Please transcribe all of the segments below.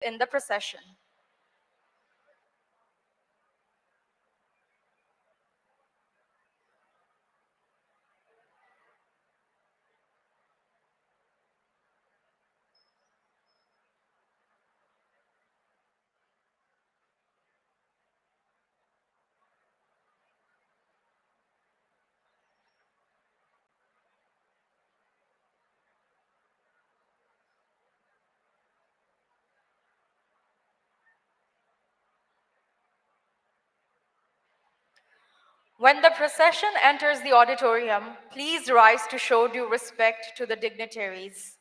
in the procession. When the procession enters the auditorium, please rise to show due respect to the dignitaries.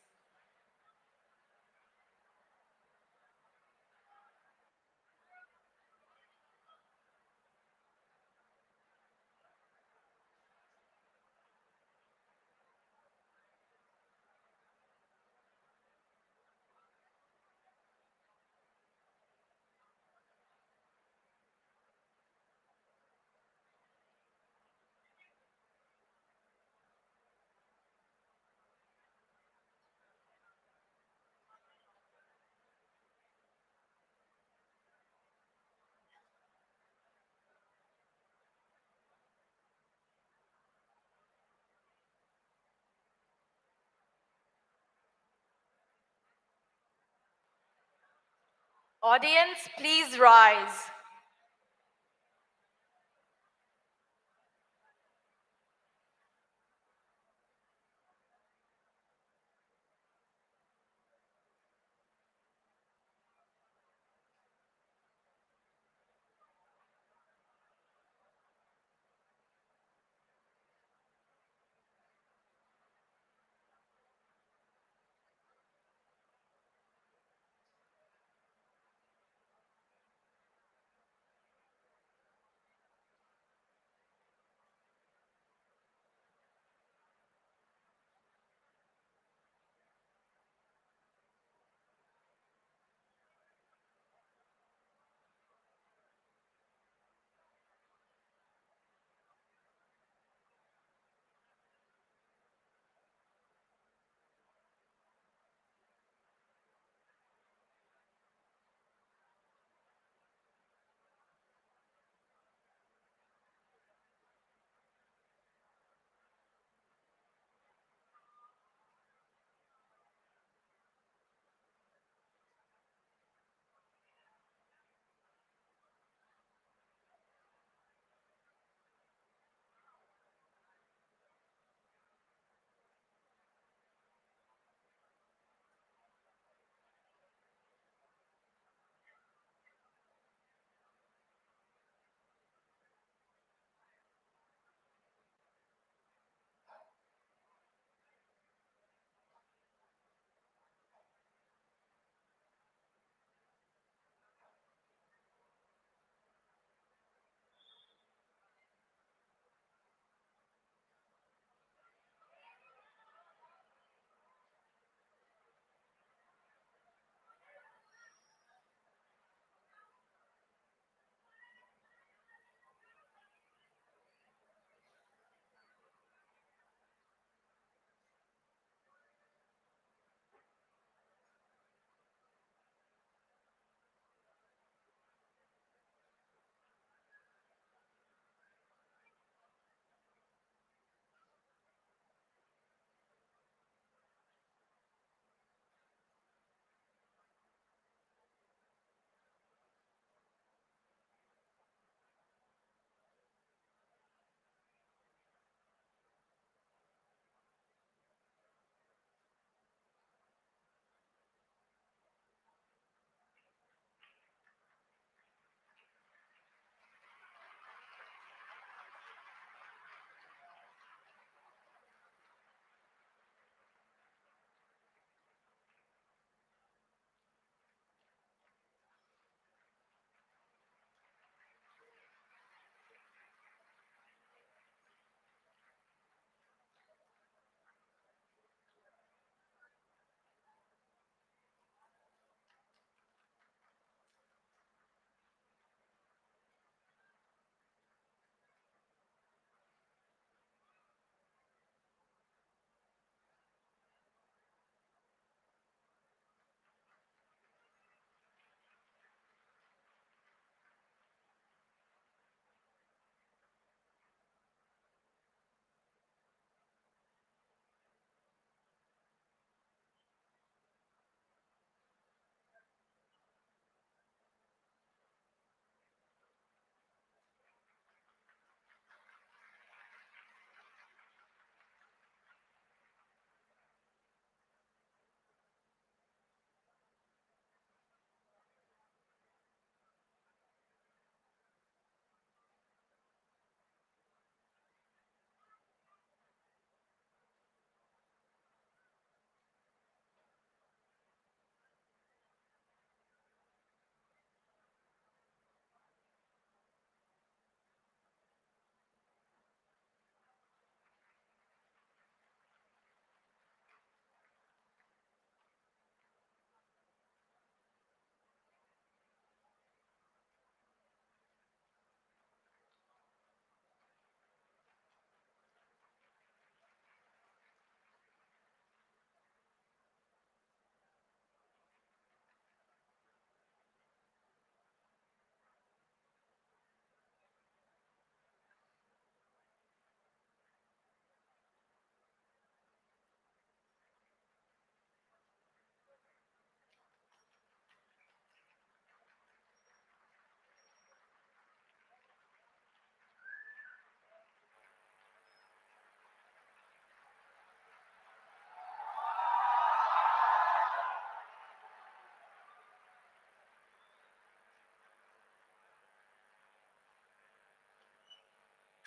Audience, please rise.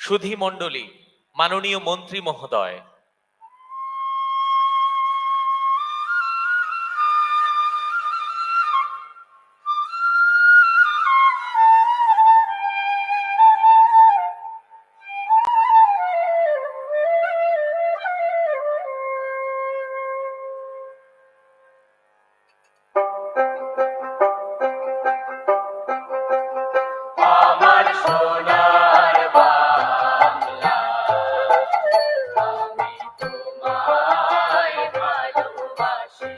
সুধী মণ্ডলী, মাননীয় মন্ত্রী মহোদয়, আমার সোনার বাংলা, আমি তোমায় ভালোবাসি।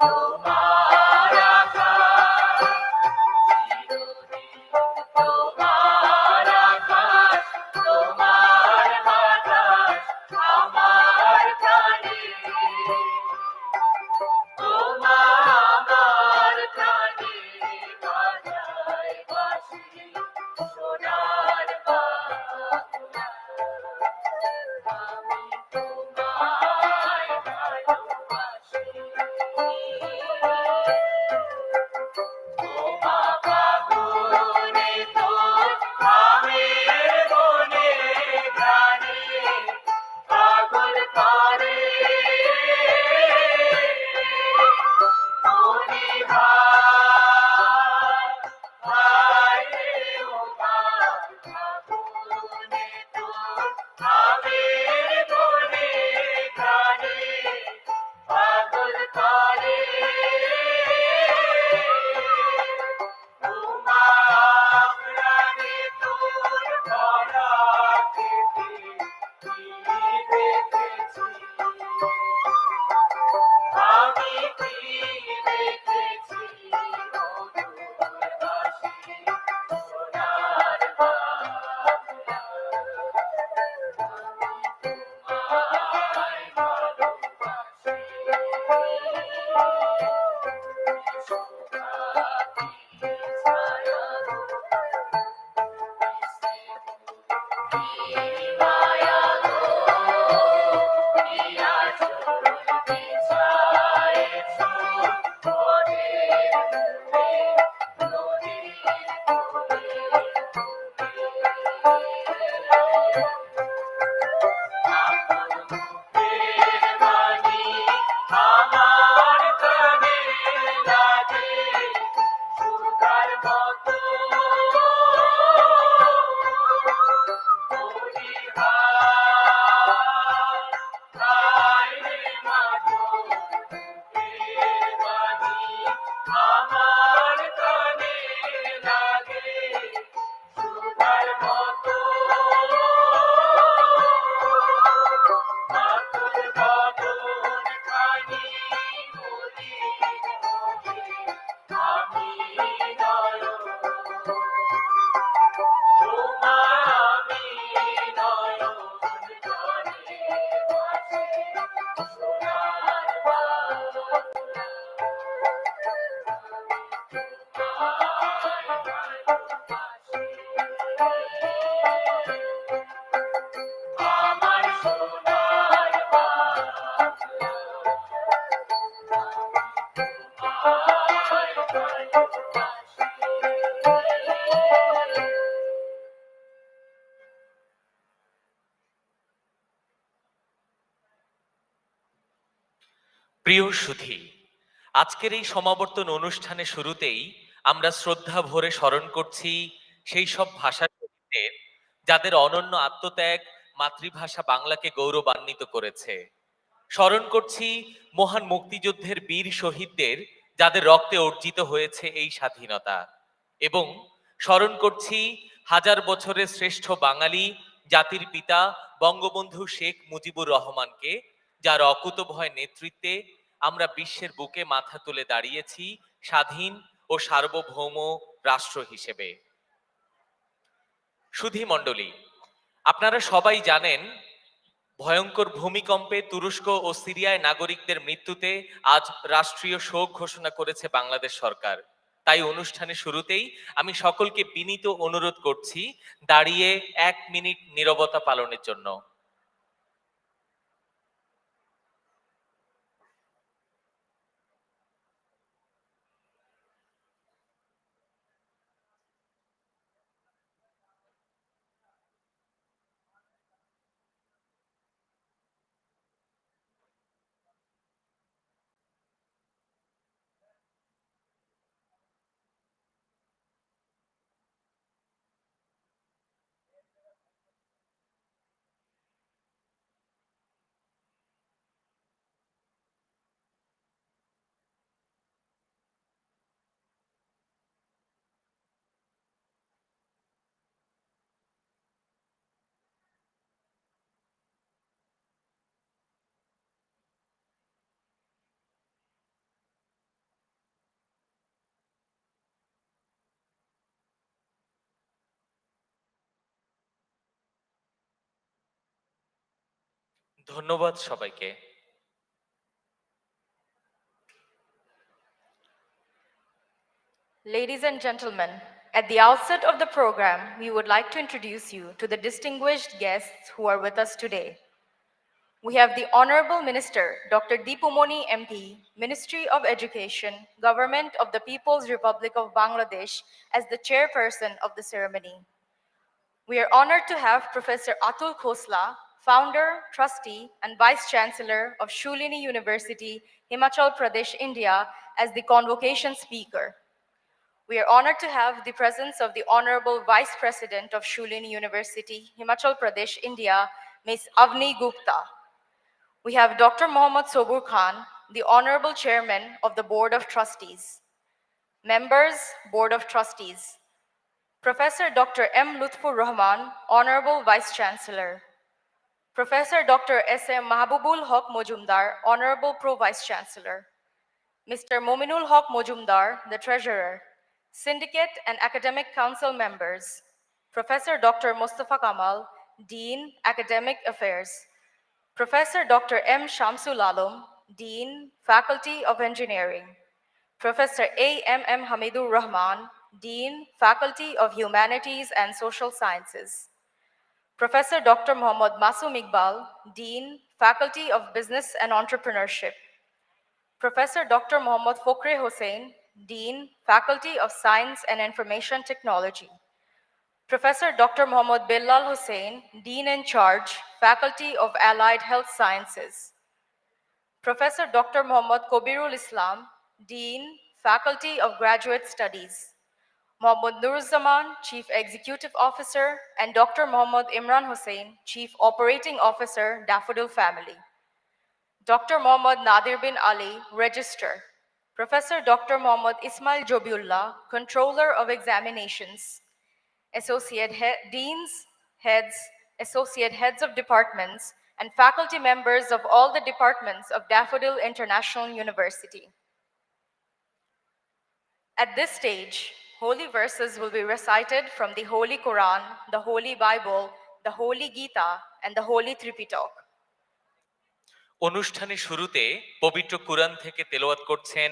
তোমার আকাশ চিরদিন, তোমার আকাশ, তোমার বাতাস আমার প্রাণে। আমার প্রাণে বাজায় বাঁশি, সোনার বাংলা, আমি তোমায় ভালোবাসি। তোমা ফাগুনে তোর আমের বনে গানে পাগল করে মনে ভাই, ভাই রে ও ফাগুনে তোর আমের বনে গানে পাগল করে তোমা প্রাণে তোর ভরা খেতে কি দেখেছি, আমি কি দেখেছি মধুর হাসি, সোনার বাংলা, আমি তোমায় ভালোবাসি। সোনালি ছায়া কি মায়া গো, কি আঁচল বিছায়েছ বনের মূলে, নদীর কূলে। আপন মুখের বাণী আমার কানে লাগে সুধার মতো, বলি হায়, হায় রে মাগো, মুখের বাণী আমার কানে লাগে সুধার মতো, মাতুল বদন খানি মলিন মোহে আমি নয়ন, তোমার আমি নয়ন জলে ভাসি, সোনার বাংলা, আমি তোমায় ভালোবাসি। আমার সোনার বাংলা, আমি তোমায় ভালোবাসি। প্রিয় সুধী, আজকের এই সমাবর্তন অনুষ্ঠানে শুরুতেই আমরা শ্রদ্ধা ভরে স্মরণ করছি সেই সব ভাষা শহীদদের যাদের অনন্য আত্মত্যাগ মাতৃভাষা বাংলাকে গৌরবান্বিত করেছে। স্মরণ করছি মহান মুক্তিযুদ্ধের বীর শহীদদের যাদের রক্তে অর্জিত হয়েছে এই স্বাধীনতা, এবং স্মরণ করছি হাজার বছরের শ্রেষ্ঠ বাঙালি জাতির পিতা বঙ্গবন্ধু শেখ মুজিবুর রহমানকে, যার অকুতোভয় নেতৃত্বে আমরা বিশ্বের বুকে মাথা তুলে দাঁড়িয়েছি স্বাধীন ও সার্বভৌম রাষ্ট্র হিসেবে। সুধী মণ্ডলী, আপনারা সবাই জানেন ভয়ঙ্কর ভূমিকম্পে তুরস্ক ও সিরিয়ায় নাগরিকদের মৃত্যুতে আজ রাষ্ট্রীয় শোক ঘোষণা করেছে বাংলাদেশ সরকার। তাই অনুষ্ঠানের শুরুতেই আমি সকলকে বিনীত অনুরোধ করছি দাঁড়িয়ে 1 মিনিট নীরবতা পালনের জন্য। ধন্যবাদ সবাইকে। Ladies and gentlemen, at the outset of the program, we would like to introduce you to the distinguished guests who are with us today. We have the Honorable Minister, Dr. Deepumoni MP, Ministry of Education, Government of the People's Republic of Bangladesh, as the chairperson of the ceremony. We are honored to have Professor Atul Khosla, founder, trustee, and vice chancellor of Shulini University, Himachal Pradesh, India, as the convocation speaker. We are honored to have the presence of the Honorable Vice President of Shulini University, Himachal Pradesh, India, Ms. Avni Gupta. We have Dr. Mohammad Sobur Khan, the Honorable Chairman of the Board of Trustees. Members, Board of Trustees. Professor Dr. M. Lutfur Rahman, Honorable Vice Chancellor. Professor Dr. S.M. Mahabubul Haq Mojumdar, Honorable Pro Vice Chancellor. Mr. Mominul Haq Mojumdar, the Treasurer. Syndicate and Academic Council members. Professor Dr. Mustafa Kamal, Dean, Academic Affairs. Professor Dr. M. Shamsul Alam, Dean, Faculty of Engineering. Professor A. M. Hamidur Rahman, Dean, Faculty of Humanities and Social Sciences. Professor Dr. Muhammad Masum Iqbal, Dean, Faculty of Business and Entrepreneurship. Professor Dr. Muhammad Fokre Hossain, Dean, Faculty of Science and Information Technology. Professor Dr. Muhammad Billal Hussain, Dean in Charge, Faculty of Allied Health Sciences. Professor Dr. Muhammad Kobirul Islam, Dean, Faculty of Graduate Studies. Muhammad Nuruzzaman, Chief Executive Officer, and Dr. Muhammad Imran Hussain, Chief Operating Officer, Daffodil Family. Dr. Muhammad Nadir bin Ali, Registrar. Professor Dr. Muhammad Ismail Jobiullah, Controller of Examinations. Associate Deans, Heads, Associate Heads of Departments, and faculty members of all the departments of Daffodil International University. At this stage, holy verses will be recited from the Holy Quran, the Holy Bible, the Holy Gita, and the Holy Tripitaka. অনুষ্ঠানের শুরুতে পবিত্র কুরআন থেকে তেলাওয়াত করছেন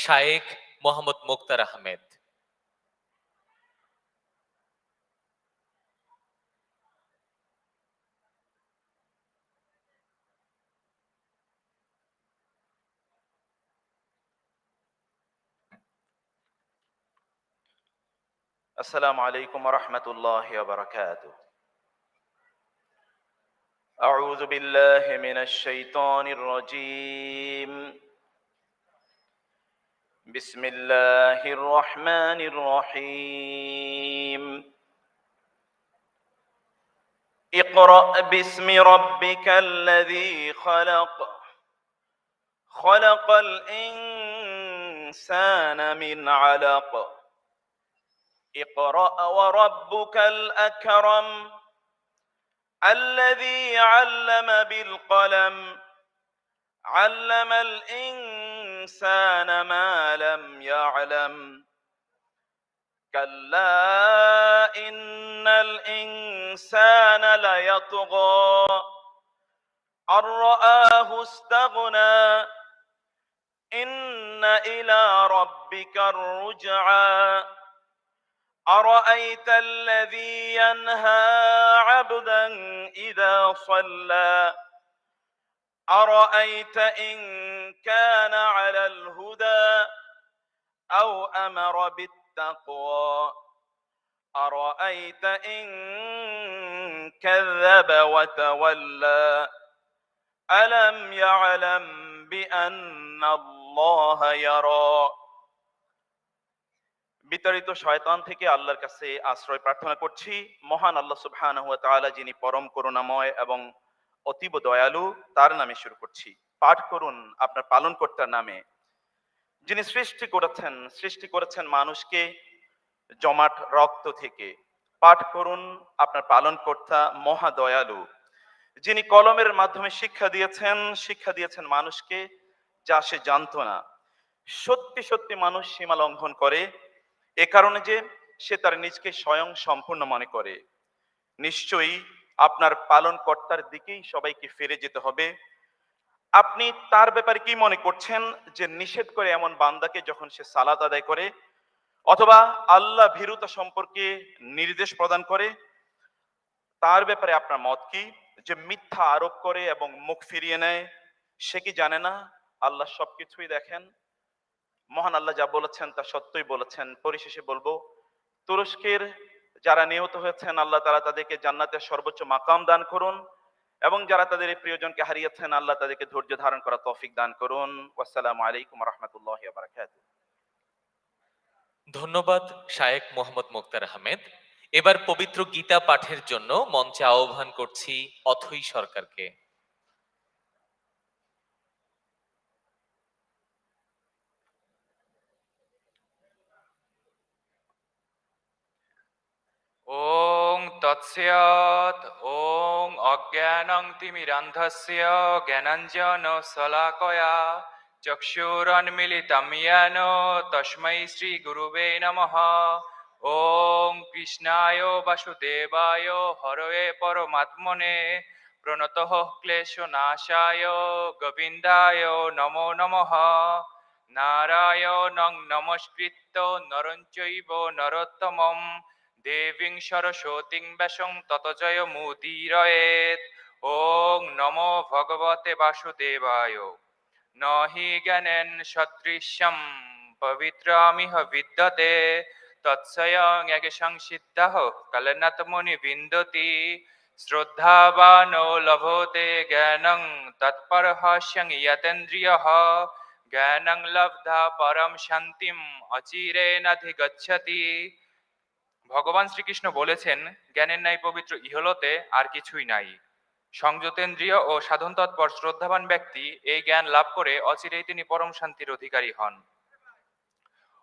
শায়েখ মোহাম্মদ মোক্তার আহমেদ। السلام عليكم ورحمة الله وبركاته. أعوذ بالله من الشيطان الرجيم. بسم الله الرحمن الرحيم. اقرأ باسم ربك الذي خلق. خلق الإنسان من علق. اقرأ وربك الأكرم الذي علم بالقلم علم الإنسان ما لم يعلم كلا إن الإنسان ليطغى أن رآه استغنى إن إلى ربك الرجعى أرأيت الذي ينهى عبدا إذا صلى أرأيت إن كان على الهدى أو أمر بالتقوى أرأيت إن كذب وتولى ألم يعلم بأن الله يرى। বিতাড়িত শয়তান থেকে আল্লাহর কাছে আশ্রয় প্রার্থনা করছি। মহান আল্লাহ সুবহানাহু ওয়া তাআলা যিনি পরম করুণাময় এবং অতীব দয়ালু, তার নামে শুরু করছি। পাঠ করুন আপনার পালনকর্তার নামে, যিনি সৃষ্টি করেছেন মানুষকে জমাট রক্ত থেকে। পাঠ করুন আপনার পালনকর্তা মহা দয়ালু, যিনি কলমের মাধ্যমে শিক্ষা দিয়েছেন মানুষকে, যা সে জানতো না। সত্যি সত্যি মানুষ সীমা লঙ্ঘন করে, এ কারণে যে সে তার নিজকে স্বয়ং সম্পূর্ণ মনে করে। নিশ্চয়ই আপনার পালনকর্তার দিকেই সবাইকে ফিরে যেতে হবে। আপনি তার ব্যাপারে কি মনে করছেন যে নিষেধ করে এমন বান্দাকে যখন সে সালাত আদায় করে অথবা আল্লাহ ভীরুতা সম্পর্কে নির্দেশ প্রদান করে, তার ব্যাপারে আপনার মত কি? যে মিথ্যা আরোপ করে এবং মুখ ফিরিয়ে নেয়, সে কি জানে না আল্লাহ সবকিছুই দেখেন? মহান আল্লাহ যা বলেছেন তা সত্যই বলেছেন। পরিশেষে বলবো, তুরস্কের যারা নিহত হয়েছেন আল্লাহ তাআলা তাদেরকে জান্নাতের সর্বোচ্চ মাকাম দান করুন, এবং যারা তাদের এই প্রিয়জনকে হারিয়েছেন আল্লাহ তাদেরকে ধৈর্য ধারণ করার তৌফিক দান করুন। আসসালামু আলাইকুম ওয়া রাহমাতুল্লাহি ওয়া বারাকাতুহু। ধন্যবাদ শায়েখ মোহাম্মদ মোক্তার আহমেদ। এবার পবিত্র গীতা পাঠের জন্য মঞ্চে আহ্বান করছি অথৈ সরকারকে। ওং তৎস্যাৎ। ওং অজ্ঞানং তিমিরান্ধস্য জ্ঞানাঞ্জন শলাকয়া চক্ষুরন্মিলিতং येन তস্मै শ্রী গুরুবে নমঃ। ওং কৃষ্ণায় বাসুদেবায় হরয়ে পরমাত্মনে প্রণতঃ ক্লেশনাশায় গোবিন্দায় নমো নমঃ। নারায়ণং নমস্কৃত্য নরং চৈব নরোত্তমং দেবীং সরস্বতীং ব্যাসং তত জয় মুদীরয়েৎ। ওং নমো ভগবতে বাসুদেবায়। ন হি জ্ঞানেন সদৃশ্যম পবিত্রমিহ বিদ্যতে তৎস্বয়ং এক সংসিদ্ধঃ কলনাত্মনি বিন্দতি শ্রদ্ধাবানো লভতে জ্ঞানং তৎপরহস্যং যতেন্দ্রিয়ঃ জ্ঞানং লব্ধা পরম শান্তিম অচিরেণাধিগচ্ছতি। ভগবান শ্রীকৃষ্ণ বলেছেন, জ্ঞানের ন্যায় পবিত্র ইহলোতে আর কিছুই নাই। সংযতেন্দ্রিয় ও সাধন তৎপর শ্রদ্ধাবান ব্যক্তি এই জ্ঞান লাভ করে অচিরেই তিনি পরম শান্তির অধিকারী হন।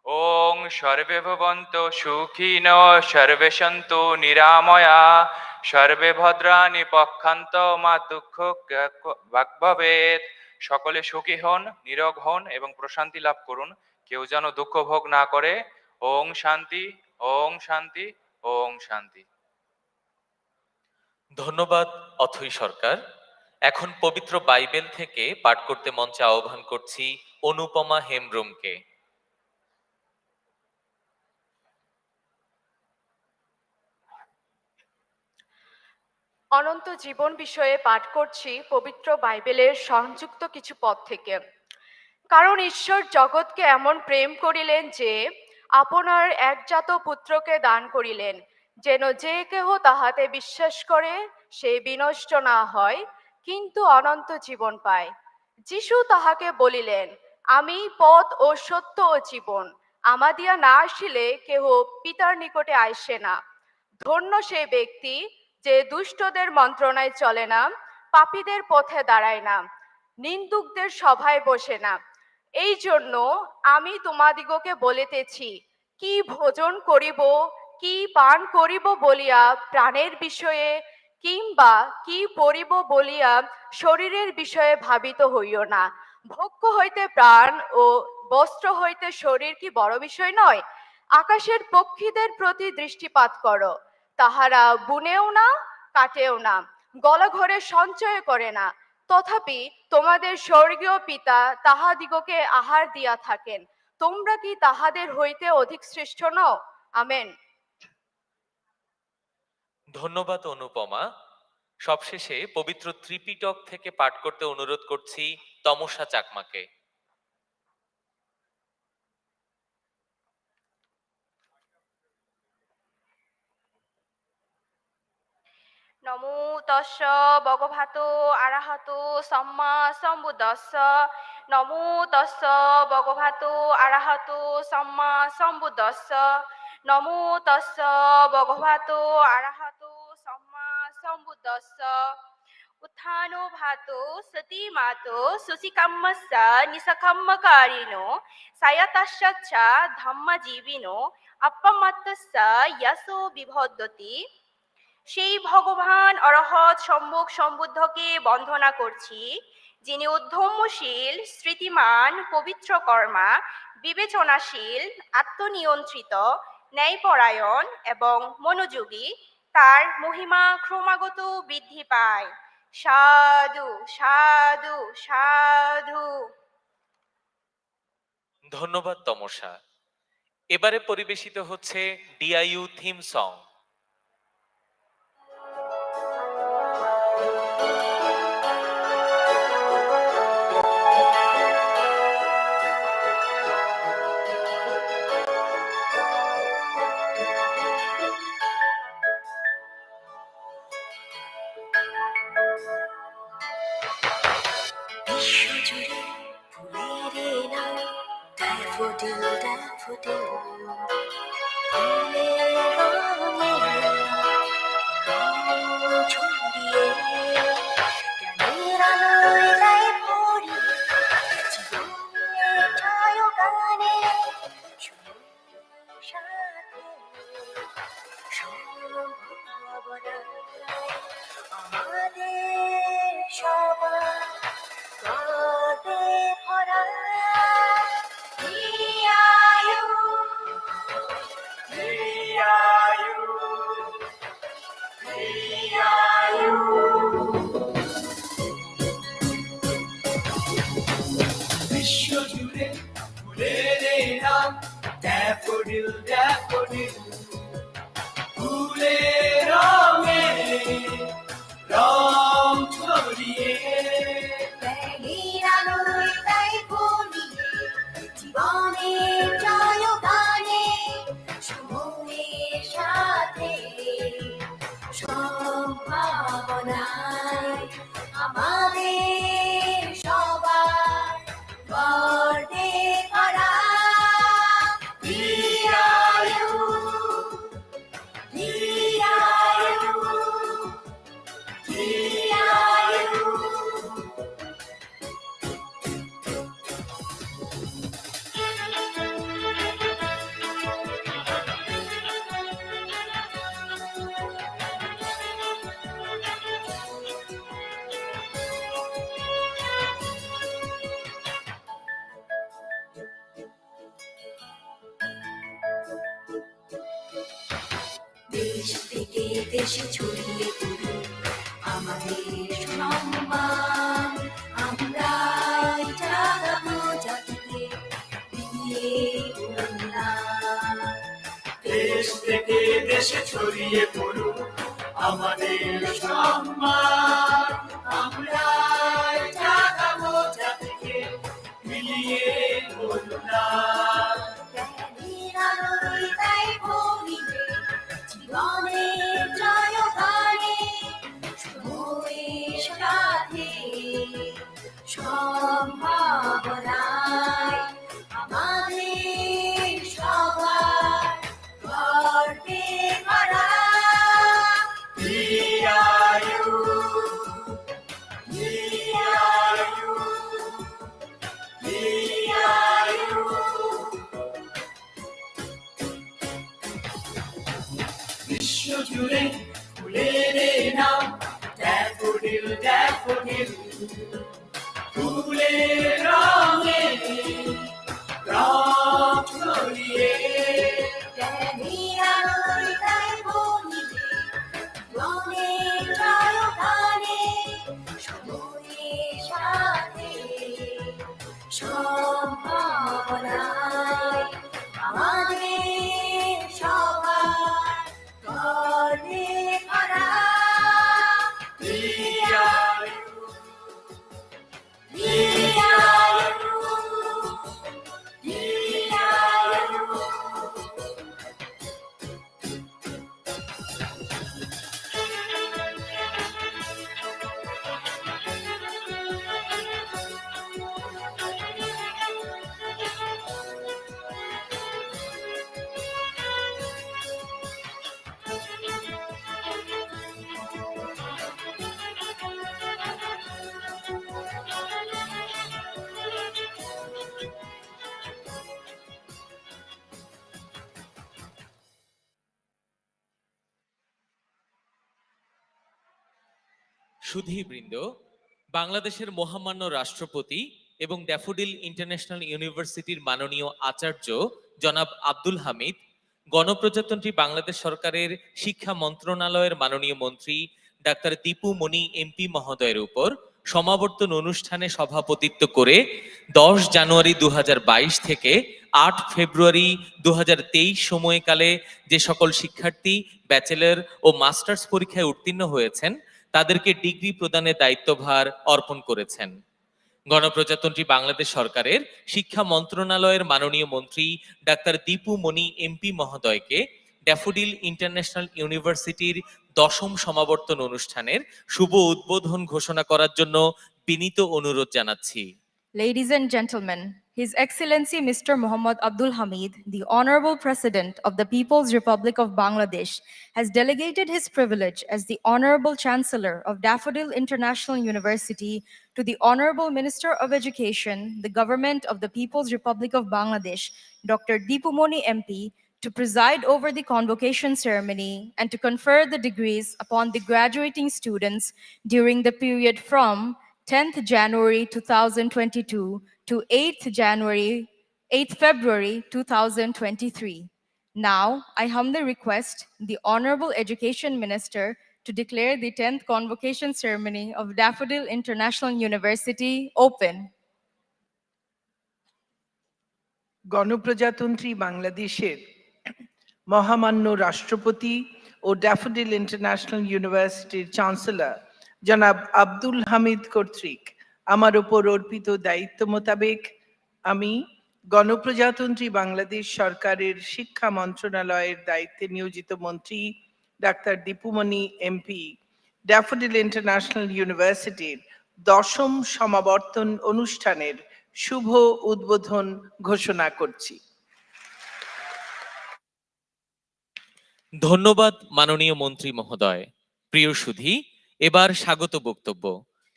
ওং সর্বে ভবন্তু সুখিনো সর্বে সন্তু নিরাময়া সর্বে ভদ্রাণি পক্ষান্ত মা দুঃখ ভাগ্ভবেৎ। সকলে সুখী হন, নিরোগ হন এবং প্রশান্তি লাভ করুন, কেউ যেন দুঃখ ভোগ না করে। ওং শান্তি, ওং শান্তি, ওং শান্তি। ধন্যবাদ অথৈ সরকার। এখন পবিত্র বাইবেল থেকে পাঠ করতে মঞ্চে আহ্বান করছি অনুপমা হেমব্রমকে। অনন্ত জীবন বিষয়ে পাঠ করছি পবিত্র বাইবেলের সংযুক্ত কিছু পদ থেকে। কারণ ঈশ্বর জগৎকে এমন প্রেম করিলেন যে আপনার একজাত পুত্রকে দান করিলেন, যেন যে কেহ তাহাতে বিশ্বাস করে সে বিনষ্ট না হয়, কিন্তু অনন্ত জীবন পায়। যিশু তাহাকে বলিলেন, আমি পথ ও সত্য ও জীবন, আমাদিয়া না আসিলে কেহ পিতার নিকটে আইসে না। ধন্য সে ব্যক্তি যে দুষ্টদের মন্ত্রণায় চলে না, পাপীদের পথে দাঁড়ায় না, নিন্দুকদের সভায় বসে না। এই জন্য আমি তোমাদিগকে বলিতেছি, কি ভোজন করিব, কি পান করিব বলিয়া প্রাণের বিষয়ে কিংবা কি পরিব বলিয়া শরীরের বিষয়ে ভাবিত হইও না। ভক্ষ হইতে প্রাণ ও বস্ত্র হইতে শরীর কি বড় বিষয় নয়? আকাশের পক্ষীদের প্রতি দৃষ্টিপাত করো, তাহারা বুনেও না, কাটেও না, গলাঘরে সঞ্চয় করে না, তথাপি তোমাদের স্বর্গীয় পিতা তাহাদিগকে আহার দিয়া থাকেন। তোমরা কি তাহাদের হইতে অধিক শ্রেষ্ঠ নও? আমেন। ধন্যবাদ অনুপমা। সবশেষে পবিত্র ত্রিপিটক থেকে পাঠ করতে অনুরোধ করছি তমসা চাকমাকে। নমো তস্য ভগবতো আরাহতো সম্মা সম্বুদ্ধস্য। নমো তস্য ভগবতো আরাহতো সম্মা সম্বুদ্ধস্য। নমো তস্য ভগবতো আরাহতো সম্মা সম্বুদ্ধস্য। উত্থানো ভাতো সতী মাতো সুচিকাম্মস্য নিসকাম্মকারিণো সায়তস্য চ ধম্মজীবিনো অপ্পমত্তস্য যশো বিভদ্যতি। সেই ভগবান অরহৎ সম্মুখ সম্বুদ্ধকে বন্দনা করছি, যিনি উদ্ধম্মশীল, স্মৃতিমান, পবিত্র কর্মা, বিবেচনাশীল, আত্মনিয়ন্ত্রিত, ন্যায়পরায়ণ এবং মনোযোগী। তার মহিমা ক্রমাগত বৃদ্ধি পায়। সাধু সাধু সাধু। ধন্যবাদ তমসা। এবারে পরিবেশিত হচ্ছে ডিআইইউ থিম সং। বিশ্বজুড়ে ফুলের নাম ড্যাফোডিল ড্যাফোডিল, ফুলের রঙে রং ছড়িয়ে জ্ঞানের আলোয় দেয় ভরিয়ে, জীবনের গানে সময়ের সাথে সম্ভাবনায় আমাদের সবার গর্বে ভরা। ডিআইইউ ডিআইইউ ডিআইইউ বিশ্বজুড়ে ফুলের নাম ড্যাফোডিল ড্যাফোডিল, ফুলের রঙে রং ছড়িয়ে জ্ঞানের আলোয় দেয় ভরিয়ে, জীবনের গানে সময়ের সাথে সম্ভাবনায় আমাদের সবার গর্বে ভরা। DIU DIU DIU. দেশ থেকে দেশে ছড়িয়ে পড়ে আমাদের সম্মান, আমরা জাগাবো জাতিকে দিয়ে উন্নয়ন। দেশ থেকে দেশে ছড়িয়ে পড়ুক আমাদের সম্মান, আমরা জাগাবো জাতিকে মিলিয়ে বলুনা। জ্ঞানের আলোয় দেয় ভরিয়ে, জীবনের গানে সময়ের সাথে সম্ভাবনায় আমাদের সবার গর্বে ভরা। ডিআইইউ ডিআইইউ ডিআইইউ বিশ্বজুড়ে ফুলের নাম ড্যাফোডিল ড্যাফোডিল, ফুলের রঙে রং ছড়িয়ে জ্ঞানের আলোয় দেয় ভরিয়ে, জীবনের গানে সময়ের সাথে সম্ভাবনায় আমাদের সবার গর্বে ভরা। ডিআইইউ ডিআইইউ ডিআইইউ সুধীবৃন্দ, বাংলাদেশের মহামান্য রাষ্ট্রপতি এবং ড্যাফোডিল ইন্টারন্যাশনাল ইউনিভার্সিটির মাননীয় আচার্য জনাব আব্দুল হামিদ গণপ্রজাতন্ত্রী বাংলাদেশ সরকারের শিক্ষা মন্ত্রণালয়ের মাননীয় মন্ত্রী ডাক্তার দীপু মনি এমপি মহোদয়ের উপর সমাবর্তন অনুষ্ঠানে সভাপতিত্ব করে 10 জানুয়ারি 2022 থেকে 8 ফেব্রুয়ারি 2023 সময়কালে যে সকল শিক্ষার্থী ব্যাচেলর ও মাস্টার্স পরীক্ষায় উত্তীর্ণ হয়েছেন তাদেরকে ডিগ্রি প্রদানের দায়িত্বভার অর্পণ করেছেন। গণপ্রজাতন্ত্রী বাংলাদেশ সরকারের শিক্ষা মন্ত্রণালয়ের মাননীয় মন্ত্রী ডাক্তার দীপু মনি এমপি মহোদয়কে ড্যাফোডিল ইন্টারন্যাশনাল ইউনিভার্সিটির 10ম সমাবর্তন অনুষ্ঠানের শুভ উদ্বোধন ঘোষণা করার জন্য বিনীত অনুরোধ জানাচ্ছি। Ladies and gentlemen, His Excellency Mr. Muhammad Abdul Hamid, the Honorable President of the People's Republic of Bangladesh, has delegated his privilege as the Honorable Chancellor of Daffodil International University to the Honorable Minister of Education, the Government of the People's Republic of Bangladesh, Dr. Deepumoni MP, to preside over the convocation ceremony and to confer the degrees upon the graduating students during the period from 10th January 2022 to 8th February 2023. Now, I humbly request the Honorable Education Minister to declare the 10th Convocation Ceremony of Daffodil International University open. গণপ্রজাতন্ত্রী বাংলাদেশের মহামান্য রাষ্ট্রপতি ও daffodil International ইউনিভার্সিটির chancellor জনাব আব্দুল হামিদ কর্তৃক আমার উপর অর্পিত দায়িত্ব মোতাবেক আমি গণপ্রজাতন্ত্রী বাংলাদেশ সরকারের শিক্ষা মন্ত্রণালয়ের দায়িত্বে নিয়োজিত মন্ত্রী doctor Dipumoni MP daffodil International ইউনিভার্সিটির 10ম সমাবর্তন অনুষ্ঠানের শুভ উদ্বোধন ঘোষণা করছি। ধন্যবাদ মাননীয় মন্ত্রী মহোদয়। প্রিয় সুধী, এবার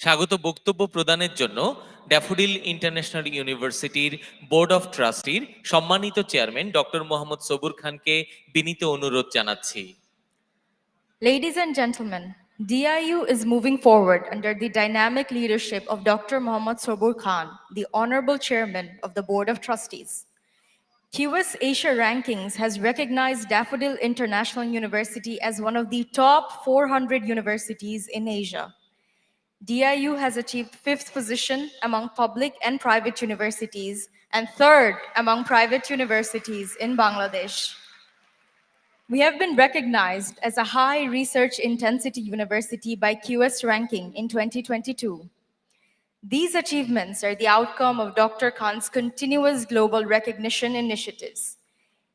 স্বাগত বক্তব্য প্রদানের জন্য ড্যাফোডিল ইন্টারন্যাশনাল ইউনিভার্সিটির বোর্ড অফ ট্রাস্টির সম্মানিত চেয়ারম্যান ডক্টর মোহাম্মদ সবুর খানকে বিনীত অনুরোধ জানাচ্ছি। Ladies and gentlemen, DIU is moving forward under the dynamic leadership of Dr. Mohammad Sobur Khan, the Honorable Chairman of the Board of Trustees. QS Asia Rankings has recognized Daffodil International University as one of the top 400 universities in Asia. DIU has achieved 5th position among public and private universities and 3rd among private universities in Bangladesh. We have been recognized as a high research intensity university by QS Ranking in 2022. These achievements are the outcome of Dr. Khan's continuous global recognition initiatives.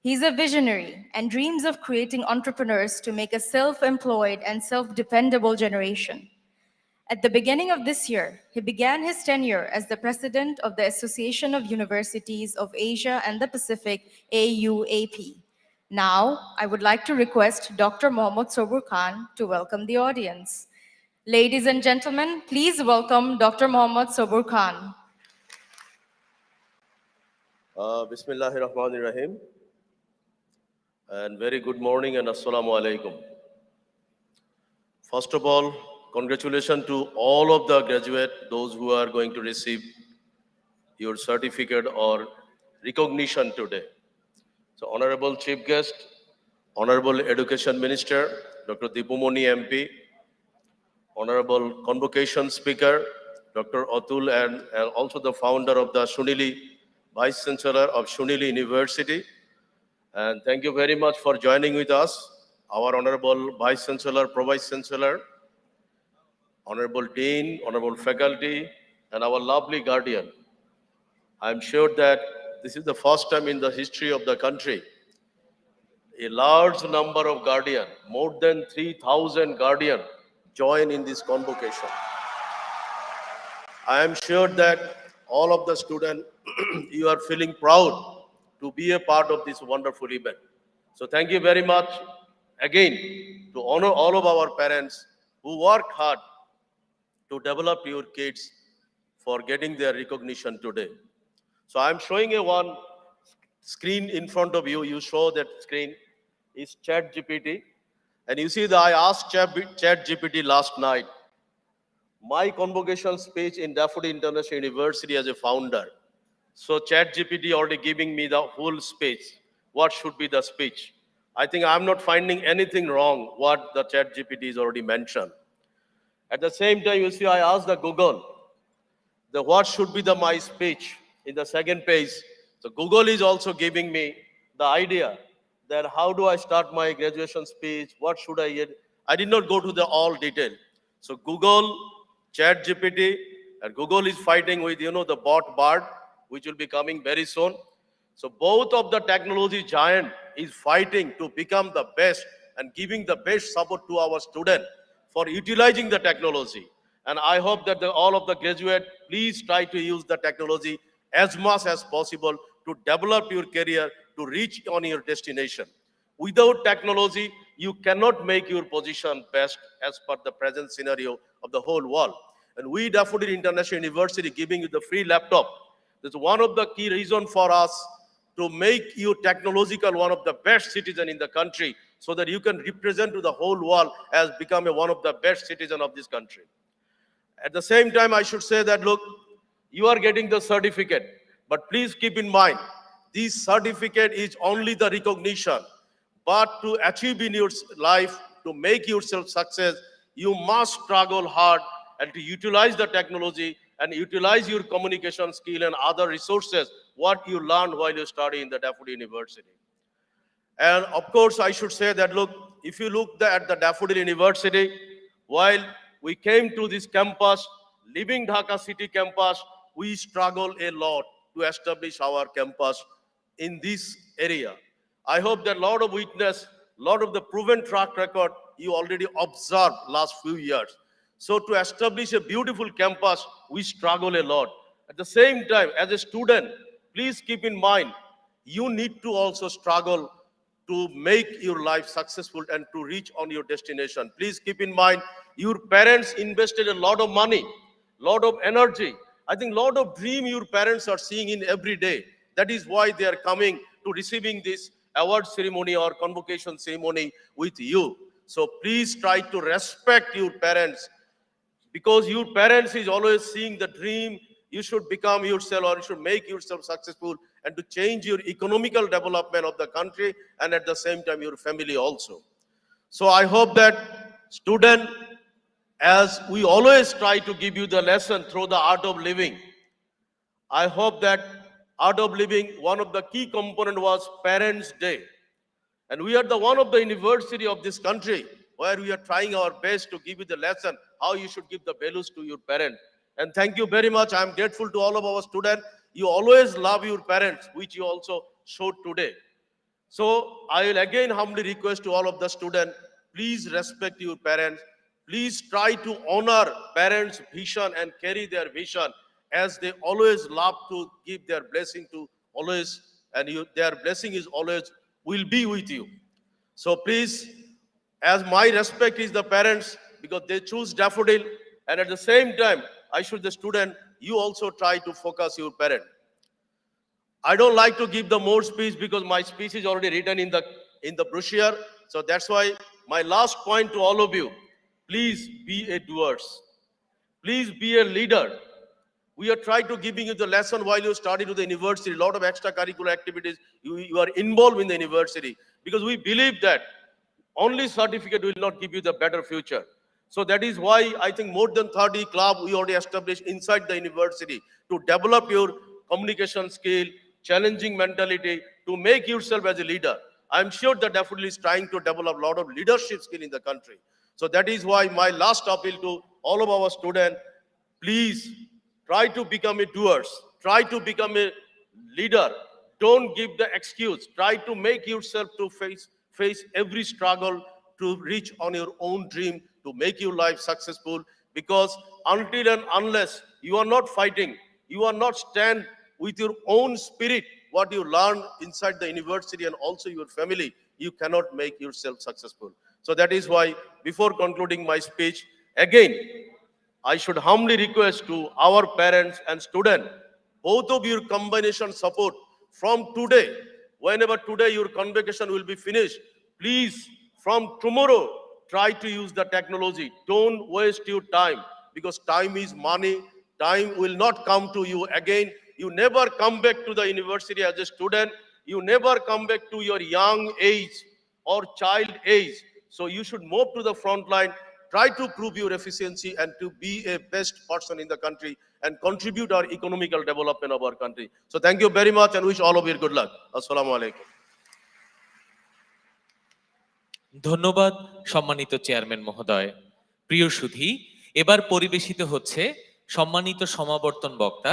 He's a visionary and dreams of creating entrepreneurs to make a self-employed and self-dependable generation. At the beginning of this year, he began his tenure as the president of the Association of Universities of Asia and the Pacific, AUAP. Now, I would like to request Dr. Mohammad Sobur Khan to welcome the audience. Ladies and gentlemen, please welcome Dr. Mohammad Sobur Khan. Bismillahir Rahmanir Rahim. And very good morning and Assalamu alaikum. First of all, congratulations to all of the graduates, those who are going to receive your certificate or recognition today. So, Honorable Chief Guest, Honorable Education Minister, Dr. Deepumoni MP, Honorable Convocation Speaker, Dr. Atul, and also the founder of the Shunili, Vice Chancellor of Shunili University. And thank you very much for joining with us, our Honorable Vice Chancellor, Pro-Vice Chancellor, Honorable Dean, Honorable Faculty, and our lovely guardian. I'm sure that this is the first time in the history of the country, a large number of guardians, more than 3,000 guardians, join in this convocation. I am sure that all of the students, you are feeling proud to be a part of this wonderful event. So thank you very much again to honor all of our parents who work hard to develop your kids for getting their recognition today. So I'm showing a one screen in front of you. You show that screen is ChatGPT. And you see that I asked ChatGPT last night, my convocation speech in Daffodil International University as a founder. So ChatGPT already giving me the whole speech. What should be the speech? I think I'm not finding anything wrong what the chat GPT is already mentioned. At the same time, you see, I asked the Google, what should be my speech in the second page. So Google is also giving me the idea that how do I start my graduation speech, what should I get. I did not go to the all detail. So Google, Chat GPT, and Google is fighting with, the bot Bard, which will be coming very soon. So both of the technology giant is fighting to become the best and giving the best support to our student for utilizing the technology. And I hope that all of the graduate, please try to use the technology as much as possible to develop your career, to reach on your destination. Without technology, you cannot make your position best as per the present scenario of the whole world. And we, Daffodil International University, giving you the free laptop. That's one of the key reasons for us to make you technological one of the best citizen in the country, so that you can represent to the whole world as become one of the best citizen of this country. At the same time, I should say that, look, you are getting the certificate, but please keep in mind, this certificate is only the recognition. But to achieve in your life, to make yourself success, you must struggle hard and to utilize the technology and utilize your communication skill and other resources, what you learned while you study in the Daffodil University. And of course, I should say that, look, if you look at the Daffodil University, while we came to this campus, leaving Dhaka city campus, we struggle a lot to establish our campus in this area. I hope that a lot of witness, lot of the proven track record you already observed last few years. So to establish a beautiful campus, we struggle a lot. At the same time, as a student, please keep in mind, you need to also struggle to make your life successful and to reach on your destination. Please keep in mind, your parents invested a lot of money, lot of energy. I think a lot of dream your parents are seeing in every day. That is why they are coming to receiving this award ceremony or convocation ceremony with you. So please try to respect your parents, because your parents is always seeing the dream. You should become yourself, or you should make yourself successful and to change your economical development of the country and at the same time your family also. So I hope that student, as we always try to give you the lesson through the art of living, I hope that art of living, one of the key component was Parents' Day. And we are the one of the university of this country where we are trying our best to give you the lesson, how you should give the values to your parents. And thank you very much. I am grateful to all of our students. You always love your parents, which you also showed today. So I will again humbly request to all of the students, please respect your parents. Please try to honor parents' vision and carry their vision, as they always love to give their blessing to always, and their blessing is always will be with you. So please, as my respect is the parents, because they choose Daffodil, and at the same time, I should the student, you also try to focus your parent. I don't like to give the more speech because my speech is already written in the brochure. So that's why my last point to all of you, please be a doers. Please be a leader. We are trying to giving you the lesson while you study to the university, a lot of extracurricular activities, you are involved in the university, because we believe that only certificate will not give you the better future. So that is why I think more than 30 clubs we already established inside the university to develop your communication skill, challenging mentality, to make yourself as a leader. I'm sure that Daffodil is trying to develop a lot of leadership skill in the country. So that is why my last appeal to all of our students, please try to become a doers, try to become a leader. Don't give the excuse. Try to make yourself to face every struggle to reach on your own dream, to make your life successful. Because until and unless you are not fighting, you are not stand with your own spirit, what you learn inside the university and also your family, you cannot make yourself successful. So that is why, before concluding my speech, again, I should humbly request to our parents and students, both of your combination support from today, whenever today your convocation will be finished, please, from tomorrow, try to use the technology. Don't waste your time, because time is money. Time will not come to you again. You never come back to the university as a student. You never come back to your young age or child age. So you should move to the front line, try to prove your efficiency and to be a best person in the country and contribute our economical development of our country. So thank you very much and wish all of you good luck. Assalamu alaikum. ধন্যবাদ সম্মানিত chairman মহোদয়। প্রিয় সুধী, এবার পরিবেশিত হচ্ছে সম্মানিত সমাবর্তন বক্তা,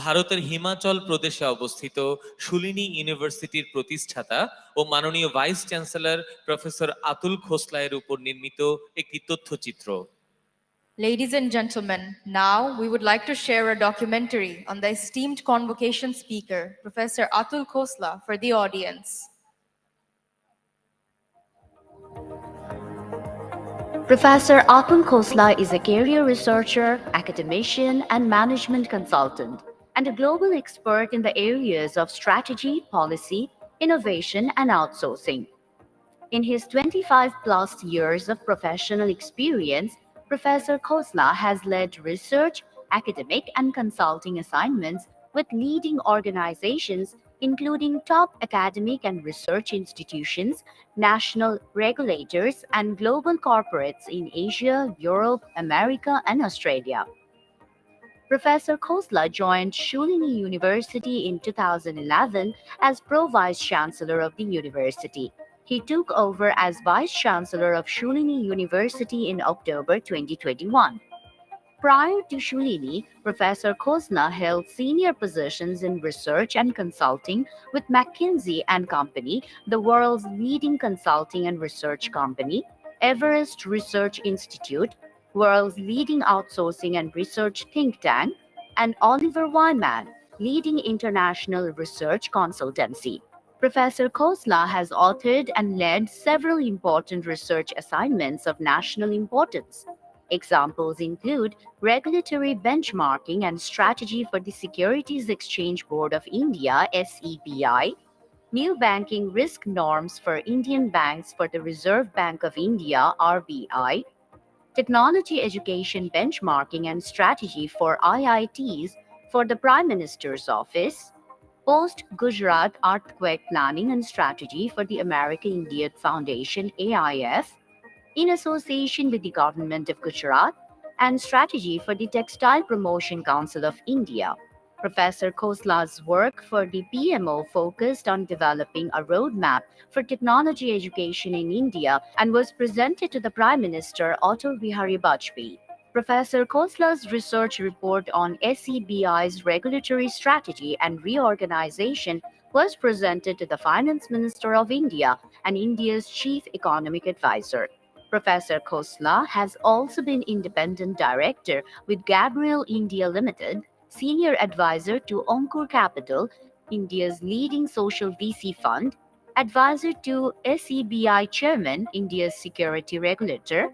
ভারতের হিমাচল প্রদেশে অবস্থিত শুলিনী ইউনিভার্সিটির প্রতিষ্ঠাতা ও মাননীয় ভাইস চ্যান্সেলর প্রফেসর আতুল খোসলায়ের উপর নির্মিত একটি তথ্যচিত্র। Ladies and gentlemen, now we would like to share a documentary on the esteemed convocation speaker, Professor Atul Khosla, for the audience. Professor Atul Khosla is a career researcher, academician, and management consultant, and a global expert in the areas of strategy, policy, innovation, and outsourcing. In his 25-plus years of professional experience, Professor Khosla has led research, academic, and consulting assignments with leading organizations including top academic and research institutions, national regulators, and global corporates in Asia, Europe, America, and Australia. Professor Khosla joined Shulini University in 2011 as Pro-Vice Chancellor of the university. He took over as Vice Chancellor of Shulini University in October 2021. Prior to Shulini, Professor Khosla held senior positions in research and consulting with McKinsey & Company, the world's leading consulting and research company, Everest Research Institute, world's leading outsourcing and research think tank, and Oliver Wyman, leading international research consultancy. Professor Khosla has authored and led several important research assignments of national importance. Examples include regulatory benchmarking and strategy for the Securities Exchange Board of India, SEBI, new banking risk norms for Indian banks for the Reserve Bank of India, RBI, technology education benchmarking and strategy for IITs for the Prime Minister's Office, post-Gujarat earthquake planning and strategy for the American Indian Foundation, AIF, in association with the Government of Gujarat, and strategy for the Textile Promotion Council of India. Professor Khosla's work for the PMO focused on developing a roadmap for technology education in India and was presented to the Prime Minister Atal Bihari Vajpayee. Professor Khosla's research report on SEBI's regulatory strategy and reorganization was presented to the Finance Minister of India and India's Chief Economic Advisor. Professor Khosla has also been independent director with Gabriel India Limited, senior advisor to Onkur Capital, India's leading social VC fund, advisor to SEBI chairman, India's security regulator,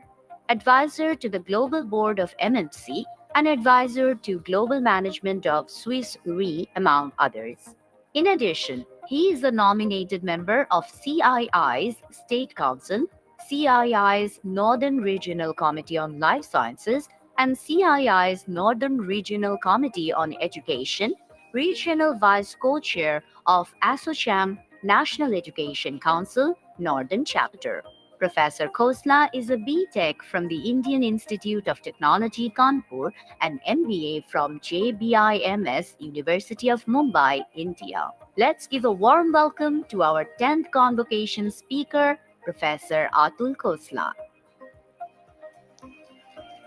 advisor to the global board of MNC, and advisor to global management of Swiss Re, among others. In addition, he is a nominated member of CII's State Council, CII's Northern Regional Committee on Life Sciences, and CII's Northern Regional Committee on Education, Regional Vice Co-Chair of ASSOCHAM National Education Council, Northern Chapter. Professor Khosla is a B.Tech from the Indian Institute of Technology, Kanpur, and MBA from JBIMS, University of Mumbai, India. Let's give a warm welcome to our 10th Convocation speaker, Professor Atul Khosla.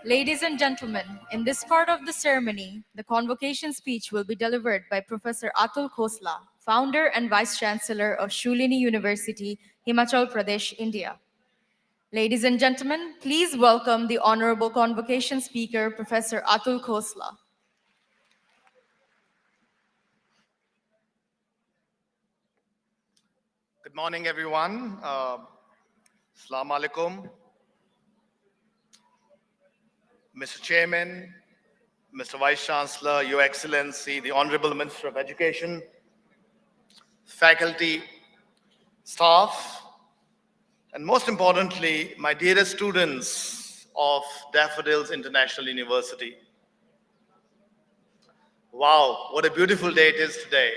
Ladies and gentlemen, in this part of the ceremony, the convocation speech will be delivered by Professor Atul Khosla, founder and Vice Chancellor of Shulini University, Himachal Pradesh, India. Ladies and gentlemen, please welcome the Honorable Convocation Speaker, Professor Atul Khosla. Good morning, everyone. Assalamu alaikum. Mr. Chairman, Mr. Vice Chancellor, Your Excellency, the Honorable Minister of Education, faculty, staff, and most importantly, my dearest students of Daffodil's International University. Wow, what a beautiful day it is today.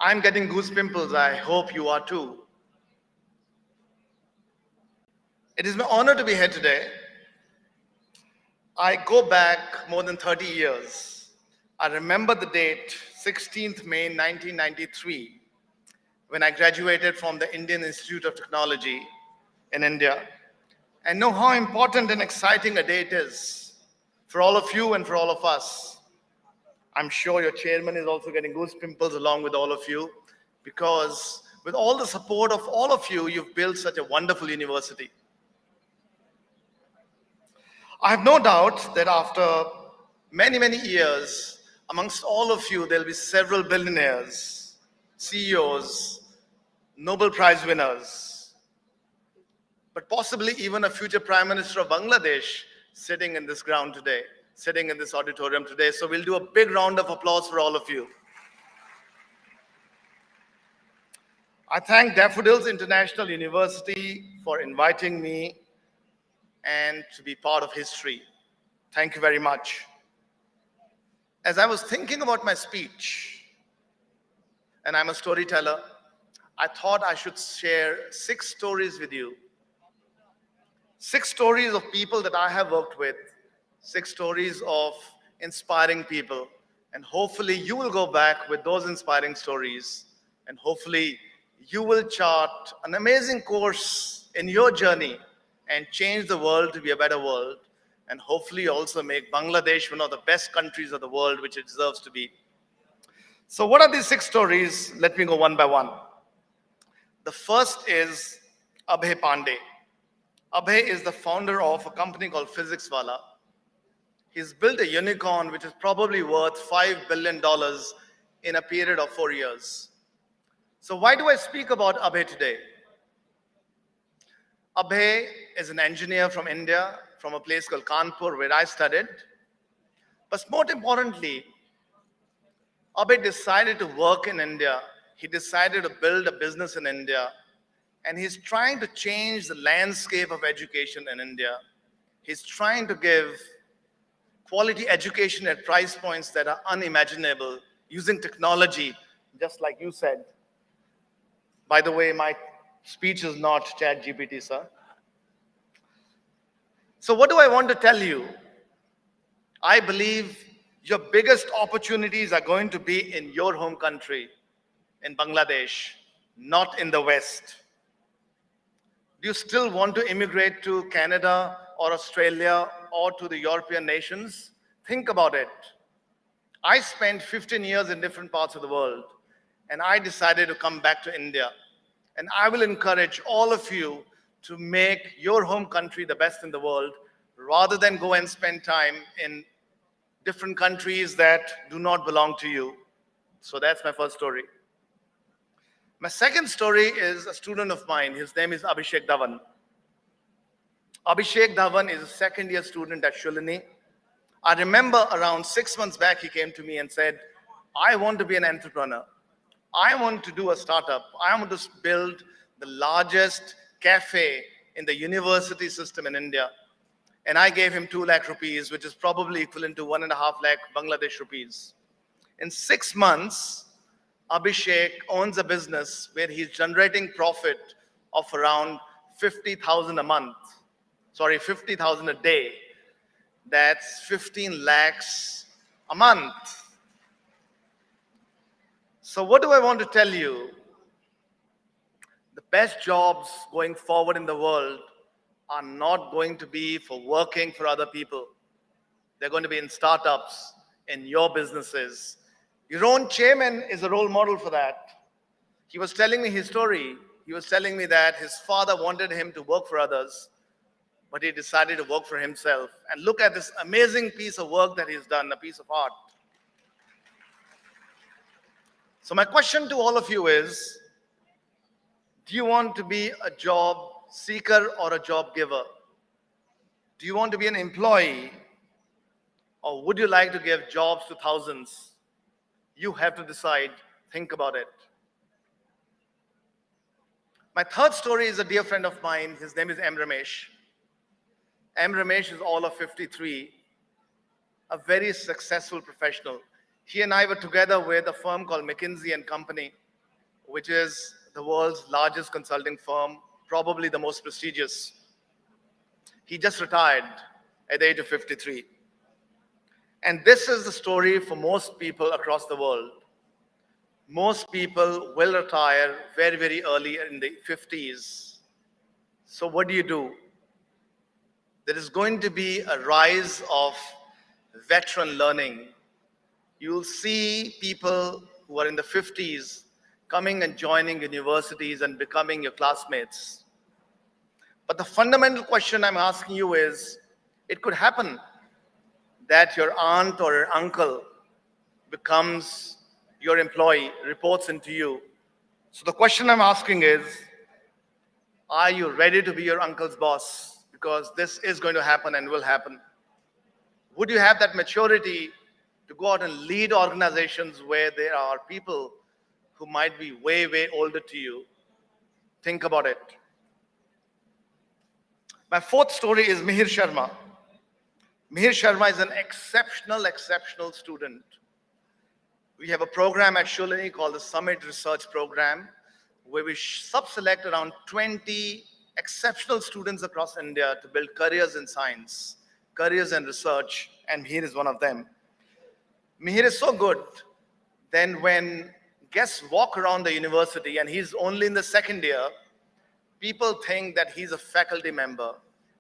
I'm getting goose pimples. I hope you are too. It is my honor to be here today. I go back more than 30 years. I remember the date, 16th May 1993, when I graduated from the Indian Institute of Technology in India, and know how important and exciting a day it is for all of you and for all of us. I'm sure your chairman is also getting goose pimples along with all of you, because with all the support of all of you, you've built such a wonderful university. I have no doubt that after many, many years, amongst all of you, there'll be several billionaires, CEOs, Nobel Prize winners, but possibly even a future Prime Minister of Bangladesh sitting in this ground today, sitting in this auditorium today. So we'll do a big round of applause for all of you. I thank Daffodils International University for inviting me and to be part of history. Thank you very much. As I was thinking about my speech, and I'm a storyteller, I thought I should share 6 stories with you. 6 stories of people that I have worked with, 6 stories of inspiring people, and hopefully you will go back with those inspiring stories, and hopefully you will chart an amazing course in your journey and change the world to be a better world, and hopefully also make Bangladesh one of the best countries of the world, which it deserves to be. So what are these 6 stories? Let me go one by one. The first is Abhay Pandey. Abhay is the founder of a company called PhysicsWala. He's built a unicorn which is probably worth $5 billion in a period of 4 years. So why do I speak about Abhay today? Abhay is an engineer from India, from a place called Kanpur, where I studied. But more importantly, Abhay decided to work in India. He decided to build a business in India. And he's trying to change the landscape of education in India. He's trying to give quality education at price points that are unimaginable, using technology, just like you said. By the way, my speech is not ChatGPT, sir. So what do I want to tell you? I believe your biggest opportunities are going to be in your home country, in Bangladesh, not in the West. Do you still want to immigrate to Canada or Australia or to the European nations? Think about it. I spent 15 years in different parts of the world, and I decided to come back to India. And I will encourage all of you to make your home country the best in the world, rather than go and spend time in different countries that do not belong to you. So that's my first story. My second story is a student of mine. His name is Abhishek Dhawan. Abhishek Dhawan is a second-year student at Shulini. I remember around 6 months back, he came to me and said, I want to be an entrepreneur. I want to do a startup. I want to build the largest cafe in the university system in India. And I gave him 2 lakh rupees, which is probably equivalent to 1.5 lakh Bangladesh rupees. In 6 months, Abhishek owns a business where he's generating profit of around 50,000 a month. Sorry, 50,000 a day. That's 15 lakhs a month. So what do I want to tell you? The best jobs going forward in the world are not going to be for working for other people. They're going to be in startups, in your businesses. Your own chairman is a role model for that. He was telling me his story. He was telling me that his father wanted him to work for others, but he decided to work for himself. And look at this amazing piece of work that he's done, a piece of art. So my question to all of you is, do you want to be a job seeker or a job giver? Do you want to be an employee, or would you like to give jobs to thousands? You have to decide. Think about it. My third story is a dear friend of mine. His name is M. Ramesh. M. Ramesh is all of 53, a very successful professional. He and I were together with a firm called McKinsey & Company, which is the world's largest consulting firm, probably the most prestigious. He just retired at the age of 53. And this is the story for most people across the world. Most people will retire very, very early in the 50s. So what do? There is going to be a rise of veteran learning. You'll see people who are in the 50s coming and joining universities and becoming your classmates. But the fundamental question I'm asking you is, it could happen that your aunt or your uncle becomes your employee, reports into you. So the question I'm asking is, are you ready to be your uncle's boss? Because this is going to happen and will happen. Would you have that maturity to go out and lead organizations where there are people who might be way, way older to you? Think about it. My fourth story is Mihir Sharma. Mihir Sharma is an exceptional student. We have a program at Shulini called the Summit Research Program, where we sub-select around 20 exceptional students across India to build careers in science, careers in research, and Mihir is one of them. Mihir is so good, then when guests walk around the university, and he's only in the second year, people think that he's a faculty member,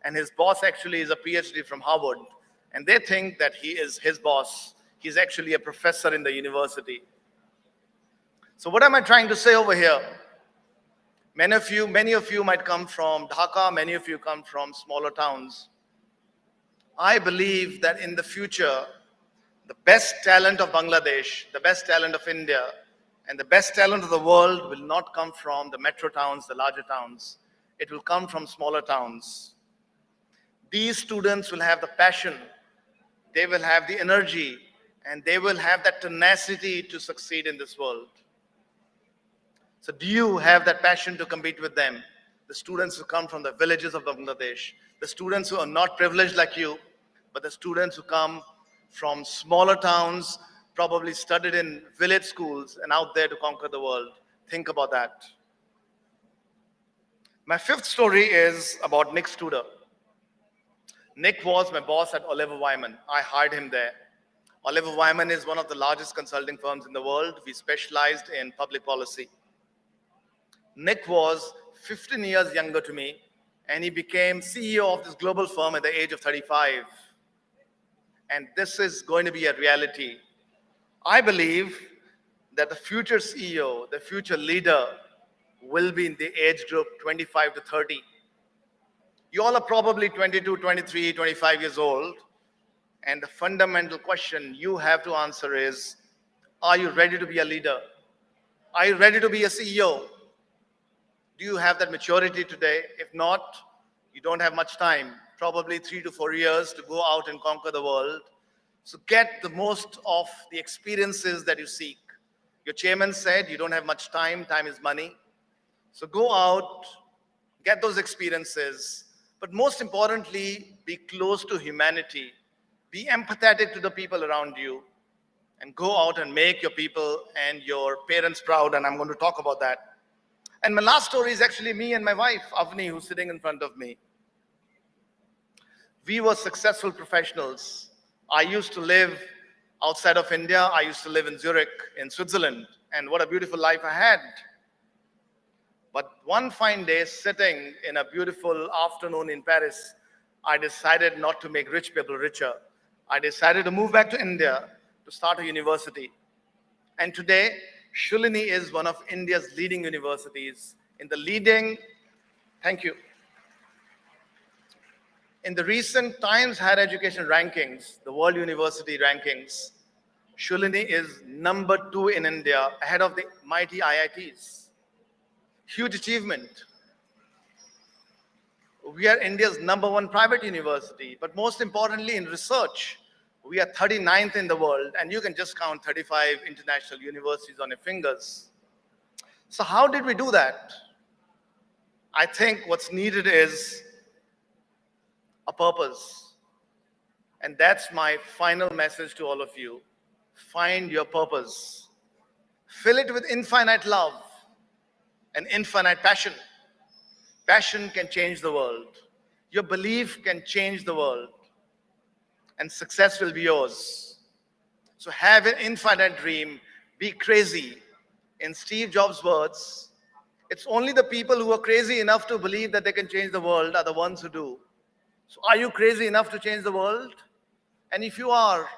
and his boss actually is a PhD from Harvard, and they think that he is his boss. He's actually a professor in the university. So what am I trying to say over here? Many of you might come from Dhaka, many of you come from smaller towns. I believe that in the future, the best talent of Bangladesh, the best talent of India, and the best talent of the world will not come from the metro towns, the larger towns. It will come from smaller towns. These students will have the passion, they will have the energy, and they will have that tenacity to succeed in this world. So do you have that passion to compete with them? The students who come from the villages of Bangladesh, the students who are not privileged like you, but the students who come from smaller towns, probably studied in village schools and out there to conquer the world. Think about that. My fifth story is about Nick Studer. Nick was my boss at Oliver Wyman. I hired him there. Oliver Wyman is one of the largest consulting firms in the world. We specialized in public policy. Nick was 15 years younger to me, and he became CEO of this global firm at the age of 35. And this is going to be a reality. I believe that the future CEO, the future leader, will be in the age group 25 to 30. You all are probably 22, 23, 25 years old. And the fundamental question you have to answer is, are you ready to be a leader? Are you ready to be a CEO? Do you have that maturity today? If not, you don't have much time, probably 3 to 4 years to go out and conquer the world. So get the most of the experiences that you seek. Your chairman said you don't have much time, time is money. So go out, get those experiences, but most importantly, be close to humanity. Be empathetic to the people around you, and go out and make your people and your parents proud, and I'm going to talk about that. And my last story is actually me and my wife, Avni, who's sitting in front of me. We were successful professionals. I used to live outside of India. I used to live in Zurich, in Switzerland, and what a beautiful life I had. But one fine day, sitting in a beautiful afternoon in Paris, I decided not to make rich people richer. I decided to move back to India to start a university. And today, Shulini is one of India's leading universities. In the recent Times Higher Education rankings, the World University rankings, Shulini is number 2 in India, ahead of the mighty IITs. Huge achievement. We are India's number 1 private university, but most importantly in research, we are 39th in the world, and you can just count 35 international universities on your fingers. So how did we do that? I think what's needed is a purpose. And that's my final message to all of you. Find your purpose. Fill it with infinite love and infinite passion. Passion can change the world. Your belief can change the world, and success will be yours. So have an infinite dream, be crazy. In Steve Jobs' words, it's only the people who are crazy enough to believe that they can change the world are the ones who do. So are you crazy enough to change the world? And if you are,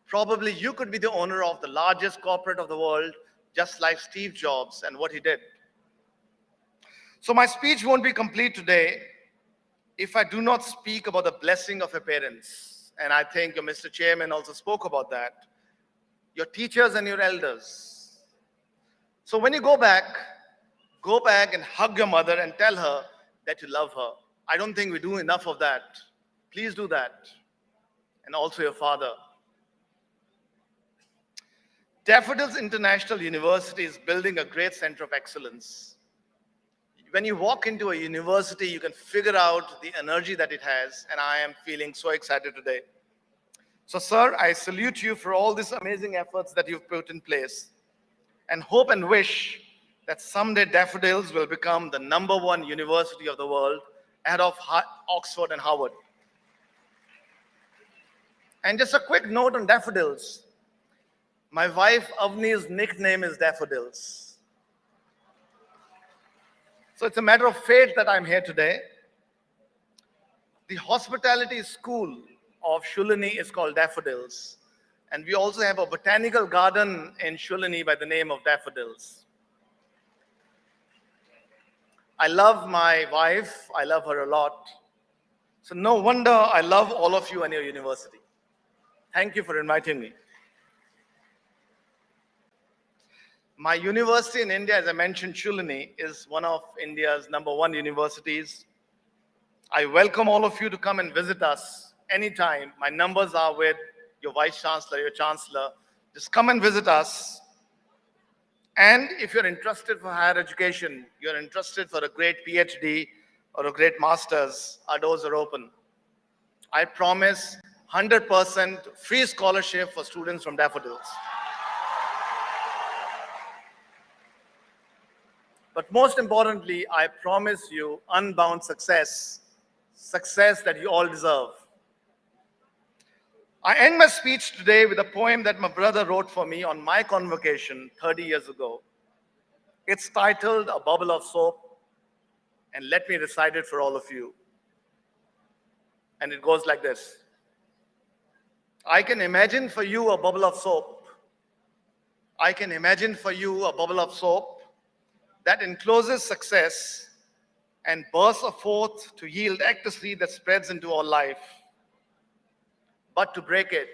probably you could be the owner of the largest corporate of the world, just like Steve Jobs and what he did. So my speech won't be complete today if I do not speak about the blessing of your parents. And I think your Mr. Chairman also spoke about that. Your teachers and your elders. So when you go back and hug your mother and tell her that you love her. I don't think we do enough of that. Please do that. And also your father. Daffodils International University is building a great center of excellence. When you walk into a university, you can figure out the energy that it has, and I am feeling so excited today. So, sir, I salute you for all these amazing efforts that you've put in place, and hope and wish that someday Daffodils will become the #1 university of the world, ahead of Oxford and Harvard. And just a quick note on Daffodils. My wife Avni's nickname is Daffodils. So it's a matter of fate that I'm here today. The hospitality school of Shulini is called Daffodils. And we also have a botanical garden in Shulini by the name of Daffodils. I love my wife. I love her a lot. So no wonder I love all of you and your university. Thank you for inviting me. My university in India, as I mentioned, Shulini, is one of India's #1 universities. I welcome all of you to come and visit us anytime. My numbers are with your Vice Chancellor, your Chancellor. Just come and visit us. And if you're interested for higher education, you're interested for a great PhD or a great master's, our doors are open. I promise 100% free scholarship for students from Daffodils. But most importantly, I promise you unbound success, success that you all deserve. I end my speech today with a poem that my brother wrote for me on my convocation 30 years ago. It's titled A Bubble of Soap, and let me recite it for all of you. And it goes like this. I can imagine for you a bubble of soap. I can imagine for you a bubble of soap that encloses success and bursts forth to yield ecstasy that spreads into all life. But to break it,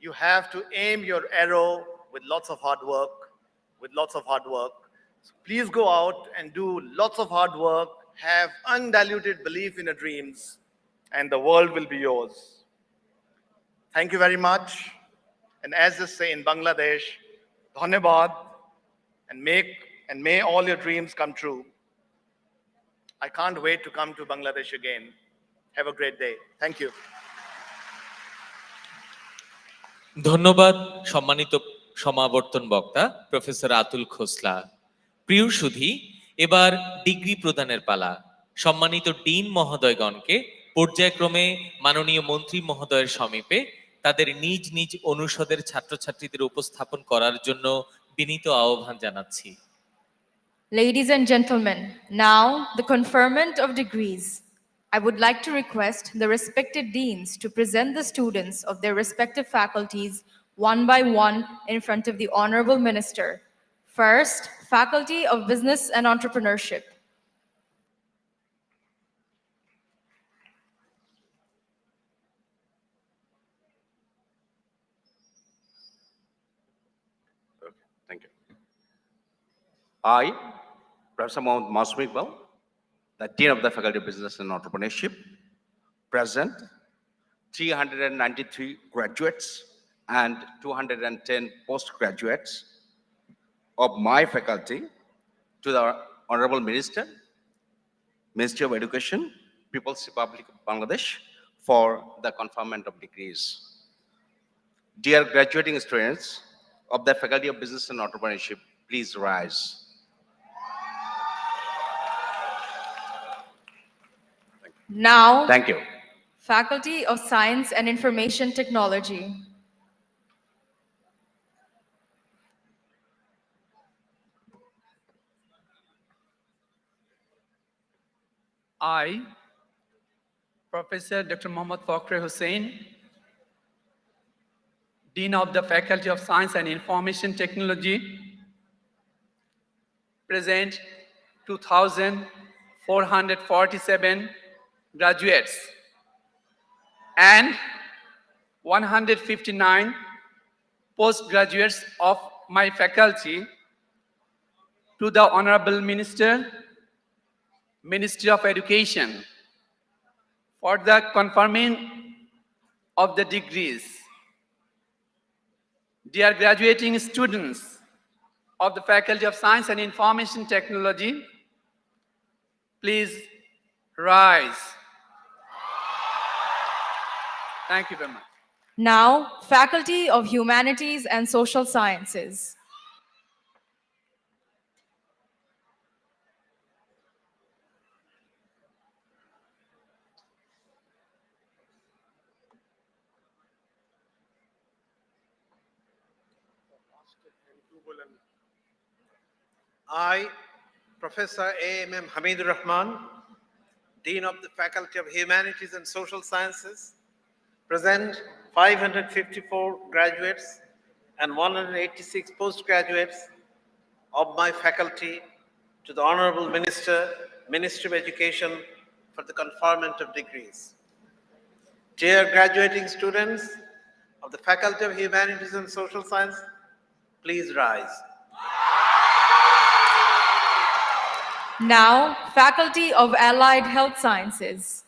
you have to aim your arrow with lots of hard work, So please go out and do lots of hard work, have undiluted belief in your dreams, and the world will be yours. Thank you very much. And as they say in Bangladesh, Dhanyabad, and may all your dreams come true. I can't wait to come to Bangladesh again. Have a great day. Thank you. ধন্যবাদ সম্মানিত সমাবর্তন বক্তা professor Atul খোসলা। প্রিয় সুধী, এবার degree প্রদানের পালা। সম্মানিত dean মহোদয়গণকে পর্যায়ক্রমে মাননীয় মন্ত্রী মহোদয়ের সমীপে তাদের নিজ নিজ অনুষদের ছাত্রছাত্রীদের উপস্থাপন করার জন্য বিনীত আহ্বান জানাচ্ছি। Ladies and gentlemen, now the conferment of degrees. I would like to request the respected deans to present the students of their respective faculties one by one in front of the Honorable Minister. First, Faculty of Business and Entrepreneurship. Thank you. I, Professor Mohammad Masum Iqbal, the Dean of the Faculty of Business and Entrepreneurship, present 393 graduates and 210 postgraduates of my faculty to the Honorable Minister, Ministry of Education, People's Republic of Bangladesh, for the conferment of degrees. Dear graduating students of the Faculty of Business and Entrepreneurship, please rise. Now, Thank you. Faculty of Science and Information Technology. I, Professor Dr. Mohammad Fakhre Hussain, Dean of the Faculty of Science and Information Technology, present 2,447 graduates and 159 postgraduates of my faculty to the Honorable Minister, Ministry of Education, for the conferment of the degrees. Dear graduating students of the Faculty of Science and Information Technology, please rise. Thank you very much. Now, Faculty of Humanities and Social Sciences. I, Professor A.M.M. Hamidur Rahman, Dean of the Faculty of Humanities and Social Sciences, present 554 graduates and 186 postgraduates of my faculty to the Honorable Minister, Ministry of Education, for the conferment of degrees. Dear graduating students of the Faculty of Humanities and Social Science, please rise. Now, Faculty of Allied Health Sciences.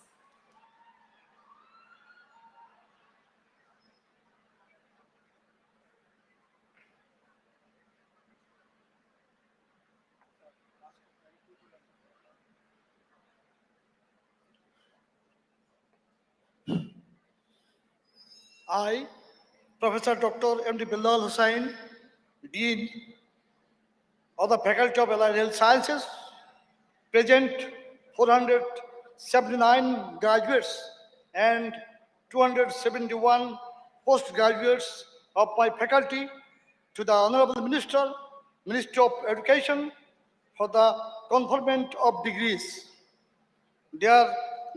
I, Professor Dr. M.D. Bilal Hussain, Dean of the Faculty of Allied Health Sciences, present 479 graduates and 271 postgraduates of my faculty to the Honorable Minister, Ministry of Education, for the conferment of degrees. Dear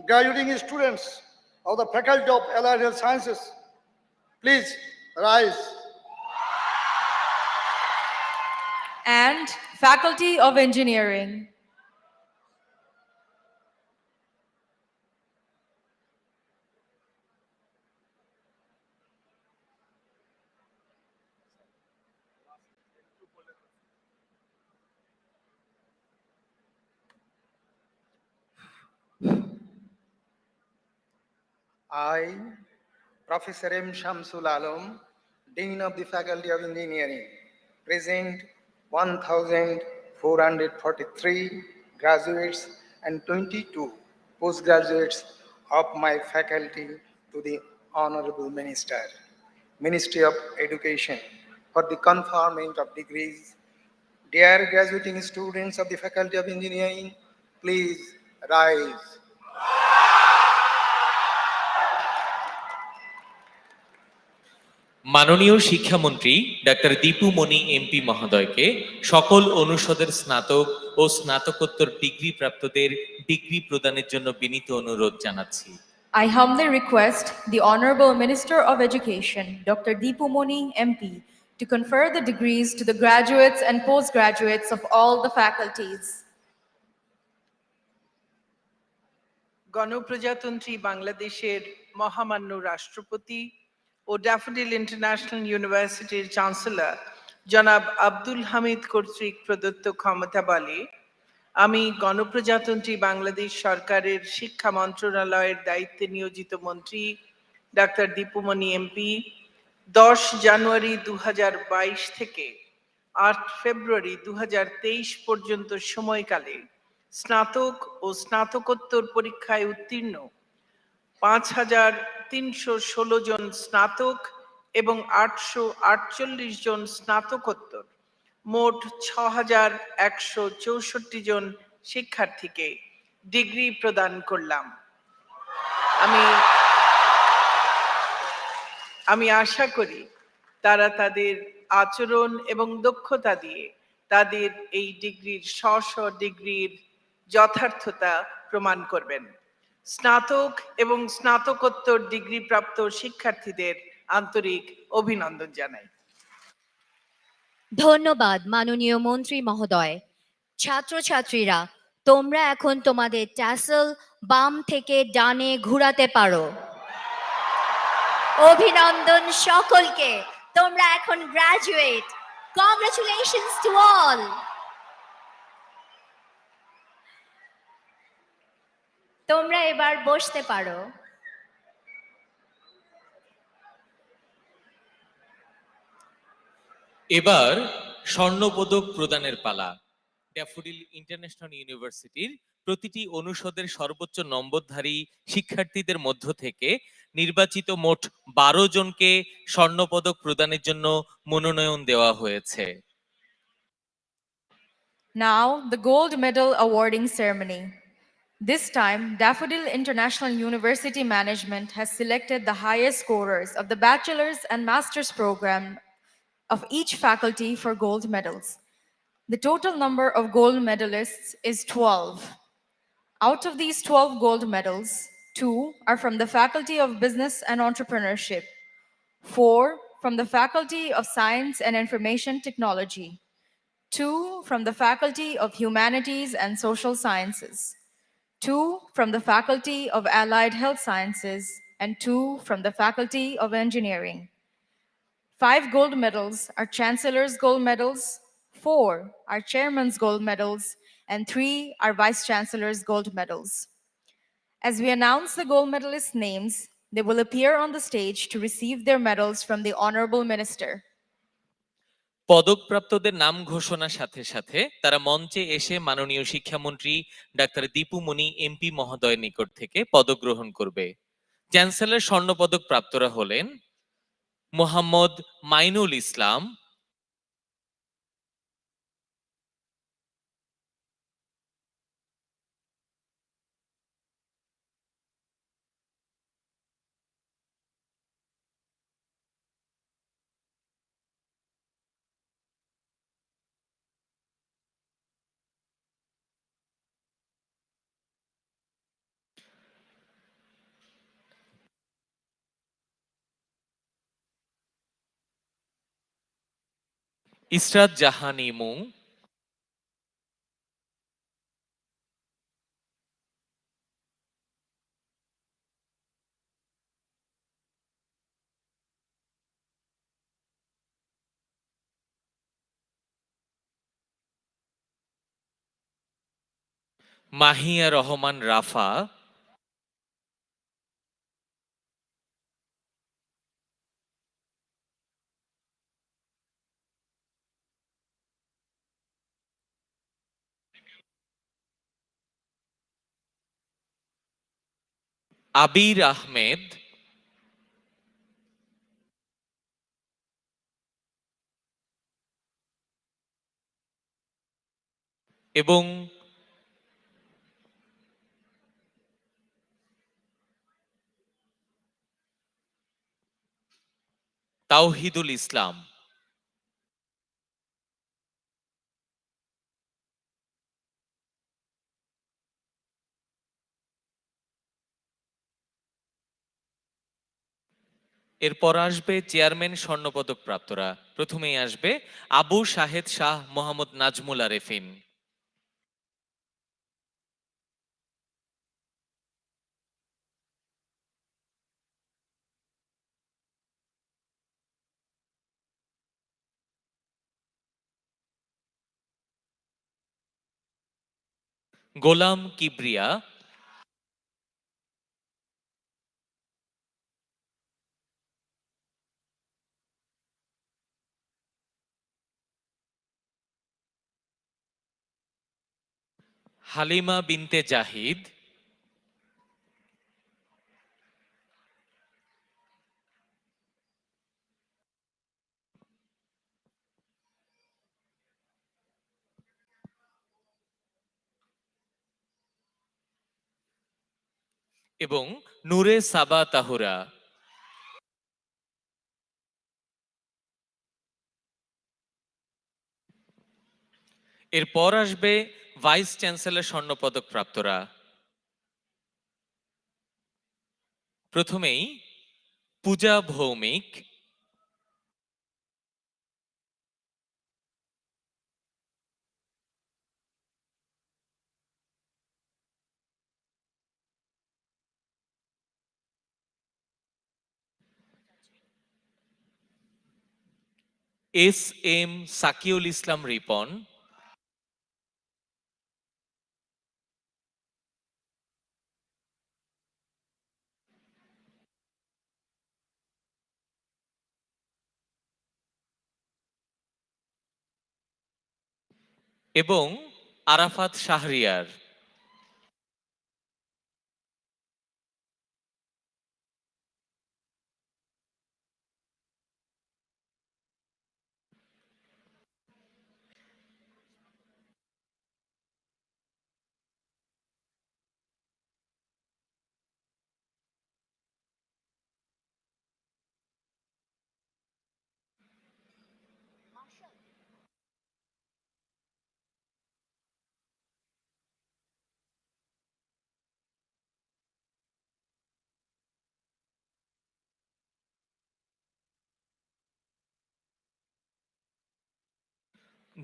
graduating students of the Faculty of Allied Health Sciences, please rise. And Faculty of Engineering. I, Professor M. Shamsul Alam, Dean of the Faculty of Engineering, present 1,443 graduates and 22 postgraduates of my faculty to the Honorable Minister, Ministry of Education, for the conferment of degrees. Dear graduating students of the Faculty of Engineering, please rise. মাননীয় শিক্ষামন্ত্রী doctor Dipu Moni MP মহোদয়কে সকল অনুষদের স্নাতক ও স্নাতকোত্তর degree প্রাপ্তদের degree প্রদানের জন্য বিনীত অনুরোধ জানাচ্ছি। I humbly request the Honorable Minister of Education, Dr. Deepu Moni MP, to confer the degrees to the graduates and postgraduates of all the faculties. গণপ্রজাতন্ত্রী বাংলাদেশের মহামান্য রাষ্ট্রপতি ও ড্যাফোডিল ইন্টারন্যাশনাল ইউনিভার্সিটির চ্যান্সেলর জনাব আব্দুল হামিদ কর্তৃক প্রদত্ত ক্ষমতাবলে আমি গণপ্রজাতন্ত্রী বাংলাদেশ সরকারের শিক্ষা মন্ত্রণালয়ের দায়িত্বে নিয়োজিত মন্ত্রী ডাক্তার দীপুমণি এমপি 10 জানুয়ারি 2022 থেকে 8 ফেব্রুয়ারি 2023 পর্যন্ত সময়কালে স্নাতক ও স্নাতকোত্তর পরীক্ষায় উত্তীর্ণ 5,316 জন স্নাতক এবং 848 জন স্নাতকোত্তর মোট 6,164 জন শিক্ষার্থীকে ডিগ্রি প্রদান করলাম। আমি আমি আশা করি তারা তাদের আচরণ এবং দক্ষতা দিয়ে তাদের এই ডিগ্রির ডিগ্রির যথার্থতা প্রমাণ করবেন। স্নাতক এবং স্নাতকোত্তর ডিগ্রিপ্রাপ্ত শিক্ষার্থীদের আন্তরিক অভিনন্দন জানাই। ধন্যবাদ মাননীয় মন্ত্রী মহোদয়। ছাত্রছাত্রীরা, তোমরা এখন তোমাদের ট্যাসেল বাম থেকে ডানে ঘোরাতে পারো। অভিনন্দন সকলকে, তোমরা এখন গ্র্যাজুয়েট। Congratulations to all. তোমরা এবার বসতে পারো। এবার স্বর্ণপদক প্রদানের পালা। ড্যাফোডিল ইন্টারন্যাশনাল ইউনিভার্সিটির প্রতিটি অনুষদের সর্বোচ্চ নম্বরধারী শিক্ষার্থীদের মধ্য থেকে নির্বাচিত মোট 12 জনকে স্বর্ণপদক প্রদানের জন্য মনোনয়ন দেওয়া হয়েছে। Now, the gold medal awarding ceremony. This time, Daffodil International University Management has selected the highest scorers of the bachelor's and master's program of each faculty for gold medals. The total number of gold medalists is 12. Out of these 12 gold medals, 2 are from the Faculty of Business and Entrepreneurship, 4 from the Faculty of Science and Information Technology, 2 from the Faculty of Humanities and Social Sciences, 2 from the Faculty of Allied Health Sciences, and 2 from the Faculty of Engineering. 5 gold medals are Chancellor's Gold Medals, 4 are Chairman's Gold Medals, and 3 are Vice Chancellor's Gold Medals. As we announce the gold medalist names, they will appear on the stage to receive their medals from the Honorable Minister. পদকপ্রাপ্তদের নাম ঘোষণার সাথে সাথে তারা মঞ্চে এসে মাননীয় শিক্ষামন্ত্রী doctor Dipumoni MP মহোদয়ের নিকট থেকে পদক গ্রহণ করবে। চ্যান্সেলর স্বর্ণপদক প্রাপ্তরা হলেন মোহাম্মদ মাইনুল ইসলাম, ইসরাত জাহান ইমু, মাহিয়া রহমান রাফা, আবির আহমেদ, এবং তাওহিদুল ইসলাম। এরপর আসবে চেয়ারম্যান স্বর্ণপদক প্রাপ্তরা। প্রথমেই আসবে আবু শাহেদ শাহ মোহাম্মদ নাজমুল আরেফিন, গোলাম কিবরিয়া, হালিমা বিনতে জাহিদ, এবং নূরে সাবা তাহুরা। এরপর আসবে ভাইস চ্যান্সেলর স্বর্ণপদক প্রাপ্তরা। প্রথমেই পূজা ভৌমিক, এস এম সাকিউল ইসলাম রিপন, এবং আরাফাত শাহরিয়ার।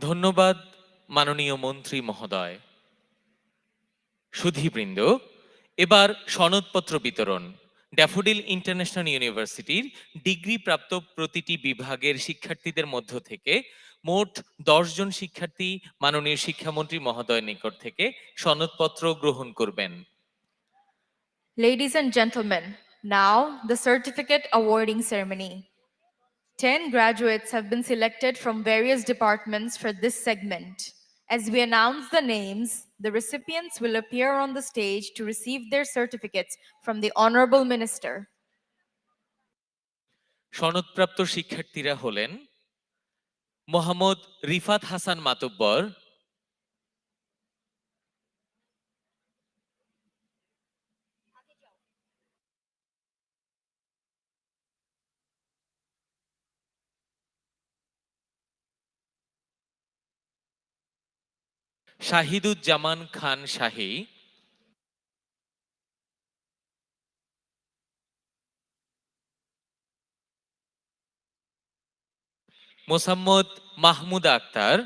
ধন্যবাদ মাননীয় মন্ত্রী মহোদয়। সুধীবৃন্দ, এবার সনদপত্র বিতরণ। ড্যাফোডিল ইন্টারন্যাশনাল ইউনিভার্সিটির ডিগ্রিপ্রাপ্ত প্রতিটি বিভাগের শিক্ষার্থীদের মধ্য থেকে মোট 10 জন শিক্ষার্থী মাননীয় শিক্ষামন্ত্রী মহোদয়ের নিকট থেকে সনদপত্র গ্রহণ করবেন। Ladies and gentlemen, now the certificate awarding ceremony. 10 graduates have been selected from various departments for this segment. As we announce the names, the recipients will appear on the stage to receive their certificates from the Honorable Minister. সনদপ্রাপ্ত শিক্ষার্থীরা হলেন মোহাম্মদ রিফাত হাসান মাতব্বর, শাহিদুজ্জামান খান শাহী, মোসাম্মদ মাহমুদ আক্তার,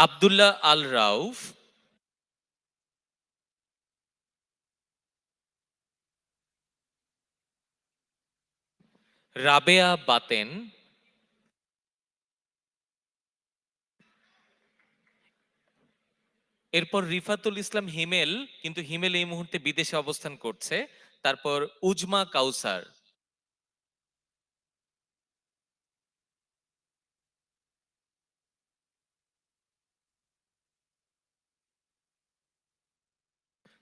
আব্দুল্লাহ আল রাউফ, রাবেয়া বাতেন, এরপর রিফাতুল ইসলাম হিমেল, কিন্তু হিমেল এই মুহূর্তে বিদেশে অবস্থান করছে। তারপর উজমা কাউসার,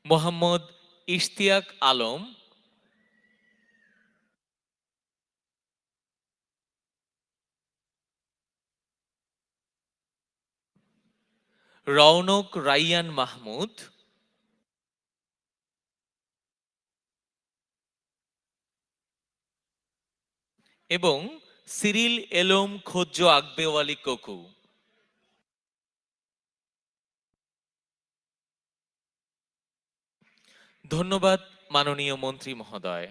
মোহাম্মদ ইশতিয়াক আলম, রৌনক রাইয়ান মাহমুদ, এবং সিরিল এলম খোজ্জ আকবেওয়ালি কোকু। ধন্যবাদ মাননীয় মন্ত্রী মহোদয়।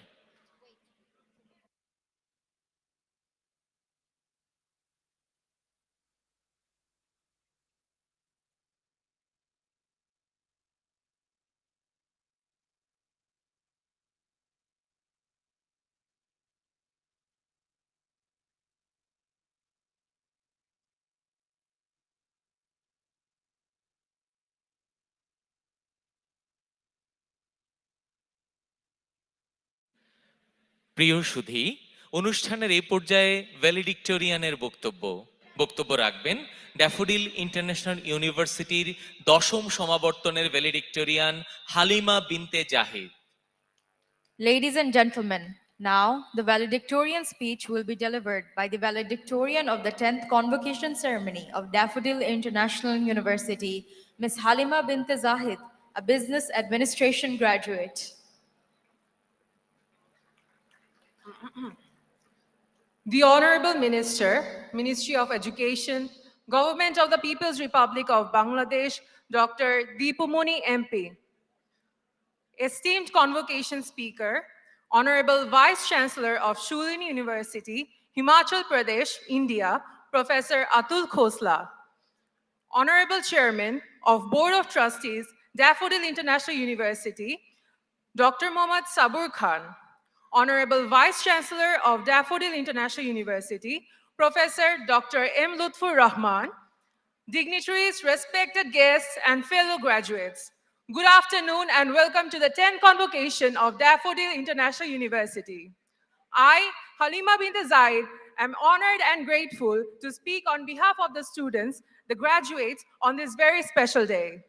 প্রিয় সুধী, অনুষ্ঠানের এই পর্যায়ে ভ্যালিডিক্টোরিয়ানের বক্তব্য রাখবেন ড্যাফোডিল ইন্টারন্যাশনাল ইউনিভার্সিটির 10ম সমাবর্তনের ভ্যালিডিক্টোরিয়ান হালিমা বিনতে Zahid. Ladies and gentlemen, Now, the valedictorian speech will be delivered by the valedictorian of the 10th Convocation Ceremony of Daffodil International University, Ms. Halima bint Zahid, a business administration graduate. The Honorable Minister, Ministry of Education, Government of the People's Republic of Bangladesh, Dr. Deepumoni MP. Esteemed Convocation Speaker, Honorable Vice Chancellor of Shulin University, Himachal Pradesh, India, Professor Atul Khosla. Honorable Chairman of Board of Trustees, Daffodil International University, Dr. Mohammad Sabur Khan. Honorable Vice Chancellor of Daffodil International University, Professor Dr. M. Lutfur Rahman, dignitaries, respected guests, and fellow graduates. Good afternoon and welcome to the 10th Convocation of Daffodil International University. I, Halima bint Zaid, am honored and grateful to speak on behalf of the students, the graduates, on this very special day.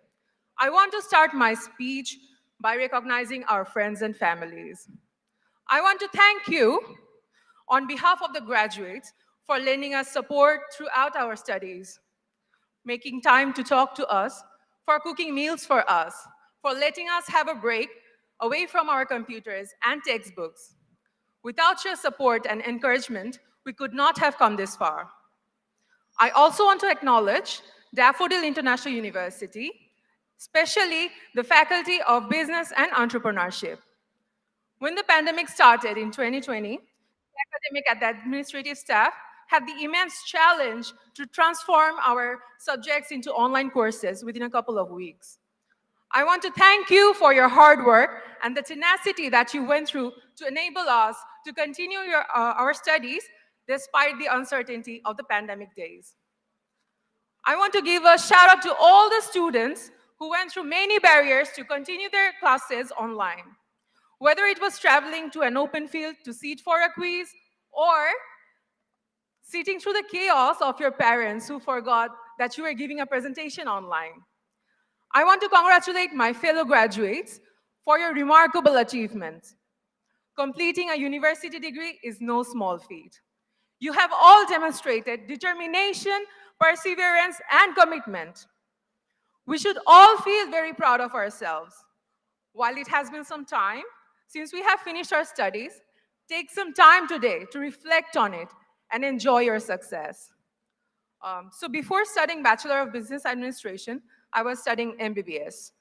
I want to start my speech by recognizing our friends and families. I want to thank you on behalf of the graduates for lending us support throughout our studies, making time to talk to us, for cooking meals for us, for letting us have a break away from our computers and textbooks. Without your support and encouragement, we could not have come this far. I also want to acknowledge Daffodil International University, especially the Faculty of Business and Entrepreneurship. When the pandemic started in 2020, the academic and the administrative staff had the immense challenge to transform our subjects into online courses within a couple of weeks. I want to thank you for your hard work and the tenacity that you went through to enable us to continue our studies despite the uncertainty of the pandemic days. I want to give a shout out to all the students who went through many barriers to continue their classes online. Whether it was traveling to an open field to sit for a quiz or sitting through the chaos of your parents who forgot that you were giving a presentation online. I want to congratulate my fellow graduates for your remarkable achievements. Completing a university degree is no small feat. You have all demonstrated determination, perseverance, and commitment. We should all feel very proud of ourselves. While it has been some time since we have finished our studies, take some time today to reflect on it and enjoy your success. So before studying Bachelor of Business Administration, I was studying MBBS.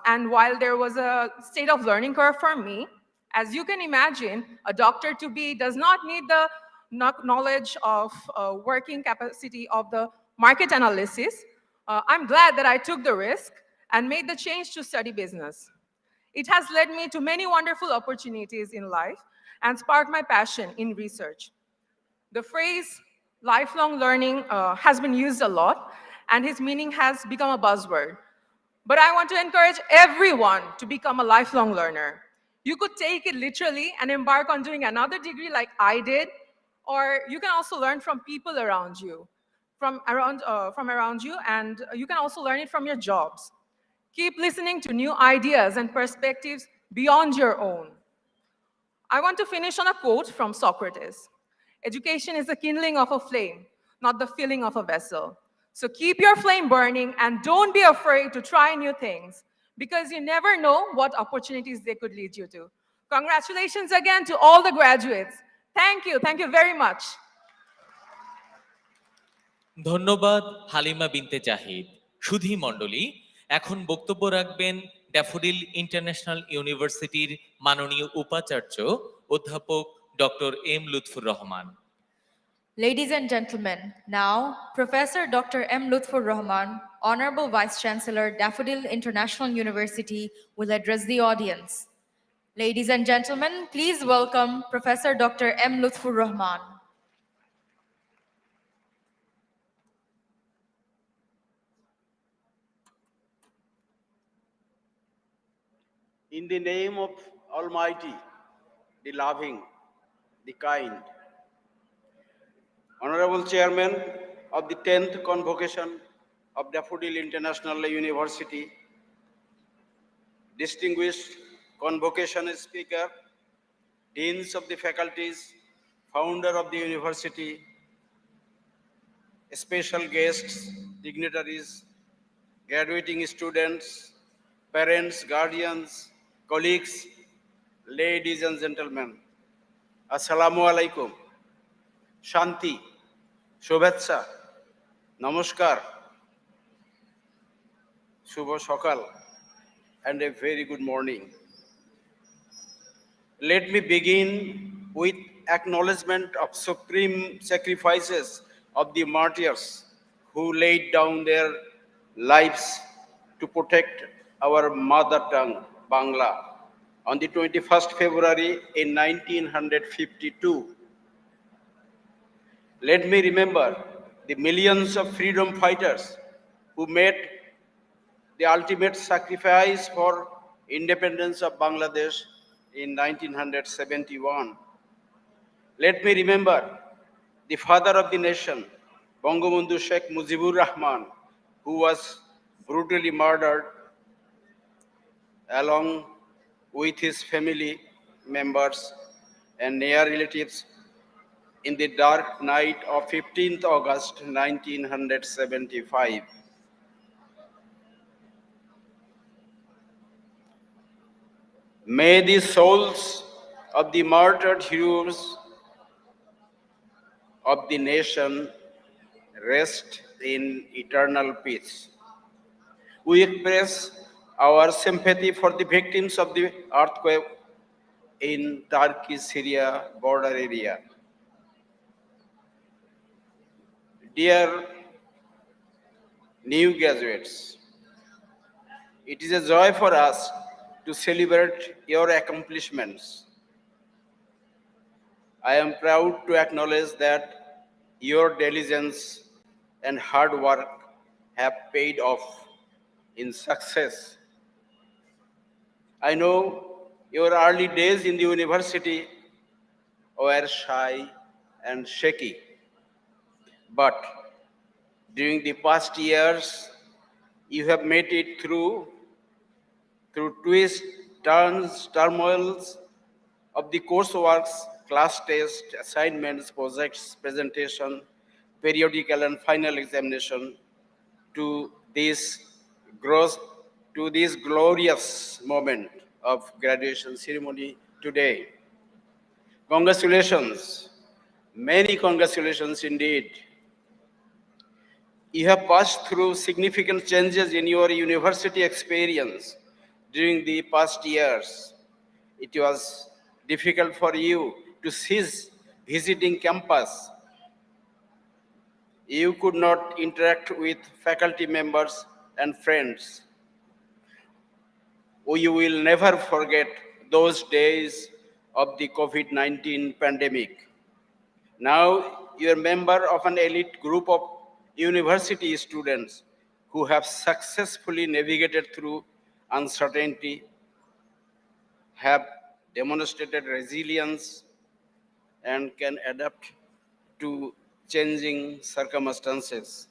And while there was a state of learning curve for me, as you can imagine, a doctor to be does not need the knowledge of working capacity of the market analysis. I'm glad that I took the risk and made the change to study business. It has led me to many wonderful opportunities in life and sparked my passion in research. The phrase lifelong learning has been used a lot, and its meaning has become a buzzword. But I want to encourage everyone to become a lifelong learner. You could take it literally and embark on doing another degree like I did, or you can also learn from people around you, from around you, and you can also learn it from your jobs. Keep listening to new ideas and perspectives beyond your own. I want to finish on a quote from Socrates. Education is the kindling of a flame, not the filling of a vessel. So keep your flame burning and don't be afraid to try new things because you never know what opportunities they could lead you to. Congratulations again to all the graduates. Thank you very much. ধন্যবাদ হালিমা বিনতে জাহিদ। সুধী মণ্ডলী, এখন বক্তব্য রাখবেন daffodil International ইউনিভার্সিটির মাননীয় উপাচার্য অধ্যাপক doctor M Lutfur Rahman. Ladies and gentlemen, now Professor Dr. M. Lutfur Rahman, Honorable Vice Chancellor, Daffodil International University, will address the audience. Ladies and gentlemen, please welcome Professor Dr. M. Lutfur Rahman. In the name of Almighty, the loving, the kind, Honorable Chairman of the 10th Convocation of Daffodil International University, distinguished Convocation Speaker, deans of the faculties, founder of the university, special guests, dignitaries, graduating students, parents, guardians, colleagues, ladies and gentlemen, Assalamu alaikum, Shanti, Shubhetsa, Namaskar, Shubho Shokal, and a very good morning. Let me begin with acknowledgement of supreme sacrifices of the martyrs who laid down their lives to protect our mother tongue, Bangla, on the 21st February in 1952. Let me remember the millions of freedom fighters who made the ultimate sacrifice for independence of Bangladesh in 1971. Let me remember the father of the nation, Bangabandhu Sheikh Mujibur Rahman, who was brutally murdered along with his family members and near relatives in the dark night of 15th August 1975. May the souls of the martyred heroes of the nation rest in eternal peace. We express our sympathy for the victims of the earthquake in Turkey-Syria border area. Dear new graduates, it is a joy for us to celebrate your accomplishments. I am proud to acknowledge that your diligence and hard work have paid off in success. I know your early days in the university were shy and shaky, but during the past years, you have made it through twists, turns, turmoils of the courseworks, class tests, assignments, projects, presentation, periodical and final examination to this gross to this glorious moment of graduation ceremony today. Congratulations, many congratulations indeed. You have passed through significant changes in your university experience during the past years. It was difficult for you to cease visiting campus. You could not interact with faculty members and friends. We will never forget those days of the COVID-19 pandemic. Now you are a member of an elite group of university students who have successfully navigated through uncertainty, have demonstrated resilience, and can adapt to changing circumstances.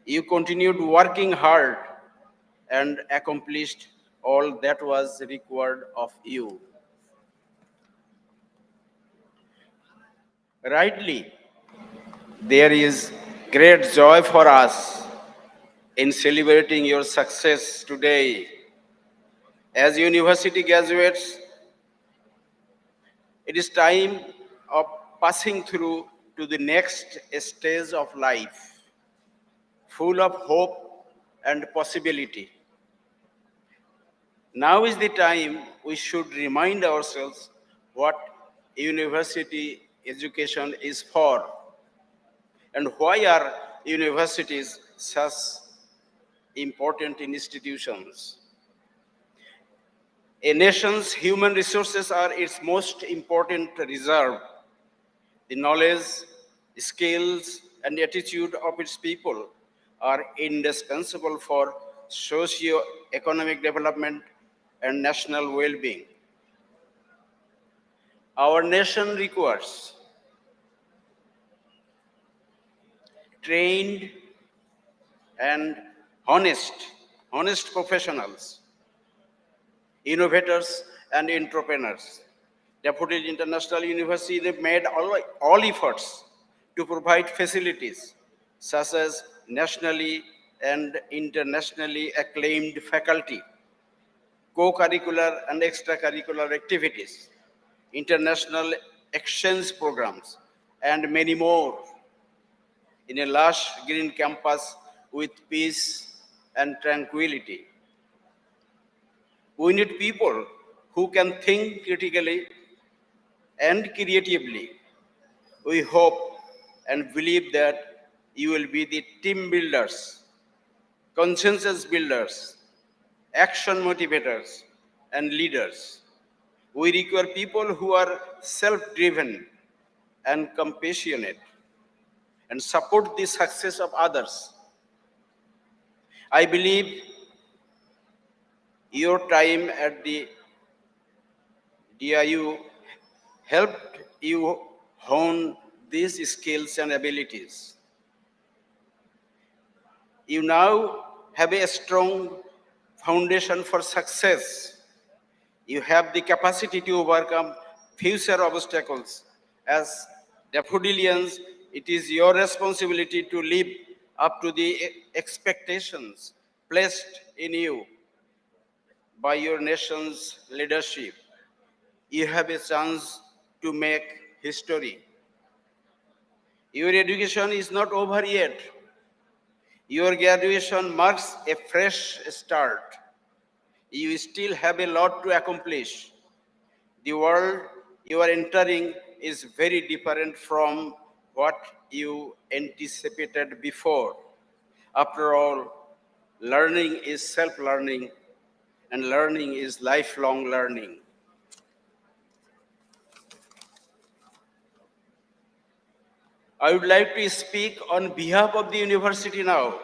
You continued working hard and accomplished all that was required of you. Rightly, there is great joy for us in celebrating your success today. As university graduates, it is time of passing through to the next stage of life, full of hope and possibility. Now is the time we should remind ourselves what university education is for and why are universities such important institutions. A nation's human resources are its most important reserve. The knowledge, skills, and attitude of its people are indispensable for socio-economic development and national well-being. Our nation requires trained and honest professionals, innovators and entrepreneurs, Daffodil International University made all efforts to provide facilities such as nationally and internationally acclaimed faculty, co-curricular and extracurricular activities, international exchange programs, and many more in a lush green campus with peace and tranquility. We need people who can think critically and creatively. We hope and believe that you will be the team builders, consensus builders, action motivators, and leaders. We require people who are self-driven and compassionate and support the success of others. I believe your time at the DIU helped you hone these skills and abilities. You now have a strong foundation for success. You have the capacity to overcome future obstacles. As Daffodilians, it is your responsibility to live up to the expectations placed in you by your nation's leadership. You have a chance to make history. Your education is not over yet. Your graduation marks a fresh start. You still have a lot to accomplish. The world you are entering is very different from what you anticipated before. After all, learning is self-learning, and learning is lifelong learning. I would like to speak on behalf of the university now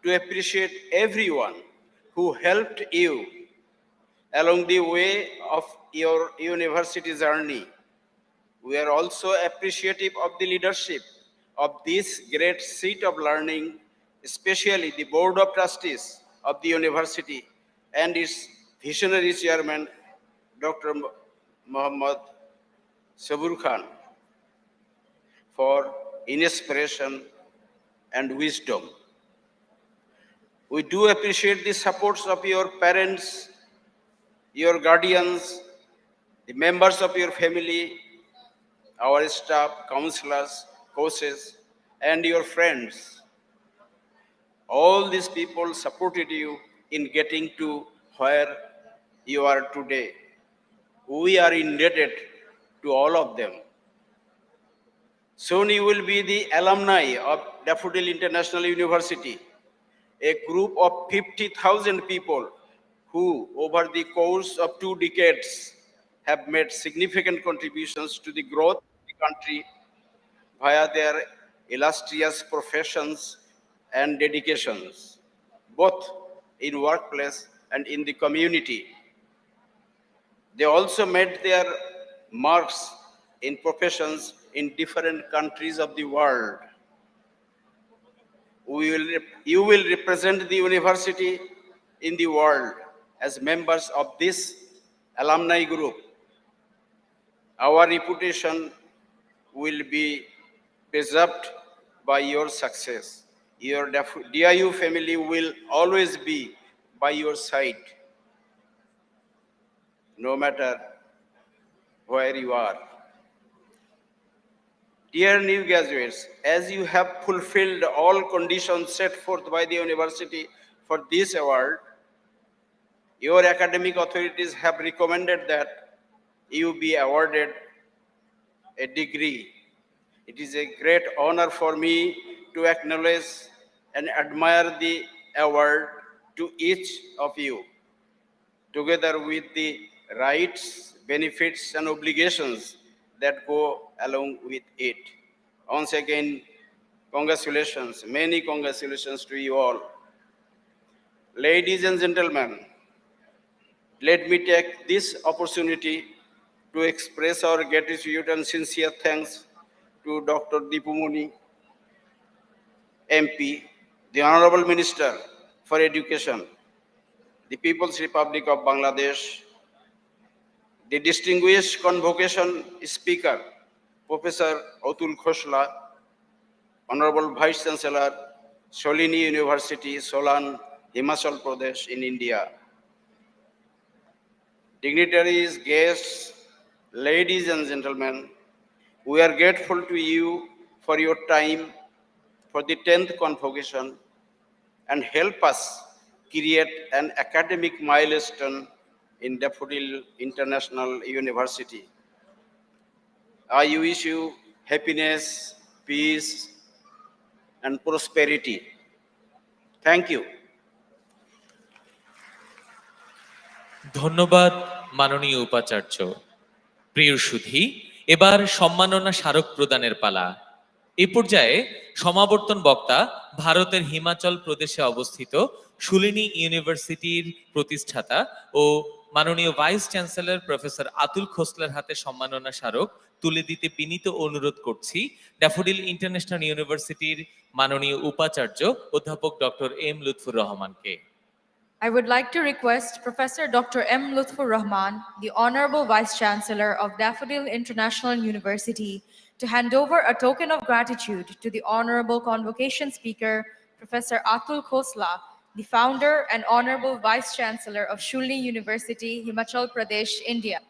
to appreciate everyone who helped you along the way of your university journey. We are also appreciative of the leadership of this great seat of learning, especially the Board of Trustees of the university and its visionary chairman, Dr. Muhammad Sabur Khan, for inspiration and wisdom. We do appreciate the supports of your parents, your guardians, the members of your family, our staff, counselors, coaches, and your friends. All these people supported you in getting to where you are today. We are indebted to all of them. Soon you will be the alumni of Daffodil International University, a group of 50,000 people who, over the course of 2 decades, have made significant contributions to the growth of the country via their illustrious professions and dedications, both in workplace and in the community. They also made their marks in professions in different countries of the world. You will represent the university in the world as members of this alumni group. Our reputation will be preserved by your success. Your DIU family will always be by your side, no matter where you are. Dear new graduates, as you have fulfilled all conditions set forth by the university for this award, your academic authorities have recommended that you be awarded a degree. It is a great honor for me to acknowledge and admire the award to each of you, together with the rights, benefits, and obligations that go along with it. Once again, congratulations, many congratulations to you all. Ladies and gentlemen, let me take this opportunity to express our gratitude and sincere thanks to Dr. Dipumuni, MP, the Honorable Minister for Education, the People's Republic of Bangladesh, the distinguished convocation speaker, Professor Atul Khosla, Honorable Vice Chancellor, Sholini University, Solan, Himachal Pradesh in India. Dignitaries, guests, ladies and gentlemen, we are grateful to you for your time for the 10th Convocation and help us create an academic milestone in Daffodil International University. I wish you happiness, peace, and prosperity. Thank you. ধন্যবাদ মাননীয় উপাচার্য। প্রিয় সুধী, এবার সম্মাননা স্মারক প্রদানের পালা। এ পর্যায়ে সমাবর্তন বক্তা ভারতের হিমাচল প্রদেশে অবস্থিত শুলিনী ইউনিভার্সিটির প্রতিষ্ঠাতা ও মাননীয় ভাইস চ্যান্সেলর প্রফেসর আতুল খোসলার হাতে সম্মাননা স্মারক তুলে দিতে বিনীত অনুরোধ করছি ড্যাফোডিল ইন্টারন্যাশনাল ইউনিভার্সিটির মাননীয় উপাচার্য অধ্যাপক ডক্টর এম লুৎফুর রহমানকে। I would like to request Professor Dr. M. Lutfur Rahman, the Honorable Vice Chancellor of Daffodil International University, to hand over a token of gratitude to the Honorable Convocation Speaker, Professor Atul Khosla, the Founder and Honorable Vice Chancellor of Shulni University, Himachal Pradesh, India.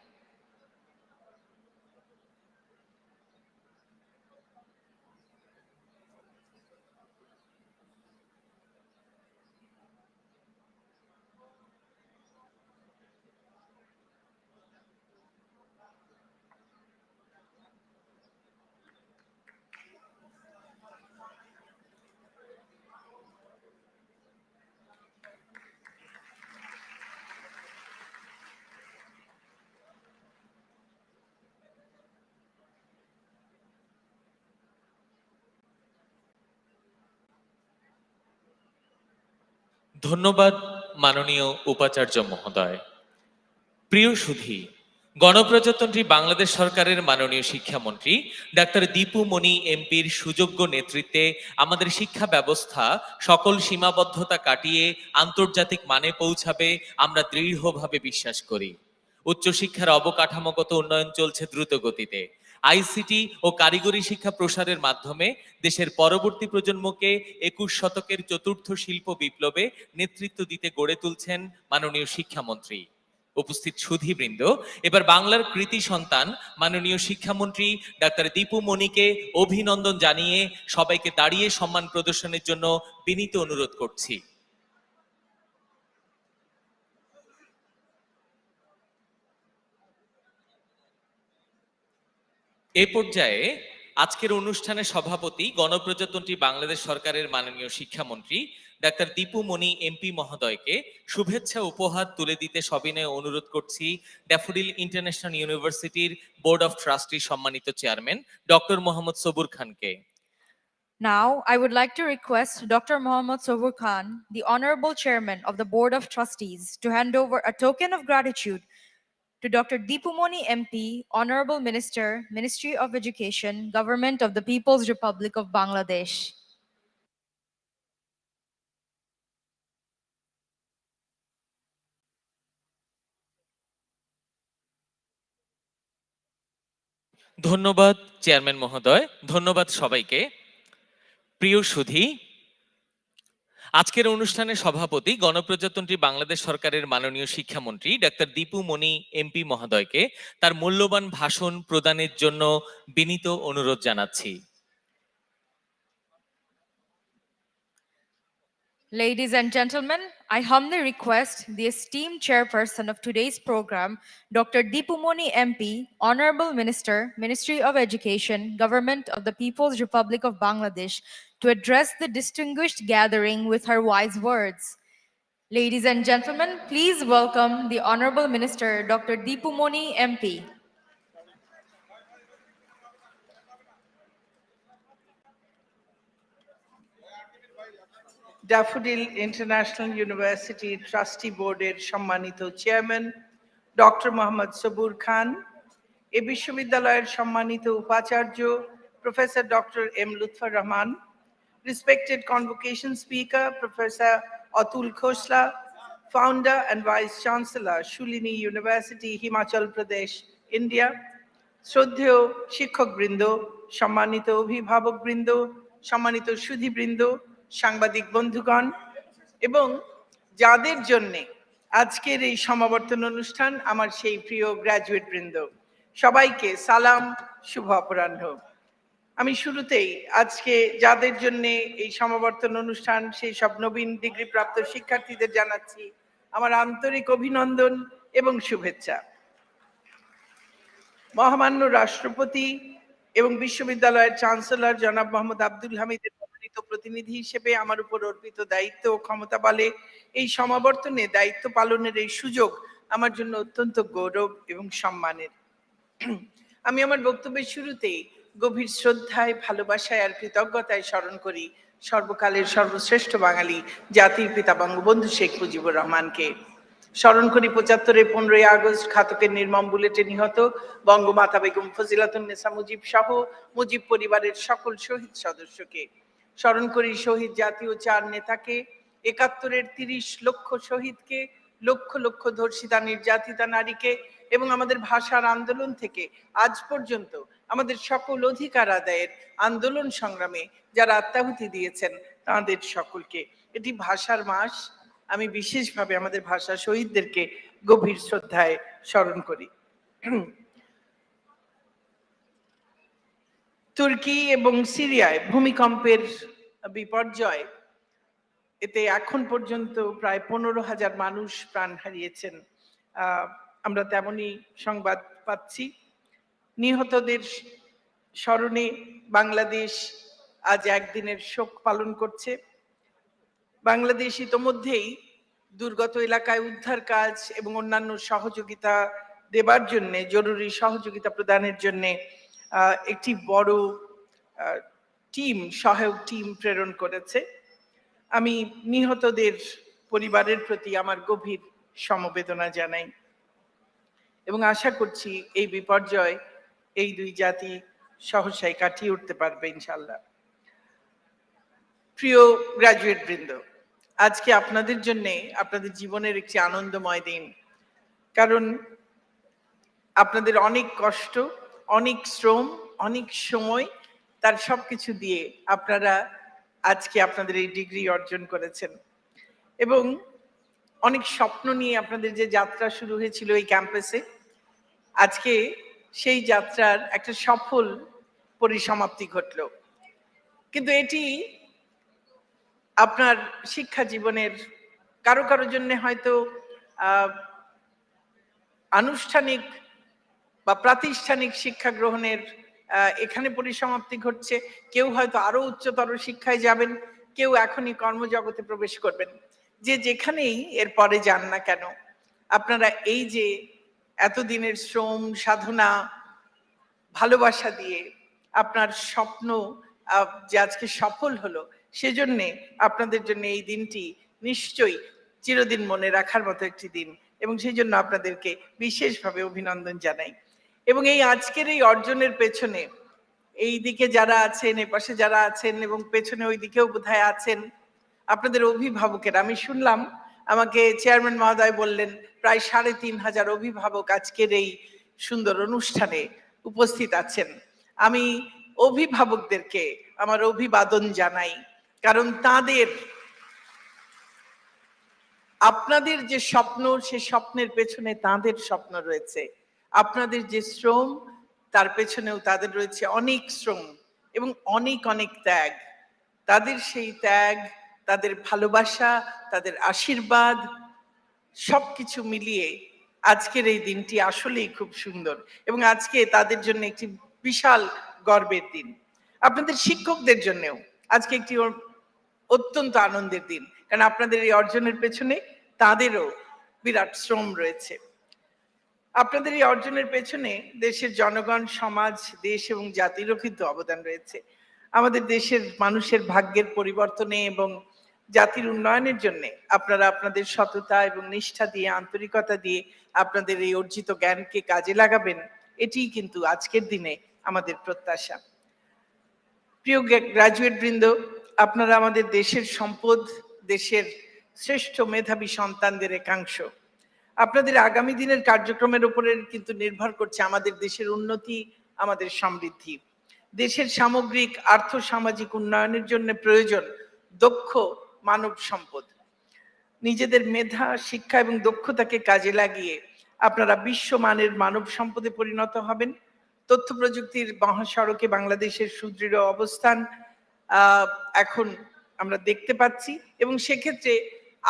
ধন্যবাদ মাননীয় উপাচার্য মহোদয়। প্রিয় সুধী, গণপ্রজাতন্ত্রী বাংলাদেশ সরকারের মাননীয় শিক্ষামন্ত্রী doctor Dipu Moni এমপির সুযোগ্য নেতৃত্বে আমাদের শিক্ষা ব্যবস্থা সকল সীমাবদ্ধতা কাটিয়ে আন্তর্জাতিক মানে পৌঁছাবে আমরা দৃঢ়ভাবে বিশ্বাস করি। উচ্চশিক্ষার অবকাঠামোগত উন্নয়ন চলছে দ্রুত গতিতে। আইসিটি ও কারিগরি শিক্ষা প্রসারের মাধ্যমে দেশের পরবর্তী প্রজন্মকে 21 শতকের চতুর্থ শিল্প বিপ্লবে নেতৃত্ব দিতে গড়ে তুলছেন মাননীয় শিক্ষামন্ত্রী। উপস্থিত সুধীবৃন্দ, এবার বাংলার কৃতি সন্তান মাননীয় শিক্ষামন্ত্রী ডাক্তার দীপু মনিকে অভিনন্দন জানিয়ে সবাইকে দাঁড়িয়ে সম্মান প্রদর্শনের জন্য বিনীত অনুরোধ করছি। এ পর্যায়ে আজকের অনুষ্ঠানের সভাপতি গণপ্রজাতন্ত্রী বাংলাদেশ সরকারের মাননীয় শিক্ষামন্ত্রী ডাক্তার দীপু মনি এমপি মহোদয়কে শুভেচ্ছা উপহার তুলে দিতে সবিনয়ে অনুরোধ করছি ড্যাফোডিল ইন্টারন্যাশনাল ইউনিভার্সিটির বোর্ড অফ ট্রাস্টি সম্মানিত চেয়ারম্যান ডক্টর মোহাম্মদ সবুর খানকে। Now, I would like to request Dr. Mohammad Sobur Khan, the Honorable Chairman of the Board of Trustees, to hand over a token of gratitude to Dr. Deepu Moni MP, Honorable Minister, Ministry of Education, Government of the People's Republic of Bangladesh. ধন্যবাদ chairman মহোদয়, ধন্যবাদ সবাইকে। প্রিয় সুধী, আজকের অনুষ্ঠানের সভাপতি গণপ্রজাতন্ত্রী বাংলাদেশ সরকারের মাননীয় শিক্ষামন্ত্রী ডাক্তার দীপু মনি এমপি মহোদয়কে তার মূল্যবান ভাষণ প্রদানের জন্য বিনীত অনুরোধ জানাচ্ছি। Ladies and gentlemen, I humbly request the esteemed chairperson of today's program, Dr. Deepu Moni MP, Honorable Minister, Ministry of Education, Government of the People's Republic of Bangladesh, to address the distinguished gathering with her wise words. Ladies and gentlemen, please welcome the Honorable Minister, Dr. Deepu Moni MP. Daffodil International University trustee বোর্ডের সম্মানিত chairman doctor Mohammad Sabur Khan, এ বিশ্ববিদ্যালয়ের সম্মানিত উপাচার্য professor doctor M Lutfor Rahman, respected convocation speaker Professor Atul Khosla, founder and Vice Chancellor, Shulini University, Himachal Pradesh, India, শ্রদ্ধেয় শিক্ষকবৃন্দ, সম্মানিত অভিভাবকবৃন্দ, সম্মানিত সুধীবৃন্দ, সাংবাদিক বন্ধুগণ এবং যাদের জন্যে আজকের এই সমাবর্তন অনুষ্ঠান, আমার সেই প্রিয় গ্র্যাজুয়েট বৃন্দ, সবাইকে সালাম, শুভ অপরাহ্ন। আমি শুরুতেই আজকে যাদের জন্য এই সমাবর্তন অনুষ্ঠান, সেই সব নবীন ডিগ্রিপ্রাপ্ত শিক্ষার্থীদের জানাচ্ছি আমার আন্তরিক অভিনন্দন এবং শুভেচ্ছা। মহামান্য রাষ্ট্রপতি এবং বিশ্ববিদ্যালয়ের চ্যান্সেলর জনাব মোহাম্মদ আব্দুল হামিদের মনোনীত প্রতিনিধি হিসেবে আমার উপর অর্পিত দায়িত্ব ও ক্ষমতা বলে এই সমাবর্তনে দায়িত্ব পালনের এই সুযোগ আমার জন্য অত্যন্ত গৌরব এবং সম্মানের। আমি আমার বক্তব্যের শুরুতেই গভীর শ্রদ্ধায়, ভালোবাসায় আর কৃতজ্ঞতায় স্মরণ করি সর্বকালের সর্বশ্রেষ্ঠ বাঙালি জাতির পিতা বঙ্গবন্ধু শেখ মুজিবুর রহমানকে। স্মরণ করি ৭৫-এর ১৫ই আগস্ট ঘাতকের নির্মম বুলেটে নিহত বঙ্গমাতা বেগম ফজিলাতুন্নেসা মুজিব সহ মুজিব পরিবারের সকল শহীদ সদস্যকে। স্মরণ করি শহীদ জাতীয় ৪ নেতাকে, ৭১-এর ৩০ লক্ষ শহীদকে, লক্ষ লক্ষ ধর্ষিতা নির্যাতিতা নারীকে এবং আমাদের ভাষার আন্দোলন থেকে আজ পর্যন্ত আমাদের সকল অধিকার আদায়ের আন্দোলন সংগ্রামে যারা আত্মাহুতি দিয়েছেন তাঁদের সকলকে। এটি ভাষার মাস, আমি বিশেষভাবে আমাদের ভাষা শহীদদেরকে গভীর শ্রদ্ধায় স্মরণ করি। তুর্কি এবং সিরিয়ায় ভূমিকম্পের বিপর্যয়, এতে এখন পর্যন্ত প্রায় ১৫,০০০ মানুষ প্রাণ হারিয়েছেন, আমরা তেমনই সংবাদ পাচ্ছি। নিহতদের স্মরণে বাংলাদেশ আজ একদিনের শোক পালন করছে। বাংলাদেশ ইতোমধ্যেই দুর্গত এলাকায় উদ্ধার কাজ এবং অন্যান্য সহযোগিতা দেবার জন্য, জরুরি সহযোগিতা প্রদানের জন্য একটি বড় টিম, সহায়ক টিম প্রেরণ করেছে। আমি নিহতদের পরিবারের প্রতি আমার গভীর সমবেদনা জানাই এবং আশা করছি এই বিপর্যয় এই দুই জাতি সহসাই কাটিয়ে উঠতে পারবে ইনশাল্লাহ। প্রিয় গ্র্যাজুয়েট বৃন্দ, আজকে আপনাদের জন্য আপনাদের জীবনের একটি আনন্দময় দিন, কারণ আপনাদের অনেক কষ্ট, অনেক শ্রম, অনেক সময়, তার সবকিছু দিয়ে আপনারা আজকে আপনাদের এই ডিগ্রি অর্জন করেছেন এবং অনেক স্বপ্ন নিয়ে আপনাদের যে যাত্রা শুরু হয়েছিল এই ক্যাম্পাসে, আজকে সেই যাত্রার একটা সফল পরিসমাপ্তি ঘটল। কিন্তু এটি আপনার শিক্ষা জীবনের কারো কারো জন্য হয়তো আনুষ্ঠানিক বা প্রাতিষ্ঠানিক শিক্ষা গ্রহণের এখানে পরিসমাপ্তি ঘটছে, কেউ হয়তো আরো উচ্চতর শিক্ষায় যাবেন, কেউ এখনই কর্মজগতে প্রবেশ করবেন। যে যেখানেই এরপরে যান না কেন, আপনারা এই যে এতদিনের শ্রম, সাধনা, ভালোবাসা দিয়ে আপনার স্বপ্ন যে আজকে সফল হলো, সেজন্যে আপনাদের জন্য এই দিনটি নিশ্চয়ই চিরদিন মনে রাখার মতো একটি দিন এবং সেই জন্য আপনাদেরকে বিশেষভাবে অভিনন্দন জানাই। এবং এই আজকের এই অর্জনের পেছনে এই দিকে যারা আছেন, এ পাশে যারা আছেন এবং পেছনে ওই দিকেও বোধহয় আছেন আপনাদের অভিভাবকের, আমি শুনলাম, আমাকে চেয়ারম্যান মহোদয় বললেন প্রায় ৩৫০০ অভিভাবক আজকের এই সুন্দর অনুষ্ঠানে উপস্থিত আছেন। আমি অভিভাবকদেরকে আমার অভিবাদন জানাই, কারণ তাদের আপনাদের যে স্বপ্ন, সে স্বপ্নের পেছনে তাদের স্বপ্ন রয়েছে। আপনাদের যে শ্রম, তার পেছনেও তাদের রয়েছে অনেক শ্রম এবং অনেক অনেক ত্যাগ। তাদের সেই ত্যাগ, তাদের ভালোবাসা, তাদের আশীর্বাদ সবকিছু মিলিয়ে আজকের এই দিনটি আসলেই খুব সুন্দর এবং আজকে তাদের জন্য একটি বিশাল গর্বের দিন। আপনাদের শিক্ষকদের জন্যও আজকে একটি অত্যন্ত আনন্দের দিন, কারণ আপনাদের এই অর্জনের পেছনে তাদেরও বিরাট শ্রম রয়েছে। আপনাদের এই অর্জনের পেছনে দেশের জনগণ, সমাজ, দেশ এবং জাতিরও কিন্তু অবদান রয়েছে। আমাদের দেশের মানুষের ভাগ্যের পরিবর্তনে এবং জাতির উন্নয়নের জন্য আপনারা আপনাদের সততা এবং নিষ্ঠা দিয়ে, আন্তরিকতা দিয়ে আপনাদের এই অর্জিত জ্ঞানকে কাজে লাগাবেন, এটিই কিন্তু আজকের দিনে আমাদের প্রত্যাশা। প্রিয় গ্র্যাজুয়েট বৃন্দ, আপনারা আমাদের দেশের সম্পদ, দেশের শ্রেষ্ঠ মেধাবী সন্তানদের একাংশ। আপনাদের আগামী দিনের কার্যক্রমের উপরে কিন্তু নির্ভর করছে আমাদের দেশের উন্নতি, আমাদের সমৃদ্ধি। দেশের সামগ্রিক আর্থ-সামাজিক উন্নয়নের জন্য প্রয়োজন দক্ষ মানব সম্পদ। নিজেদের মেধা, শিক্ষা এবং দক্ষতাকে কাজে লাগিয়ে আপনারা বিশ্বমানের মানব সম্পদে পরিণত হবেন। তথ্য প্রযুক্তির মহাসড়কে বাংলাদেশের সুদৃঢ় অবস্থান এখন আমরা দেখতে পাচ্ছি, এবং সেক্ষেত্রে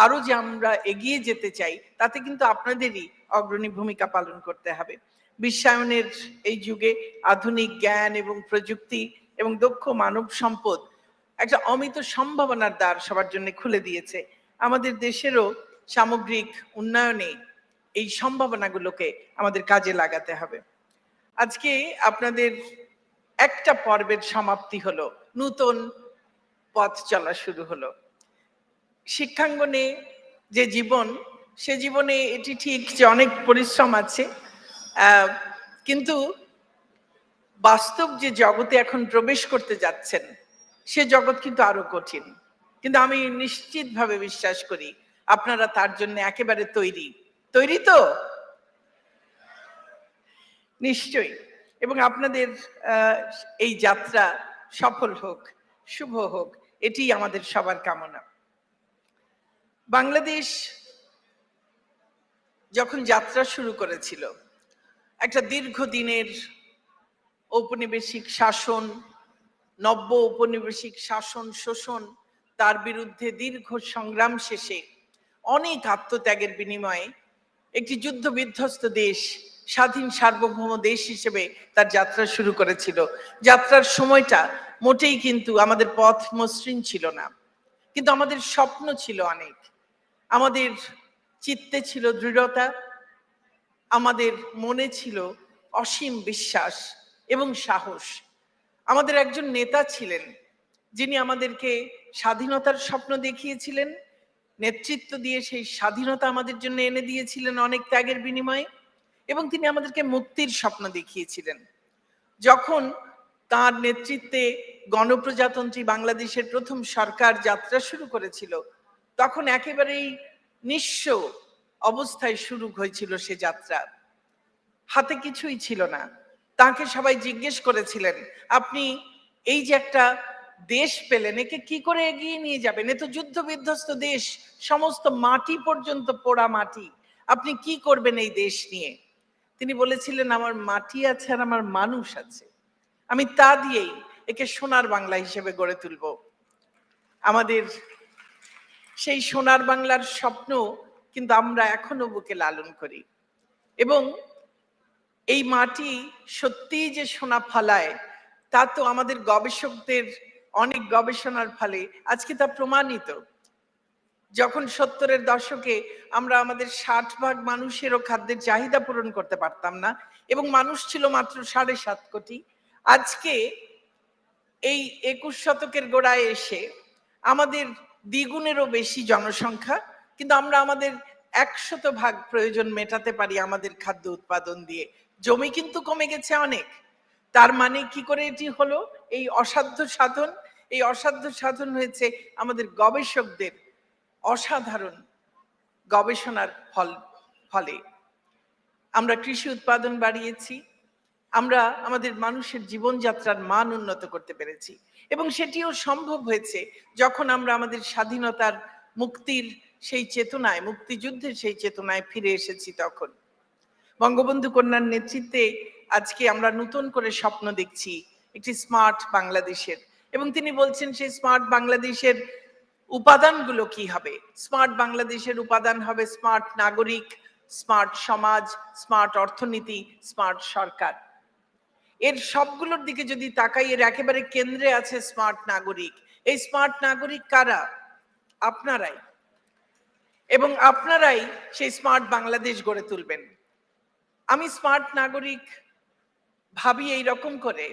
আরো যে আমরা এগিয়ে যেতে চাই তাতে কিন্তু আপনাদেরই অগ্রণী ভূমিকা পালন করতে হবে। বিশ্বায়নের এই যুগে আধুনিক জ্ঞান এবং প্রযুক্তি এবং দক্ষ মানব সম্পদ একটা অমিত সম্ভাবনার দ্বার সবার জন্য খুলে দিয়েছে। আমাদের দেশেরও সামগ্রিক উন্নয়নে এই সম্ভাবনাগুলোকে আমাদের কাজে লাগাতে হবে। আজকে আপনাদের একটা পর্বের সমাপ্তি হলো, নতুন পথ চলা শুরু হলো। শিক্ষাঙ্গনে যে জীবন, সে জীবনে এটি ঠিক যে অনেক পরিশ্রম আছে, কিন্তু বাস্তব যে জগতে এখন প্রবেশ করতে যাচ্ছেন সে জগৎ কিন্তু আরো কঠিন। কিন্তু আমি নিশ্চিতভাবে বিশ্বাস করি আপনারা তার জন্য একেবারে তৈরি। তৈরি তো নিশ্চয়ই, এবং আপনাদের এই যাত্রা সফল হোক, শুভ হোক, এটি আমাদের সবার কামনা। বাংলাদেশ যখন যাত্রা শুরু করেছিল, একটা দীর্ঘদিনের ঔপনিবেশিক শাসন, নব্য ঔপনিবেশিক শাসন, শোষণ, তার বিরুদ্ধে দীর্ঘ সংগ্রাম শেষে অনেক আত্মত্যাগের বিনিময়ে একটি যুদ্ধ বিধ্বস্ত দেশ স্বাধীন সার্বভৌম দেশ হিসেবে তার যাত্রা শুরু করেছিল। যাত্রার সময়টা মোটেই কিন্তু আমাদের পথ মসৃণ ছিল না, কিন্তু আমাদের স্বপ্ন ছিল অনেক, আমাদের চিত্তে ছিল দৃঢ়তা, আমাদের মনে ছিল অসীম বিশ্বাস এবং সাহস। আমাদের একজন নেতা ছিলেন যিনি আমাদেরকে স্বাধীনতার স্বপ্ন দেখিয়েছিলেন, নেতৃত্ব দিয়ে সেই স্বাধীনতা আমাদের জন্য এনে দিয়েছিলেন অনেক ত্যাগের বিনিময়ে, এবং তিনি আমাদেরকে মুক্তির স্বপ্ন দেখিয়েছিলেন। যখন তার নেতৃত্বে গণপ্রজাতন্ত্রী বাংলাদেশের প্রথম সরকার যাত্রা শুরু করেছিল, তখন একেবারেই নিঃস্ব অবস্থায় শুরু হয়েছিল সে যাত্রা। হাতে কিছুই ছিল না। তাকে সবাই জিজ্ঞেস করেছিলেন, আপনি এই যে একটা দেশ পেলেন, একে কি করে এগিয়ে নিয়ে যাবেন? এ তো যুদ্ধ বিধ্বস্ত দেশ, সমস্ত মাটি পর্যন্ত পোড়া মাটি, আপনি কি করবেন এই দেশ নিয়ে? তিনি বলেছিলেন, আমার মাটি আছে আর আমার মানুষ আছে, আমি তা দিয়েই একে সোনার বাংলা হিসেবে গড়ে তুলব। আমাদের সেই সোনার বাংলার স্বপ্ন কিন্তু আমরা এখনো বুকে লালন করি, এবং এই মাটি সত্যিই যে সোনা ফলায় তা তো আমাদের গবেষকদের অনেক গবেষণার ফলে আজকে তা প্রমাণিত। যখন 70-এর দশকে আমরা আমাদের 60% মানুষেরও খাদ্যের চাহিদা পূরণ করতে পারতাম না, এবং মানুষ ছিল মাত্র 7.5 কোটি, আজকে এই 21 শতকের গোড়ায় এসে আমাদের দ্বিগুণেরও বেশি জনসংখ্যা, কিন্তু আমরা আমাদের 100% প্রয়োজন মেটাতে পারি আমাদের খাদ্য উৎপাদন দিয়ে। জমি কিন্তু কমে গেছে অনেক। তার মানে কি করে এটি হলো? এই অসাধ্য সাধন, এই অসাধ্য সাধন হয়েছে আমাদের গবেষকদের অসাধারণ গবেষণার ফলে। আমরা কৃষি উৎপাদন বাড়িয়েছি, আমরা আমাদের মানুষের জীবনযাত্রার মান উন্নত করতে পেরেছি, এবং সেটিও সম্ভব হয়েছে যখন আমরা আমাদের স্বাধীনতার মুক্তির সেই চেতনায়, মুক্তিযুদ্ধের সেই চেতনায় ফিরে এসেছি। তখন বঙ্গবন্ধু কন্যার নেতৃত্বে আজকে আমরা নতুন করে স্বপ্ন দেখছি একটি স্মার্ট বাংলাদেশের, এবং তিনি বলছেন সেই স্মার্ট বাংলাদেশের উপাদানগুলো কি হবে। স্মার্ট বাংলাদেশের উপাদান হবে স্মার্ট নাগরিক, স্মার্ট সমাজ, স্মার্ট অর্থনীতি, স্মার্ট সরকার। এর সবগুলোর দিকে যদি তাকাই, এর একেবারে কেন্দ্রে আছে স্মার্ট নাগরিক। এই স্মার্ট নাগরিক কারা? আপনারাই, এবং আপনারাই সেই স্মার্ট বাংলাদেশ গড়ে তুলবেন। আমি স্মার্ট নাগরিক ভাবি এই রকম করে,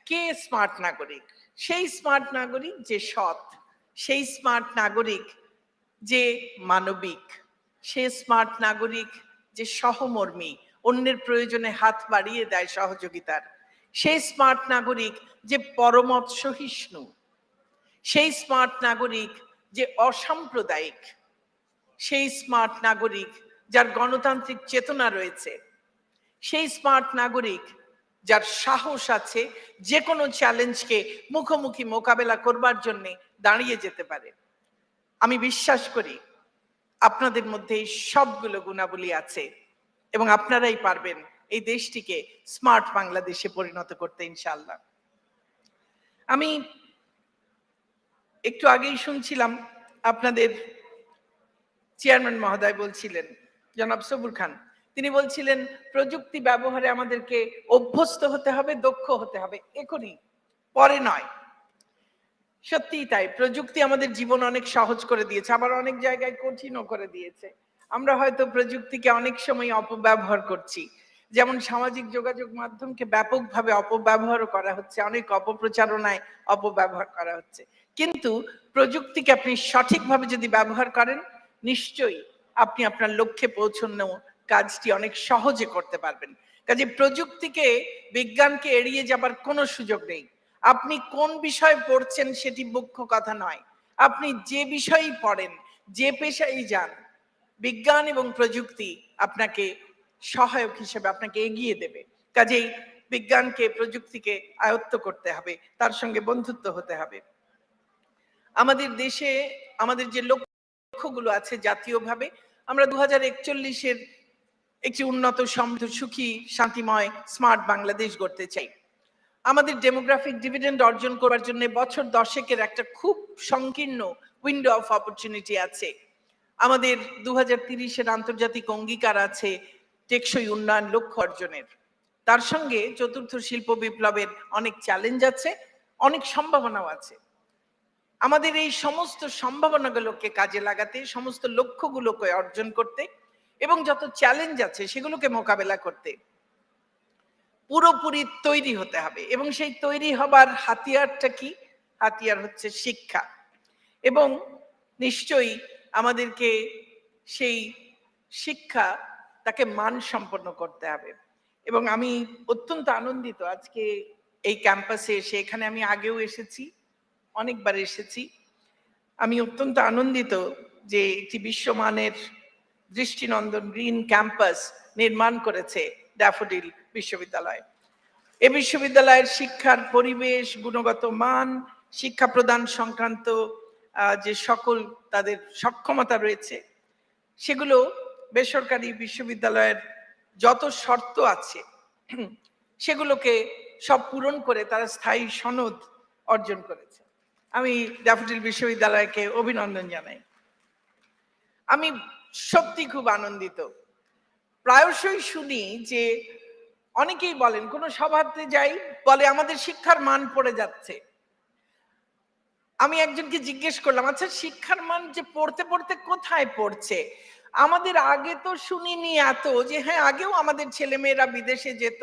কে স্মার্ট নাগরিক? সেই স্মার্ট নাগরিক যে সৎ, সেই স্মার্ট নাগরিক যে মানবিক, সেই স্মার্ট নাগরিক যে সহমর্মী, অন্যের প্রয়োজনে হাত বাড়িয়ে দেয় সহযোগিতার, সেই স্মার্ট নাগরিক যে পরমত সহিষ্ণু, সেই স্মার্ট নাগরিক যে অসাম্প্রদায়িক, সেই স্মার্ট নাগরিক যার গণতান্ত্রিক চেতনা রয়েছে, সেই স্মার্ট নাগরিক যার সাহস আছে যে কোনো চ্যালেঞ্জকে মুখোমুখি মোকাবেলা করবার জন্য দাঁড়িয়ে যেতে পারে। আমি বিশ্বাস করি আপনাদের মধ্যে এই সবগুলো গুণাবলী আছে এবং আপনারাই পারবেন এই দেশটিকে স্মার্ট বাংলাদেশে পরিণত করতে, ইনশাআল্লাহ। আমি একটু আগেই শুনছিলাম আপনাদের চেয়ারম্যান মহোদয় বলছিলেন, জনাব সবুর খান, তিনি বলছিলেন প্রযুক্তি ব্যবহারে আমাদেরকে অভ্যস্ত হতে হবে, দক্ষ হতে হবে, এখনই, পরে নয়। সত্যিই তাই, প্রযুক্তি আমাদের জীবন অনেক সহজ করে দিয়েছে, আবার অনেক জায়গায় কঠিনও করে দিয়েছে। আমরা হয়তো প্রযুক্তিকে অনেক সময় অপব্যবহার করছি, যেমন সামাজিক যোগাযোগ মাধ্যমকে ব্যাপকভাবে অপব্যবহারও করা হচ্ছে, অনেক অপপ্রচারণায় অপব্যবহার করা হচ্ছে। কিন্তু প্রযুক্তিকে আপনি সঠিকভাবে যদি ব্যবহার করেন, নিশ্চয়ই আপনি আপনার লক্ষ্যে পৌঁছানো কাজটি অনেক সহজে করতে পারবেন। কাজে প্রযুক্তিকে, বিজ্ঞানকে এড়িয়ে যাবার কোনো সুযোগ নেই। আপনি কোন বিষয় পড়ছেন সেটি মুখ্য কথা নয়, আপনি যে বিষয়ই পড়েন, যে পেশায় যান, বিজ্ঞান এবং প্রযুক্তি আপনাকে সহায়ক হিসেবে আপনাকে এগিয়ে দেবে। কাজেই বিজ্ঞানকে, প্রযুক্তিকে আয়ত্ত করতে হবে, তার সঙ্গে বন্ধুত্ব হতে হবে। আমাদের দেশে আমাদের যে লক্ষ্যগুলো আছে জাতীয়ভাবে, আমরা 2041-এর একটি উন্নত, সমৃদ্ধ, সুখী, শান্তিময়, স্মার্ট বাংলাদেশ গড়তে চাই। আমাদের ডেমোগ্রাফিক ডিভিডেন্ড অর্জন করার জন্য বছর 10-এর একটা খুব সংকীর্ণ উইন্ডো অফ অপরচুনিটি আছে। আমাদের 2030-এর আন্তর্জাতিক অঙ্গীকার আছে টেকসই উন্নয়ন লক্ষ্য অর্জনের। তার সঙ্গে চতুর্থ শিল্প বিপ্লবের অনেক চ্যালেঞ্জ আছে, অনেক সম্ভাবনাও আছে। আমাদের এই সমস্ত সম্ভাবনাগুলোকে কাজে লাগাতে, সমস্ত লক্ষ্যগুলোকে অর্জন করতে এবং যত চ্যালেঞ্জ আছে সেগুলোকে মোকাবেলা করতে পুরোপুরি তৈরি হতে হবে। এবং সেই তৈরি হবার হাতিয়ারটা কি? হাতিয়ার হচ্ছে শিক্ষা। এবং নিশ্চয়ই আমাদেরকে সেই শিক্ষা, তাকে মানসম্পন্ন করতে হবে। এবং আমি অত্যন্ত আনন্দিত আজকে এই ক্যাম্পাসে এসে, এখানে আমি আগেও এসেছি, অনেকবার এসেছি। আমি অত্যন্ত আনন্দিত যে একটি বিশ্বমানের দৃষ্টিনন্দন গ্রিন ক্যাম্পাস নির্মাণ করেছে ড্যাফোডিল বিশ্ববিদ্যালয়। এ বিশ্ববিদ্যালয়ের শিক্ষার পরিবেশ, গুণগত মান, শিক্ষা প্রদান সংক্রান্ত যে সকল তাদের সক্ষমতা রয়েছে, সেগুলো বেসরকারি বিশ্ববিদ্যালয়ের যত শর্ত আছে সেগুলোকে সব পূরণ করে তারা স্থায়ী সনদ অর্জন করেছে। আমি ড্যাফোডিল বিশ্ববিদ্যালয়কে অভিনন্দন জানাই। আমি সত্যি খুব আনন্দিত। প্রায়শই শুনি যে অনেকেই বলেন, কোনো সভাতে যাই, বলে আমাদের শিক্ষার মান পড়ে যাচ্ছে। আমি একজনকে জিজ্ঞেস করলাম, আচ্ছা শিক্ষার মান যে পড়তে পড়তে কোথায় পড়ছে? আমাদের আগে তো শুনিনি এত, যে হ্যাঁ আগেও আমাদের ছেলেমেয়েরা বিদেশে যেত,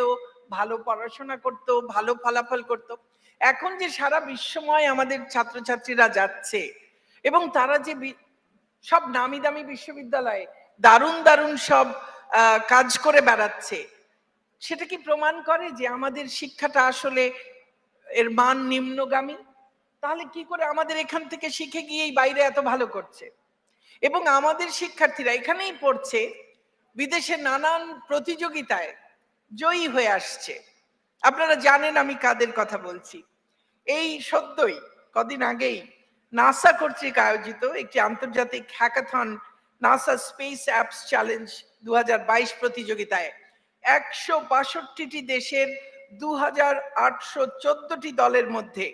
ভালো পড়াশোনা করত, ভালো ফলাফল করত। এখন যে সারা বিশ্বময় আমাদের ছাত্রছাত্রীরা যাচ্ছে এবং তারা যে সব নামি দামি বিশ্ববিদ্যালয়ে দারুণ দারুণ সব কাজ করে বেড়াচ্ছে, সেটা কি প্রমাণ করে যে আমাদের শিক্ষাটা আসলে এর মান নিম্নগামী? তাহলে কি করে আমাদের এখান থেকে শিখে গিয়েই বাইরে এত ভালো করছে? এবং আমাদের শিক্ষার্থীরা এখানেই পড়ছে, বিদেশে নানান প্রতিযোগিতায় জয়ী হয়ে আসছে। আপনারা জানেন আমি কাদের কথা বলছি। এই সদ্যই, কদিন আগেই নাসা কর্তৃক আয়োজিত একটি আন্তর্জাতিক hackathon, NASA space apps challenge 2022 প্রতিযোগিতায় 162টি দেশের 2814টি দলের মধ্যে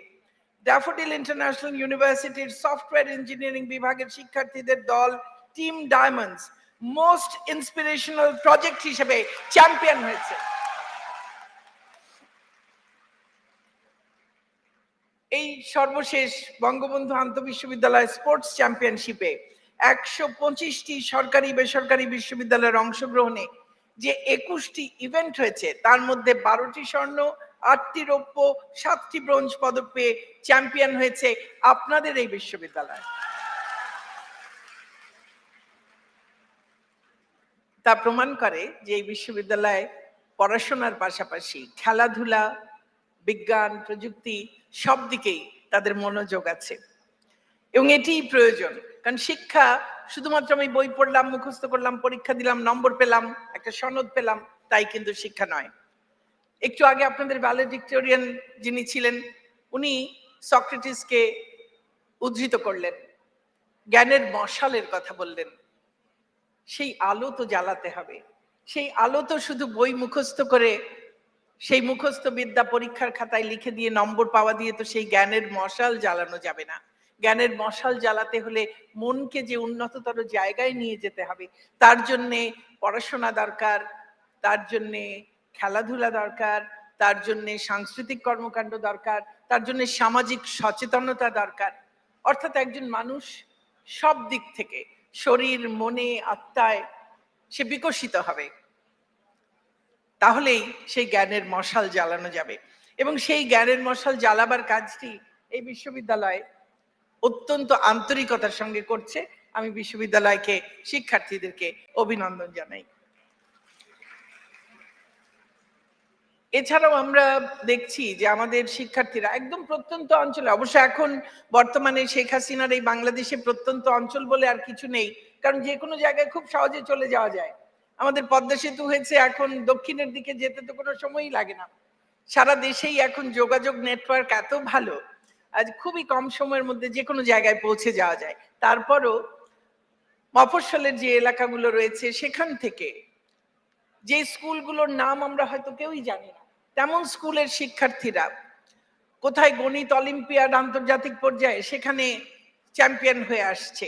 ড্যাফোডিল ইন্টারন্যাশনাল ইউনিভার্সিটির সফটওয়্যার ইঞ্জিনিয়ারিং বিভাগের শিক্ষার্থীদের দল team diamonds most inspirational project হিসেবে চ্যাম্পিয়ন হয়েছে। এই সর্বশেষ বঙ্গবন্ধু আন্তঃবিশ্ববিদ্যালয় স্পোর্টস চ্যাম্পিয়নশিপে 125টি সরকারি বেসরকারি বিশ্ববিদ্যালয়ের অংশগ্রহণে যে 21টি ইভেন্ট হয়েছে, তার মধ্যে 12টি স্বর্ণ, 8টি রৌপ্য, 7টি ব্রোঞ্জ পদক পেয়ে চ্যাম্পিয়ন হয়েছে আপনাদের এই বিশ্ববিদ্যালয়। তা প্রমাণ করে যে এই বিশ্ববিদ্যালয়ে পড়াশোনার পাশাপাশি খেলাধুলা, বিজ্ঞান, প্রযুক্তি সব দিকেই তাদের মনোযোগ আছে। এবং এটিই প্রয়োজন। কারণ শিক্ষা শুধুমাত্র আমি বই পড়লাম, মুখস্থ করলাম, পরীক্ষা দিলাম, নম্বর পেলাম, একটা সনদ পেলাম, তাই কিন্তু শিক্ষা নয়। একটু আগে আপনাদের ভ্যালেডিক্টোরিয়ান যিনি ছিলেন, উনি সক্রেটিসকে উদ্ধৃত করলেন, জ্ঞানের মশালের কথা বললেন। সেই আলো তো জ্বালাতে হবে। সেই আলো তো শুধু বই মুখস্থ করে, সেই মুখস্থ বিদ্যা পরীক্ষার খাতায় লিখে দিয়ে নম্বর পাওয়া দিয়ে তো সেই জ্ঞানের মশাল জ্বালানো যাবে না। জ্ঞানের মশাল জ্বালাতে হলে মনকে যে উন্নততর জায়গায় নিয়ে যেতে হবে, তার জন্যে পড়াশোনা দরকার, তার জন্যে খেলাধুলা দরকার, তার জন্যে সাংস্কৃতিক কর্মকাণ্ড দরকার, তার জন্যে সামাজিক সচেতনতা দরকার। অর্থাৎ একজন মানুষ সব দিক থেকে, শরীর, মনে, আত্মায় সে বিকশিত হবে, তাহলেই সেই জ্ঞানের মশাল জ্বালানো যাবে। এবং সেই জ্ঞানের মশাল জ্বালাবার কাজটি এই বিশ্ববিদ্যালয় অত্যন্ত আন্তরিকতার সঙ্গে করছে। আমি বিশ্ববিদ্যালয়কে, শিক্ষার্থীদেরকে অভিনন্দন জানাই। এছাড়াও আমরা দেখছি যে আমাদের শিক্ষার্থীরা একদম প্রত্যন্ত অঞ্চলে, অবশ্য এখন বর্তমানে শেখ হাসিনার এই বাংলাদেশে প্রত্যন্ত অঞ্চল বলে আর কিছু নেই, কারণ যে কোনো জায়গায় খুব সহজে চলে যাওয়া যায়। আমাদের পদ্মা সেতু হয়েছে, এখন দক্ষিণের দিকে যেতে তো কোনো সময়ই লাগে না। সারা দেশেই এখন যোগাযোগ নেটওয়ার্ক এত ভালো, আজ খুবই কম সময়ের মধ্যে যে কোনো জায়গায় পৌঁছে যাওয়া যায়। তারপরও মফস্বলের যে এলাকাগুলো রয়েছে, সেখান থেকে যে স্কুলগুলোর নাম আমরা হয়তো কেউই জানি না, তেমন স্কুলের শিক্ষার্থীরা কোথায় গণিত অলিম্পিয়াড আন্তর্জাতিক পর্যায়ে, সেখানে চ্যাম্পিয়ন হয়ে আসছে,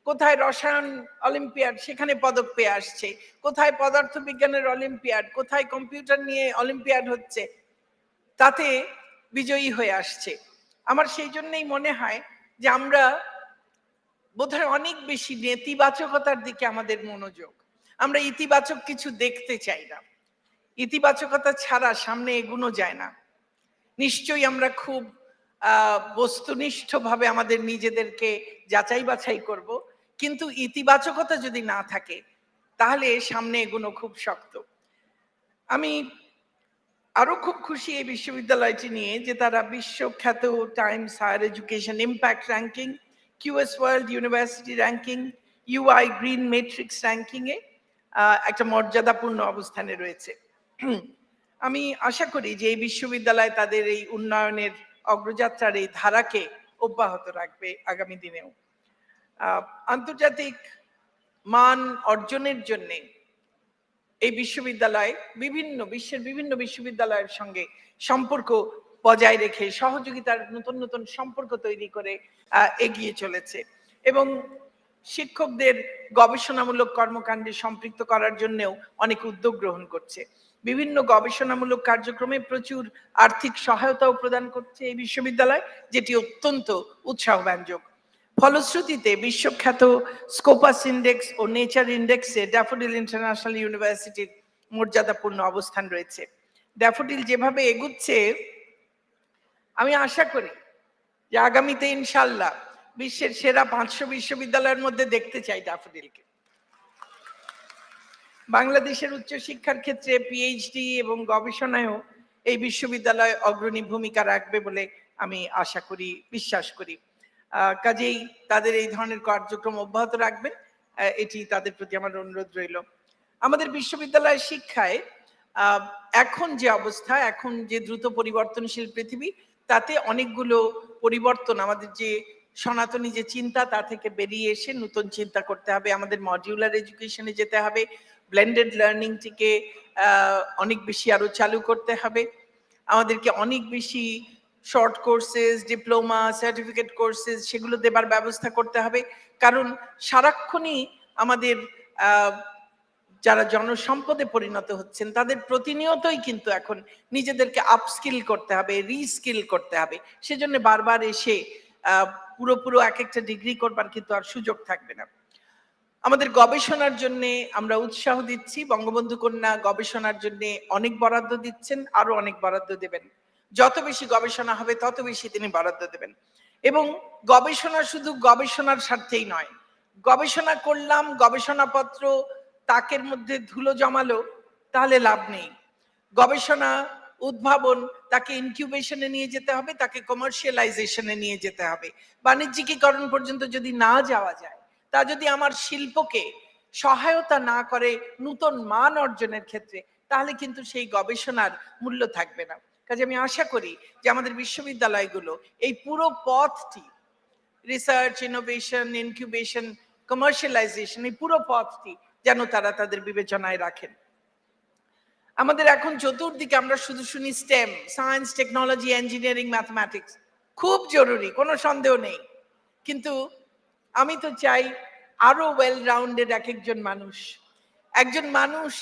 কোথায় রসায়ন অলিম্পিয়াড, সেখানে পদক পেয়ে আসছে, কোথায় পদার্থবিজ্ঞানের অলিম্পিয়াড, কোথায় কম্পিউটার নিয়ে অলিম্পিয়াড হচ্ছে, তাতে বিজয়ী হয়ে আসছে। আমার সেই জন্যই মনে হয় যে আমরা বোধহয় অনেক বেশি নেতিবাচকতার দিকে আমাদের মনোযোগ, আমরা ইতিবাচক কিছু দেখতে চাই না। ইতিবাচকতা ছাড়া সামনে এগোনো যায় না। নিশ্চয়ই আমরা খুব বস্তুনিষ্ঠভাবে আমাদের নিজেদেরকে যাচাই বাছাই করব, কিন্তু ইতিবাচকতা যদি না থাকে তাহলে সামনে এগোনো খুব শক্ত। আমি আরো খুব খুশি এই বিশ্ববিদ্যালয়টি নিয়ে যে তারা বিশ্বখ্যাত Times Higher Education Impact ranking, QS World University ranking, UI Green Matrix ranking এ একটা মর্যাদাপূর্ণ অবস্থানে রয়েছে। আমি আশা করি যে এই বিশ্ববিদ্যালয় তাদের এই উন্নয়নের অগ্রযাত্রার এই ধারাকে অব্যাহত রাখবে আগামী দিনেও। আন্তর্জাতিক মান অর্জনের জন্য এই বিশ্ববিদ্যালয় বিশ্বের বিভিন্ন বিশ্ববিদ্যালয়ের সঙ্গে সম্পর্ক বজায় রেখে সহযোগিতার নতুন নতুন সম্পর্ক তৈরি করে এগিয়ে চলেছে এবং শিক্ষকদের গবেষণামূলক কর্মকাণ্ডে সম্পৃক্ত করার জন্যও অনেক উদ্যোগ গ্রহণ করছে। বিভিন্ন গবেষণামূলক কার্যক্রমে প্রচুর আর্থিক সহায়তাও প্রদান করছে এই বিশ্ববিদ্যালয়, যেটি অত্যন্ত উৎসাহব্যঞ্জক। ফলশ্রুতিতে বিশ্বখ্যাত স্কোপাস ইন্ডেক্স ও নেচার ইন্ডেক্সে ড্যাফোডিল ইন্টারন্যাশনাল ইউনিভার্সিটির মর্যাদাপূর্ণ অবস্থান রয়েছে। ড্যাফোডিল যেভাবে এগুচ্ছে, আমি আশা করি যে আগামীতে ইনশাল্লাহ বিশ্বের সেরা 500 বিশ্ববিদ্যালয়ের মধ্যে দেখতে চাই ড্যাফোডিলকে। বাংলাদেশের উচ্চশিক্ষার ক্ষেত্রে পিএইচডি এবং গবেষণায়ও এই বিশ্ববিদ্যালয় অগ্রণী ভূমিকা রাখবে বলে আমি আশা করি, বিশ্বাস করি। কাজেই তাদের এই ধরনের কার্যক্রম অব্যাহত রাখবেন, এটি তাদের প্রতি আমার অনুরোধ রইল। আমাদের বিশ্ববিদ্যালয়ের শিক্ষায় এখন যে অবস্থা, এখন যে দ্রুত পরিবর্তনশীল পৃথিবী, তাতে অনেকগুলো পরিবর্তন, আমাদের যে সনাতনী যে চিন্তা তা থেকে বেরিয়ে এসে নতুন চিন্তা করতে হবে। আমাদের মডিউলার এডুকেশনে যেতে হবে, ব্লেন্ডেড লার্নিংটিকে অনেক বেশি আরো চালু করতে হবে, আমাদেরকে অনেক বেশি short courses, diploma, certificate courses সেগুলো দেবার ব্যবস্থা করতে হবে। কারণ সারাক্ষণই আমাদের যারা জনসম্পদে পরিণত হচ্ছেন তাদের প্রতিনিয়তই কিন্তু এখন নিজেদেরকে আপস্কিল করতে হবে, রিস্কিল করতে হবে। সেজন্য বারবার এসে পুরো এক একটা ডিগ্রি করবার কিন্তু আর সুযোগ থাকবে না। আমাদের গবেষণার জন্য আমরা উৎসাহ দিচ্ছি, বঙ্গবন্ধু কন্যা গবেষণার জন্য অনেক বরাদ্দ দিচ্ছেন, আরো অনেক বরাদ্দ দেবেন। যত বেশি গবেষণা হবে তত বেশি তিনি বরাদ্দ দেবেন। এবং গবেষণা শুধু গবেষণার স্বার্থেই নয়, গবেষণা করলাম, গবেষণাপত্র তাকের মধ্যে ধুলো জমালো, তাহলে লাভ নেই। গবেষণা উদ্ভাবন, তাকে ইনকিউবেশনে নিয়ে যেতে হবে, তাকে কমার্শিয়ালাইজেশনে নিয়ে যেতে হবে। বাণিজ্যিকীকরণ পর্যন্ত যদি না যাওয়া যায়, তা যদি আমার শিল্পকে সহায়তা না করে নূতন মান অর্জনের ক্ষেত্রে, তাহলে কিন্তু সেই গবেষণার মূল্য থাকবে না। কাজে আমি আশা করি যে আমাদের বিশ্ববিদ্যালয়গুলো এই পুরো পথটি, রিসার্চ, ইনোভেশন, ইনকিউবেশন, কমার্শিয়ালাইজেশন, এই পুরো পথটি যেন তারা তাদের বিবেচনায় রাখেন। আমাদের এখন চতুর্দিকে আমরা শুধু শুনি stem, science, technology, engineering, mathematics, খুব জরুরি, কোনো সন্দেহ নেই। কিন্তু আমি তো চাই আরো ওয়েল রাউন্ডেড একজন মানুষ। একজন মানুষ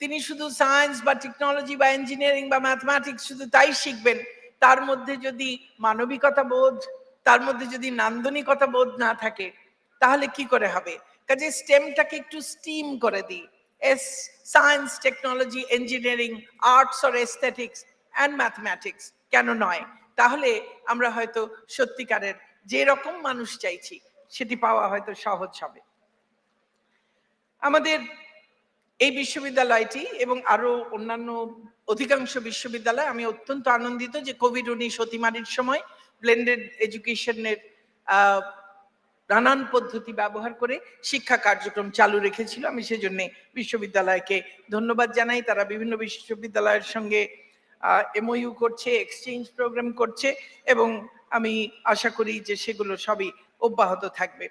তিনি শুধু সায়েন্স বা টেকনোলজি বা ইঞ্জিনিয়ারিং বা ম্যাথমেটিক্স শুধু তাই শিখবেন, তার মধ্যে যদি মানবিকতা বোধ, তার মধ্যে যদি নান্দনিকতা বোধ না থাকে, তাহলে কি করে হবে? কাজে স্টেমটাকে একটু স্টিম করে দিই। Science, technology, engineering, arts or aesthetics and mathematics, কেন নয়? তাহলে আমরা হয়তো সত্যিকারের যে রকম মানুষ চাইছি সেটি পাওয়া হয়তো সহজ হবে। আমাদের এই বিশ্ববিদ্যালয়টি এবং আরো অন্যান্য অধিকাংশ বিশ্ববিদ্যালয়, আমি অত্যন্ত আনন্দিত যে কোভিড-19 অতিমারির সময় ব্লেন্ডেড এডুকেশনের নানান পদ্ধতি ব্যবহার করে শিক্ষা কার্যক্রম চালু রেখেছিল। আমি সেজন্য বিশ্ববিদ্যালয়কে ধন্যবাদ জানাই। তারা বিভিন্ন বিশ্ববিদ্যালয়ের সঙ্গে এমওইউ করছে, এক্সচেঞ্জ প্রোগ্রাম করছে, এবং আমি আশা করি যে সেগুলো সবই অব্যাহত থাকবে।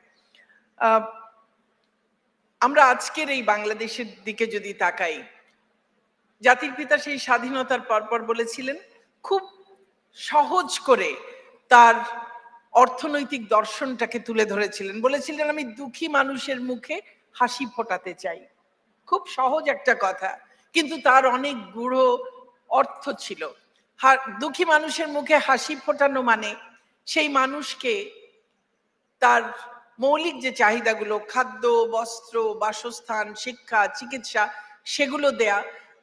আমরা আজকের এই বাংলাদেশের দিকে যদি তাকাই, জাতির পিতা সেই স্বাধীনতার পরপর বলেছিলেন, খুব সহজ করে তার অর্থনৈতিক দর্শনটাকে তুলে ধরেছিলেন। বলেছিলেন, আমি দুঃখী মানুষের মুখে হাসি ফোটাতে চাই। খুব সহজ একটা কথা, কিন্তু তার অনেক গূঢ় অর্থ ছিল। দুঃখী মানুষের মুখে হাসি ফোটানো মানে সেই মানুষকে তার মৌলিক যে চাহিদাগুলো, খাদ্য, বস্ত্র, বাসস্থান, শিক্ষা, চিকিৎসা, সেগুলো দেয়া,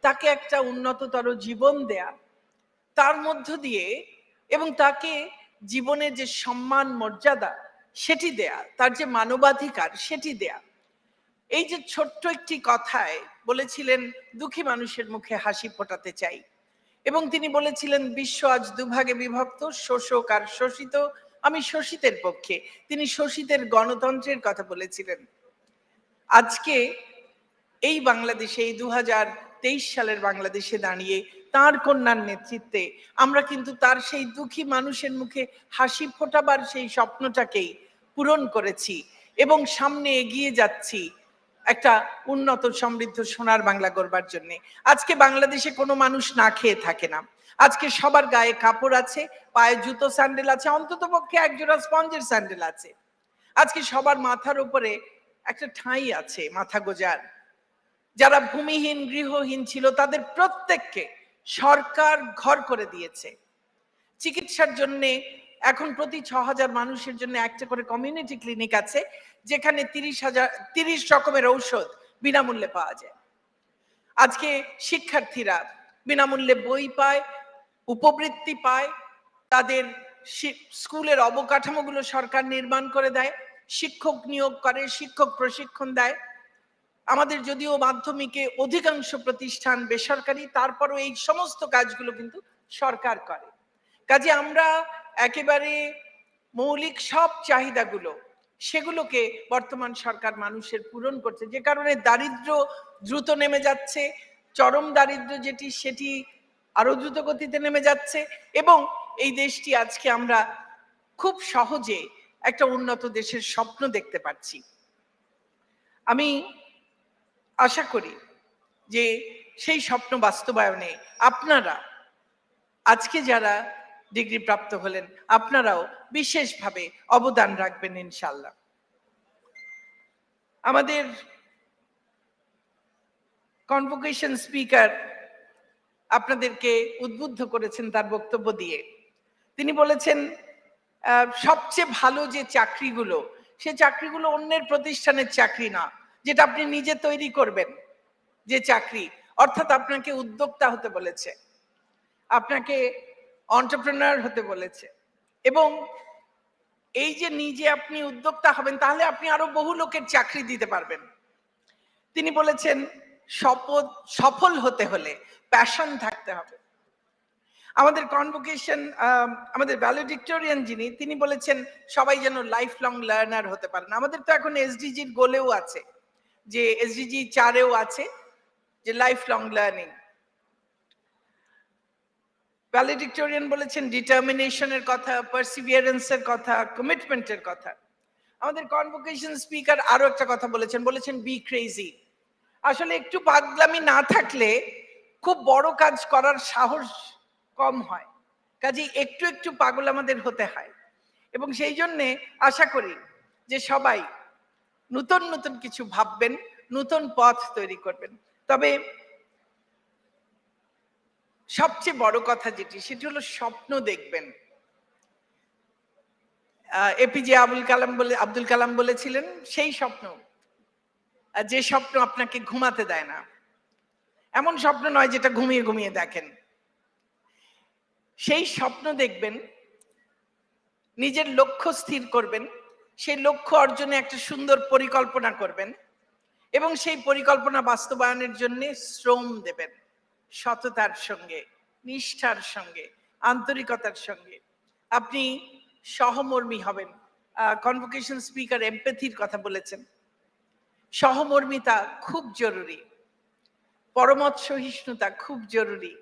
তাকে একটা উন্নততর জীবন দেয়া, তার মধ্য দিয়ে, এবং তাকে জীবনের যে সম্মান, মর্যাদা সেটি দেয়া, তার যে মানবাধিকার সেটি দেয়া। এই যে ছোট্ট একটি কথায় বলেছিলেন, দুঃখী মানুষের মুখে হাসি ফোটাতে চাই। এবং তিনি বলেছিলেন, বিশ্ব আজ দুভাগে বিভক্ত, শোষক আর শোষিত, আমি শোষিতের পক্ষে। তিনি শোষিতের গণতন্ত্রের কথা বলেছিলেন। আজকে এই বাংলাদেশে, এই 2023 সালের বাংলাদেশে দাঁড়িয়ে তার কন্যার নেতৃত্বে আমরা কিন্তু তার সেই দুঃখী মানুষের মুখে হাসি ফোটাবার সেই স্বপ্নটাকেই পূরণ করেছি এবং সামনে এগিয়ে যাচ্ছি একটা উন্নত, সমৃদ্ধ সোনার বাংলা গড়বার জন্য। আজকে বাংলাদেশে কোনো মানুষ না খেয়ে থাকে না। আজকে সবার গায়ে কাপড় আছে, পায়ে জুতো, স্যান্ডেল আছে, অন্তত পক্ষে একজোড়া স্পঞ্জের স্যান্ডেল আছে। আজকে সবার মাথার উপরে একটা ঠাঁই আছে, মাথা গোজার। যারা ভূমিহীন, গৃহহীন ছিল, তাদের প্রত্যেককে সরকার ঘর করে দিয়েছে। চিকিৎসার জন্য এখন প্রতি 6,000 মানুষের জন্য একটা করে কমিউনিটি ক্লিনিক আছে, যেখানে 30 রকমের ঔষধ বিনামূল্যে পাওয়া যায়। আজকে শিক্ষার্থীরা বিনামূল্যে বই পায়, উপবৃত্তি পায়, তাদের স্কুলের অবকাঠামোগুলো সরকার নির্মাণ করে দেয়, শিক্ষক নিয়োগ করে, শিক্ষক প্রশিক্ষণ দেয়। আমাদের যদিও মাধ্যমিকে অধিকাংশ প্রতিষ্ঠান বেসরকারি, তারপরও এই সমস্ত কাজগুলো কিন্তু সরকার করে। কাজে আমরা একেবারে মৌলিক সব চাহিদাগুলো, সেগুলোকে বর্তমান সরকার মানুষের পূরণ করছে, যে কারণে দারিদ্র্য দ্রুত নেমে যাচ্ছে, চরম দারিদ্র্য যেটি সেটি আরো দ্রুত গতিতে নেমে যাচ্ছে, এবং এই দেশটি আজকে আমরা খুব সহজে একটা উন্নত দেশের স্বপ্ন দেখতে পাচ্ছি। আমি আশা করি যে সেই স্বপ্ন বাস্তবায়নে আপনারা, আজকে যারা ডিগ্রি প্রাপ্ত হলেন, আপনারাও বিশেষভাবে অবদান রাখবেন ইনশাআল্লাহ। আমাদের কনভোকেশন স্পিকার আপনাদেরকে উদ্বুদ্ধ করেছেন তার বক্তব্য দিয়ে। তিনি বলেছেন, সবচেয়ে ভালো যে চাকরিগুলো, সে চাকরিগুলো অন্যের প্রতিষ্ঠানের চাকরি না, যেটা আপনি নিজে তৈরি করবেন যে চাকরি। অর্থাৎ আপনাকে উদ্যোক্তা হতে বলেছে, আপনাকে এন্টারপ্রেনার হতে বলেছে, এবং এই যে নিজে আপনি উদ্যোক্তা হবেন, তাহলে আপনি আরো বহু লোকের চাকরি দিতে পারবেন। তিনি বলেছেন, সফল হতে হলে প্যাশন থাকতে হবে। আমাদের কনভোকেশন, আমাদের ভ্যালেডিক্টোরিয়ান তিনি বলেছেন সবাই যেন লাইফ লং লার্নার হতে পারেন। আমাদের তো এখন এসডিজির গোলেও আছে, যে এসডিজি 4-এও আছে যে লাইফ লং লার্নিং। ভ্যালেডিক্টোরিয়ান বলেছেন ডিটারমিনেশনের কথা, পারসিভিয়ারেন্সের কথা, কমিটমেন্টের কথা। আমাদের কনভোকেশন স্পিকার আরো একটা কথা বলেছেন বি ক্রেজি। আসলে একটু পাগলামি না থাকলে খুব বড় কাজ করার সাহস কম হয়, কাজেই একটু একটু পাগল আমাদের হতে হয়। এবং সেই জন্যে আশা করি যে সবাই নতুন নতুন কিছু ভাববেন, নতুন পথ তৈরি করবেন। তবে সবচেয়ে বড় কথা সেটি হলো স্বপ্ন দেখবেন। এপিজে আব্দুল কালাম বলেছিলেন সেই স্বপ্ন, যে স্বপ্ন আপনাকে ঘুমাতে দেয় না, এমন স্বপ্ন নয় যেটা ঘুমিয়ে ঘুমিয়ে দেখেন। সেই স্বপ্ন দেখবেন, নিজের লক্ষ্য স্থির করবেন, সেই লক্ষ্য অর্জনে একটা সুন্দর পরিকল্পনা করবেন এবং সেই পরিকল্পনা বাস্তবায়নের জন্য শ্রম দেবেন, সততার সঙ্গে, নিষ্ঠার সঙ্গে, আন্তরিকতার সঙ্গে। আপনি সহমর্মী হবেন। কনভোকেশন স্পিকার এমপ্যাথির কথা বলেছেন। সহমর্মিতা খুব জরুরি, পরমত সহিষ্ণুতা খুব জরুরি।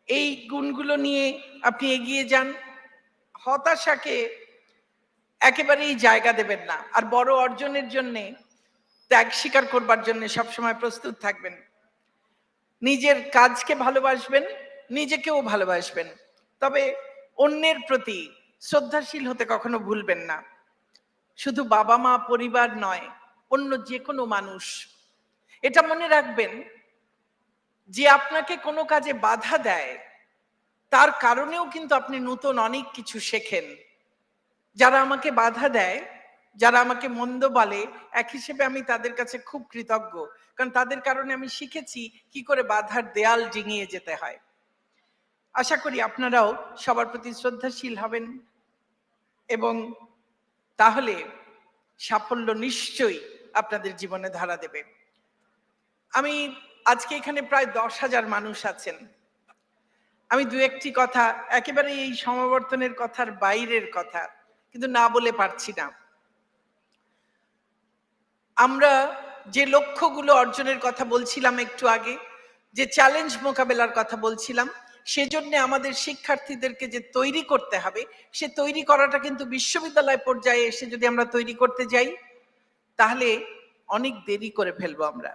এই গুণগুলো নিয়ে আপনি এগিয়ে যান। হতাশাকে একেবারেই জায়গা দেবেন না, আর বড় অর্জনের জন্য ত্যাগ স্বীকার করবার জন্য সবসময় প্রস্তুত থাকবেন। নিজের কাজকে ভালোবাসবেন, নিজেকেও ভালোবাসবেন, তবে অন্যের প্রতি শ্রদ্ধাশীল হতে কখনো ভুলবেন না। শুধু বাবা মা পরিবার নয়, অন্য যে কোনো মানুষ। এটা মনে রাখবেন যে আপনাকে কোনো কাজে বাধা দেয়, তার কারণেও কিন্তু আপনি নতুন অনেক কিছু শেখেন। যারা আমাকে বাধা দেয়, যারা আমাকে মন্দ বলে, এক হিসেবে আমি তাদের কাছে খুব কৃতজ্ঞ, কারণ তাদের কারণে আমি শিখেছি কি করে বাধার দেয়াল ডিঙিয়ে যেতে হয়। আশা করি আপনারাও সবার প্রতি শ্রদ্ধাশীল হবেন এবং তাহলে সাফল্য নিশ্চয়ই আপনাদের জীবনে ধারা দেবে। আমি আজকে এখানে প্রায় 10,000 মানুষ আছেন। আমি দু একটি কথা, একেবারে এই সমাবর্তনের কথার বাইরের কথা কিন্তু না বলে পারছি না। আমরা যে লক্ষ্যগুলো অর্জনের কথা বলছিলাম একটু আগে, যে চ্যালেঞ্জ মোকাবেলার কথা বলছিলাম, সেজন্য আমাদের শিক্ষার্থীদেরকে যে তৈরি করতে হবে, সে তৈরি করাটা কিন্তু বিশ্ববিদ্যালয় পর্যায়ে এসে যদি আমরা তৈরি করতে যাই তাহলে অনেক দেরি করে ফেলবো আমরা।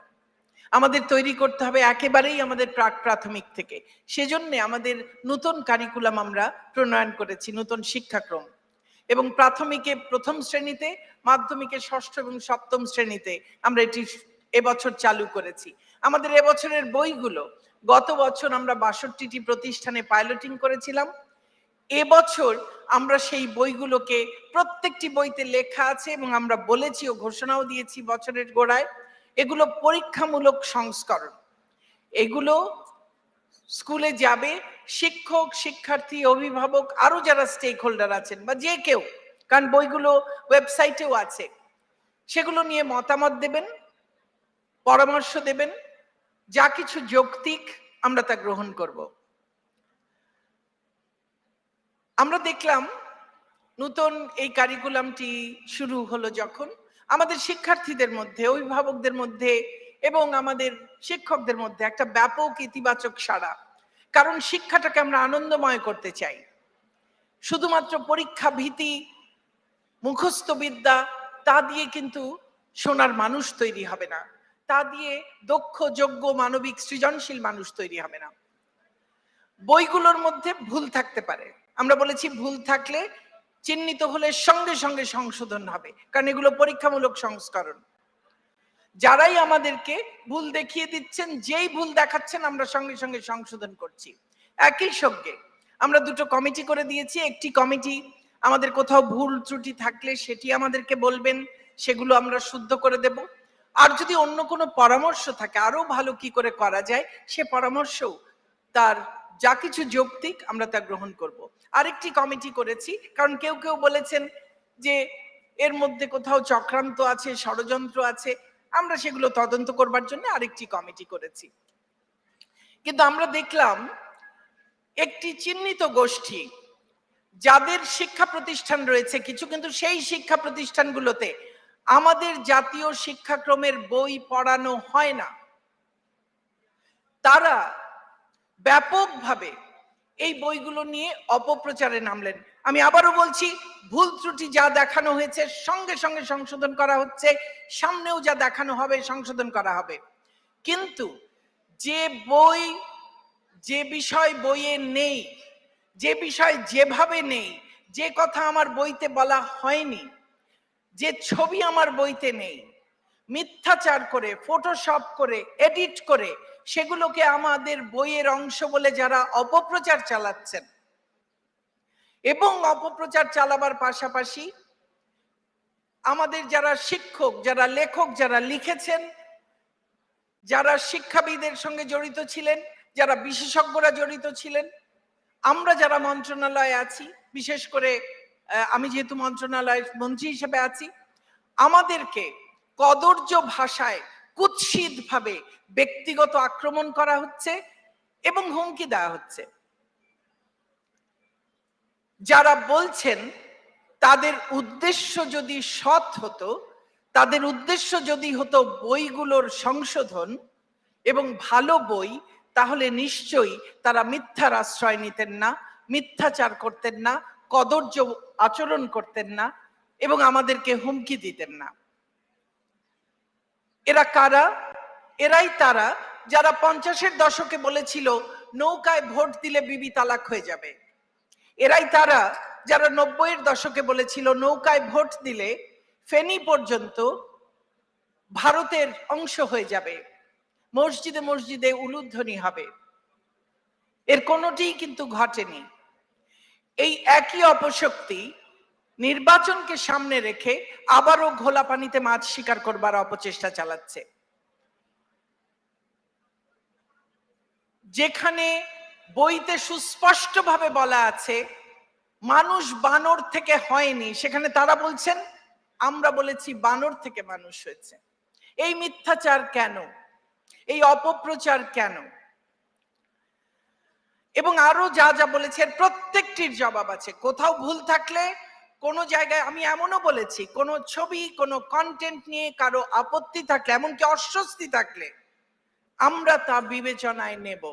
আমাদের তৈরি করতে হবে একেবারেই আমাদের প্রাথমিক থেকে। সেজন্য আমাদের নতুন কারিকুলাম আমরা প্রণয়ন করেছি, নতুন শিক্ষাক্রম। এবং প্রাথমিকে প্রথম শ্রেণীতে, মাধ্যমিকে ষষ্ঠ এবং সপ্তম শ্রেণীতে আমরা এটি এবছর চালু করেছি। আমাদের এবছরের বইগুলো, গত বছর আমরা 62টি প্রতিষ্ঠানে পাইলটিং করেছিলাম। এবছর আমরা সেই বইগুলোকে, প্রত্যেকটি বইতে লেখা আছে এবং আমরা বলেছি ও ঘোষণাও দিয়েছি বছরের গোড়ায়, এগুলো পরীক্ষামূলক সংস্করণ। এগুলো স্কুলে যাবে, শিক্ষক, শিক্ষার্থী, অভিভাবক, আরো যারা স্টেক হোল্ডার আছেন বা যে কেউ, কারণ বইগুলো ওয়েবসাইটেও আছে, সেগুলো নিয়ে মতামত দেবেন, পরামর্শ দেবেন, যা কিছু যৌক্তিক আমরা তা গ্রহণ করব। আমরা দেখলাম নতুন এই কারিকুলামটি শুরু হলো যখন, আমাদের শিক্ষার্থীদের মধ্যে, অভিভাবকদের মধ্যে এবং আমাদের শিক্ষকদের মধ্যে একটা ব্যাপক ইতিবাচক সাড়া। কারণ শিক্ষাটাকে আমরা আনন্দময় করতে চাই। শুধুমাত্র পরীক্ষা ভীতি, মুখস্থ বিদ্যা, তা দিয়ে কিন্তু সোনার মানুষ তৈরি হবে না, তা দিয়ে দক্ষ, যোগ্য, মানবিক, সৃজনশীল মানুষ তৈরি হবে না। বইগুলোর মধ্যে ভুল থাকতে পারে, আমরা বলেছি ভুল থাকলে চিহ্নিত হলে সঙ্গে সঙ্গে সংশোধন হবে, কারণ এগুলো পরীক্ষামূলক সংস্করণ। যারাই আমাদেরকে ভুল দেখিয়ে দিচ্ছেন, যেই ভুল দেখাচ্ছেন আমরা সঙ্গে সঙ্গে সংশোধন করছি। একই সঙ্গে আমরা দুটো কমিটি করে দিয়েছি। একটি কমিটি আমাদের কোথাও ভুল ত্রুটি থাকলে সেটি আমাদেরকে বলবেন, সেগুলো আমরা শুদ্ধ করে দেব। আর যদি অন্য কোনো পরামর্শ থাকে আরো ভালো কি করে করা যায়, সে পরামর্শও, তার যা কিছু যৌক্তিক আমরা তা গ্রহণ করব। আরেকটি কমিটি করেছি, কারণ কেউ কেউ বলেছেন যে এর মধ্যে কোথাও চক্রান্ত আছে, ষড়যন্ত্র আছে, আমরা সেগুলো তদন্ত করবার জন্য আরেকটি কমিটি করেছি। কিন্তু আমরা দেখলাম একটি চিহ্নিত গোষ্ঠী যাদের শিক্ষা প্রতিষ্ঠান রয়েছে কিছু, কিন্তু সেই শিক্ষা প্রতিষ্ঠানগুলোতে আমাদের জাতীয় শিক্ষাক্রমের বই পড়ানো হয় না। তারা ব্যাপকভাবে এই বইগুলো নিয়ে অপপ্রচারে নামলেন। আমি আবারও বলছি, ভুল ত্রুটি যা দেখানো হয়েছে সঙ্গে সঙ্গে সংশোধন করা হচ্ছে, সামনেও যা দেখানো হবে সংশোধন করা হবে। কিন্তু যে বই, যে বিষয় বইয়ে নেই, যে বিষয় যেভাবে নেই, যে কথা আমার বইতে বলা হয়নি, যে ছবি আমার বইতে নেই, মিথ্যাচার করে, ফটোশপ করে, এডিট করে সেগুলোকে আমাদের বইয়ের অংশ বলে যারা অপপ্রচার চালাচ্ছেন, এবং অপপ্রচার চালাবার পাশাপাশি আমাদের যারা শিক্ষক, যারা লেখক, যারা লিখেছেন, যারা শিক্ষাবিদের সঙ্গে জড়িত ছিলেন, যারা বিশেষজ্ঞরা জড়িত ছিলেন, আমরা যারা মন্ত্রণালয়ে আছি, বিশেষ করে আমি যেহেতু মন্ত্রণালয়ের মন্ত্রী হিসেবে আছি, আমাদেরকে কদর্য ভাষায় কুৎসিতভাবে ব্যক্তিগত আক্রমণ করা হচ্ছে এবং হুমকি দেওয়া হচ্ছে। যারা বলছেন তাদের উদ্দেশ্য যদি সৎ হতো, তাদের উদ্দেশ্য যদি হতো বইগুলোর সংশোধন এবং ভালো বই, তাহলে নিশ্চয়ই তারা মিথ্যার আশ্রয় নিতেন না, মিথ্যাচার করতেন না, কদর্য আচরণ করতেন না এবং আমাদেরকে হুমকি দিতেন না। এরা কারা? এরাই তারা যারা 50-এর দশকে বলেছিল নৌকায় ভোট দিলে বিবি তালাক হয়ে যাবে। এরাই তারা যারা 90-এর দশকে বলেছিল নৌকায় ভোট দিলে ফেনী পর্যন্ত ভারতের অংশ হয়ে যাবে, মসজিদে মসজিদে উলুধ্বনি হবে। এর কোনোটিই কিন্তু ঘটেনি। এই একই অপশক্তি নির্বাচনকে সামনে রেখে আবারও ঘোলা পানিতে মাছ শিকার করবার অপচেষ্টা চালাচ্ছে। যেখানে বইতে সুস্পষ্টভাবে বলা আছে মানুষ বানর থেকে হয়নি, সেখানে তারা বলছেন আমরা বলেছি বানর থেকে মানুষ হয়েছে। এই মিথ্যাচার কেন? এই অপপ্রচার কেন? এবং আরো যা যা বলেছে প্রত্যেকটির জবাব আছে। কোথাও ভুল থাকলে, কোনো জায়গায় আমি এমনও বলেছি, কোনো ছবি, কোনো কন্টেন্ট নিয়ে কারো আপত্তি থাকলে, এমনকি অস্বস্তি থাকলে আমরা তা বিবেচনায় নেব।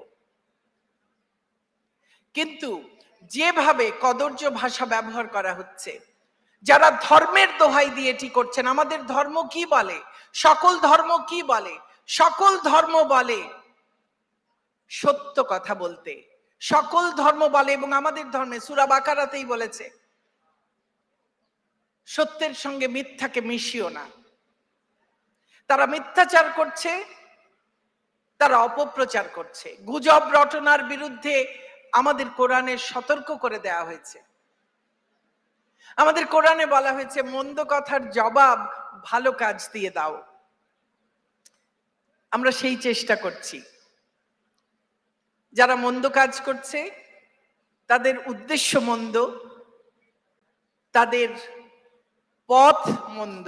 কিন্তু যেভাবে কদর্য ভাষা ব্যবহার করা হচ্ছে, যারা ধর্মের দোহাই দিয়ে এটি করছেন, আমাদের ধর্ম কি বলে, সকল ধর্ম কি বলে? সকল ধর্ম বলে সত্য কথা বলতে, সকল ধর্ম বলে, এবং আমাদের ধর্মে সূরা বাকারাতেই বলেছে সত্যের সঙ্গে মিথ্যাকে মিশিও না। তারা মিথ্যাচার করছে, তারা অপপ্রচার করছে। গুজব রটনার বিরুদ্ধে আমাদের কোরআনে সতর্ক করে দেওয়া হয়েছে। আমাদের কোরআনে বলা হয়েছে মন্দ কথার জবাব ভালো কাজ দিয়ে দাও। আমরা সেই চেষ্টা করছি। যারা মন্দ কাজ করছে তাদের উদ্দেশ্য মন্দ, তাদের পথ মন্দ,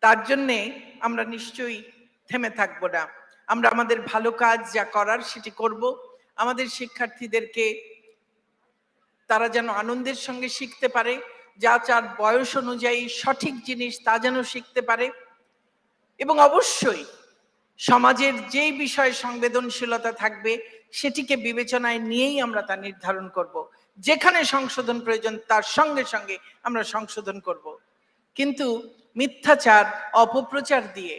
তার জন্যে আমরা নিশ্চয়ই থেমে থাকবো না। আমরা আমাদের ভালো কাজ যা করার সেটি করব। আমাদের শিক্ষার্থীদেরকে তারা যেন আনন্দের সঙ্গে শিখতে পারে, যা যার বয়স অনুযায়ী সঠিক জিনিস তা যেন শিখতে পারে, এবং অবশ্যই সমাজের যেই বিষয়ে সংবেদনশীলতা থাকবে সেটিকে বিবেচনায় নিয়েই আমরা তা নির্ধারণ করব। যেখানে সংশোধন প্রয়োজন তার সঙ্গে সঙ্গে আমরা সংশোধন করব। কিন্তু মিথ্যাচার, অপপ্রচার দিয়ে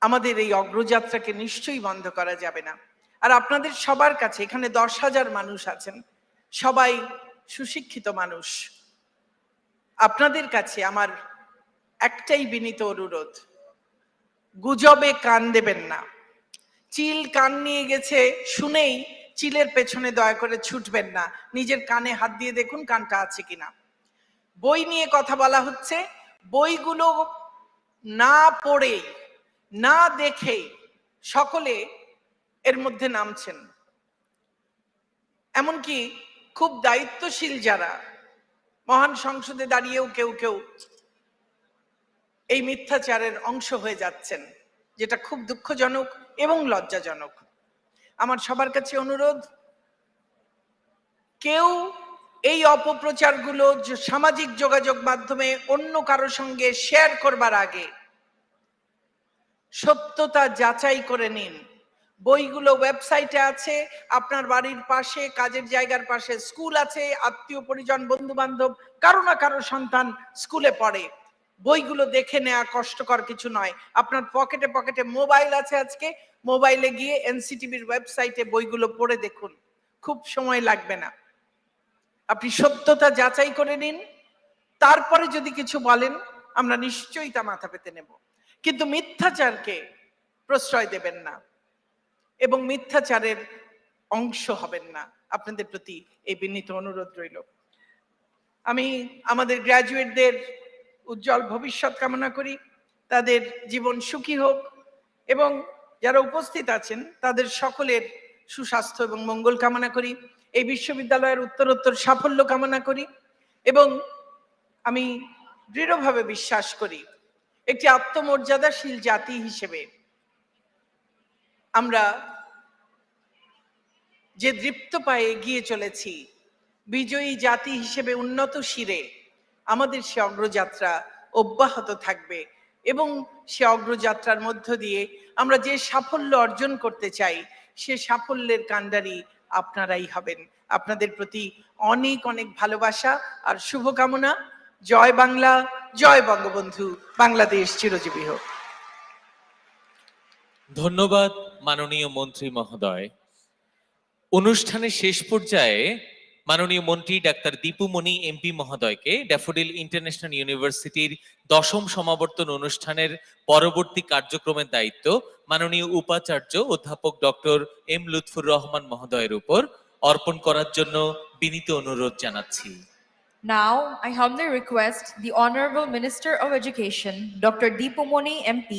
আমাদের এই অগ্রযাত্রাকে নিশ্চয়ই বন্ধ করা যাবে না। আর আপনাদের সবার কাছে, এখানে 10,000 মানুষ আছেন, সবাই সুশিক্ষিত মানুষ, আপনাদের কাছে আমার একটাই বিনীত অনুরোধ, গুজবে কান দেবেন না। চিল কান নিয়ে গেছে শুনেই চিলের পেছনে দয়া করে ছুটবেন না, নিজের কানে হাত দিয়ে দেখুন কানটা আছে কিনা। বই নিয়ে কথা বলা হচ্ছে, বইগুলো না পড়ে, না দেখে সকলে এর মধ্যে নামছেন। এমনকি খুব দায়িত্বশীল যারা মহান সংসদে দাঁড়িয়েও কেউ কেউ এই মিথ্যাচারের অংশ হয়ে যাচ্ছেন, যেটা খুব দুঃখজনক এবং লজ্জাজনক। আমার সবার কাছে অনুরোধ, কেউ এই অপপ্রচারগুলো সামাজিক যোগাযোগ মাধ্যমে অন্য কারো সঙ্গে শেয়ার করবার আগে সত্যতা যাচাই করে নিন। বইগুলো ওয়েবসাইটে আছে, আপনার বাড়ির পাশে, কাজের জায়গার পাশে স্কুল আছে, আত্মীয় পরিজন বন্ধু বান্ধব কারো না কারো সন্তান স্কুলে পড়ে। বইগুলো দেখে নেওয়া কষ্টকর কিছু নয়। আপনার পকেটে পকেটে মোবাইল আছে, আজকে মোবাইলে গিয়ে এনসিটিভির ওয়েবসাইটে বইগুলো পড়ে দেখুন, খুব সময় লাগবে না। আপনি সত্যতা যাচাই করে নিন, তারপরে যদি কিছু বলেন আমরা নিশ্চয়ই তা মাথা পেতে নেব, কিন্তু মিথ্যাচারকে প্রশ্রয় দেবেন না এবং মিথ্যাচারের অংশ হবেন না। আপনাদের প্রতি এই বিনীত অনুরোধ রইল। আমি আমাদের গ্র্যাজুয়েটদের উজ্জ্বল ভবিষ্যৎ কামনা করি, তাদের জীবন সুখী হোক এবং যারা উপস্থিত আছেন তাদের সকলের সুস্বাস্থ্য এবং মঙ্গল কামনা করি। এই বিশ্ববিদ্যালয়ের উত্তরোত্তর সাফল্য কামনা করি এবং আমি দৃঢ়ভাবে বিশ্বাস করি একটি আত্মমর্যাদাশীল জাতি হিসেবে আমরা যে দৃপ্ত পায়ে এগিয়ে চলেছি, বিজয়ী জাতি হিসেবে উন্নত শিরে আমাদের সে অগ্রযাত্রা অব্যাহত থাকবে এবং সে অগ্রযাত্রার মধ্য দিয়ে আমরা যে সাফল্য অর্জন করতে চাই সে সাফল্যের কাণ্ডারি আপনারাই হবেন। আপনাদের প্রতি অনেক অনেক ভালোবাসা আর শুভকামনা। জয় বাংলা, জয় বঙ্গবন্ধু, বাংলাদেশ চিরজীবী হোক। ধন্যবাদ মাননীয় মন্ত্রী মহোদয়। অনুষ্ঠানের শেষ পর্যায়ে মাননীয় মন্ত্রী ডাক্তার দীপুমণি এমপি মহোদয়কে ড্যাফোডিল ইন্টারন্যাশনাল ইউনিভার্সিটির 10ম সমাবর্তন অনুষ্ঠানের পরবর্তী কার্যক্রমের দায়িত্ব মাননীয় উপাচার্য অধ্যাপক ডক্টর এম লুৎফুর রহমান মহোদয়ের উপর অর্পণ করার জন্য বিনীত অনুরোধ জানাচ্ছি। Now, I humbly request the Honorable Minister of Education, Dr. Deepumoni MP,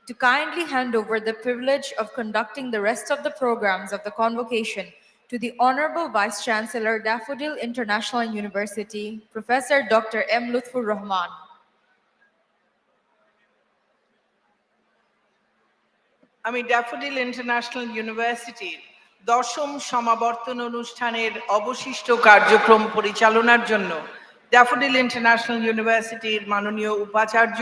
to kindly hand over the privilege of conducting the rest of the programs of the convocation to the Honorable Vice Chancellor, Daffodil International University, Professor Dr. M. Lutfur Rahman. আমি daffodil International ইউনিভার্সিটির 10ম সমাবর্তন অনুষ্ঠানের অবশিষ্ট কার্যক্রম পরিচালনার জন্য daffodil International ইউনিভার্সিটির মাননীয় উপাচার্য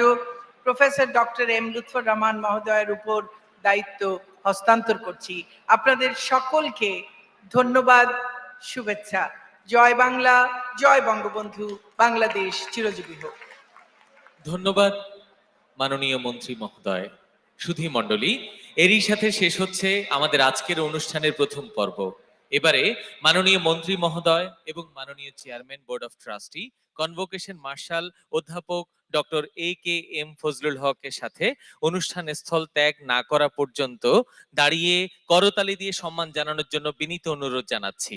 professor doctor M Lutfor Rahman মহোদয়ের উপর দায়িত্ব হস্তান্তর করছি। আপনাদের সকলকে ধন্যবাদ, শুভেচ্ছা। জয় বাংলা, জয় বঙ্গবন্ধু, বাংলাদেশ চিরজীবী হোক। ধন্যবাদ মাননীয় মন্ত্রী মহোদয়। সুধী মণ্ডলী, এরই সাথে শেষ হচ্ছে আমাদের আজকের অনুষ্ঠানের প্রথম পর্ব। এবারে মাননীয় মন্ত্রী মহোদয় এবং মাননীয় chairman board of trustee convocation marshal অধ্যাপক ডক্টর এ.কে.এম. ফজলুল হকের সাথে অনুষ্ঠান স্থল ত্যাগ না করা পর্যন্ত দাঁড়িয়ে করতালি দিয়ে সম্মান জানানোর জন্য বিনীত অনুরোধ জানাচ্ছি।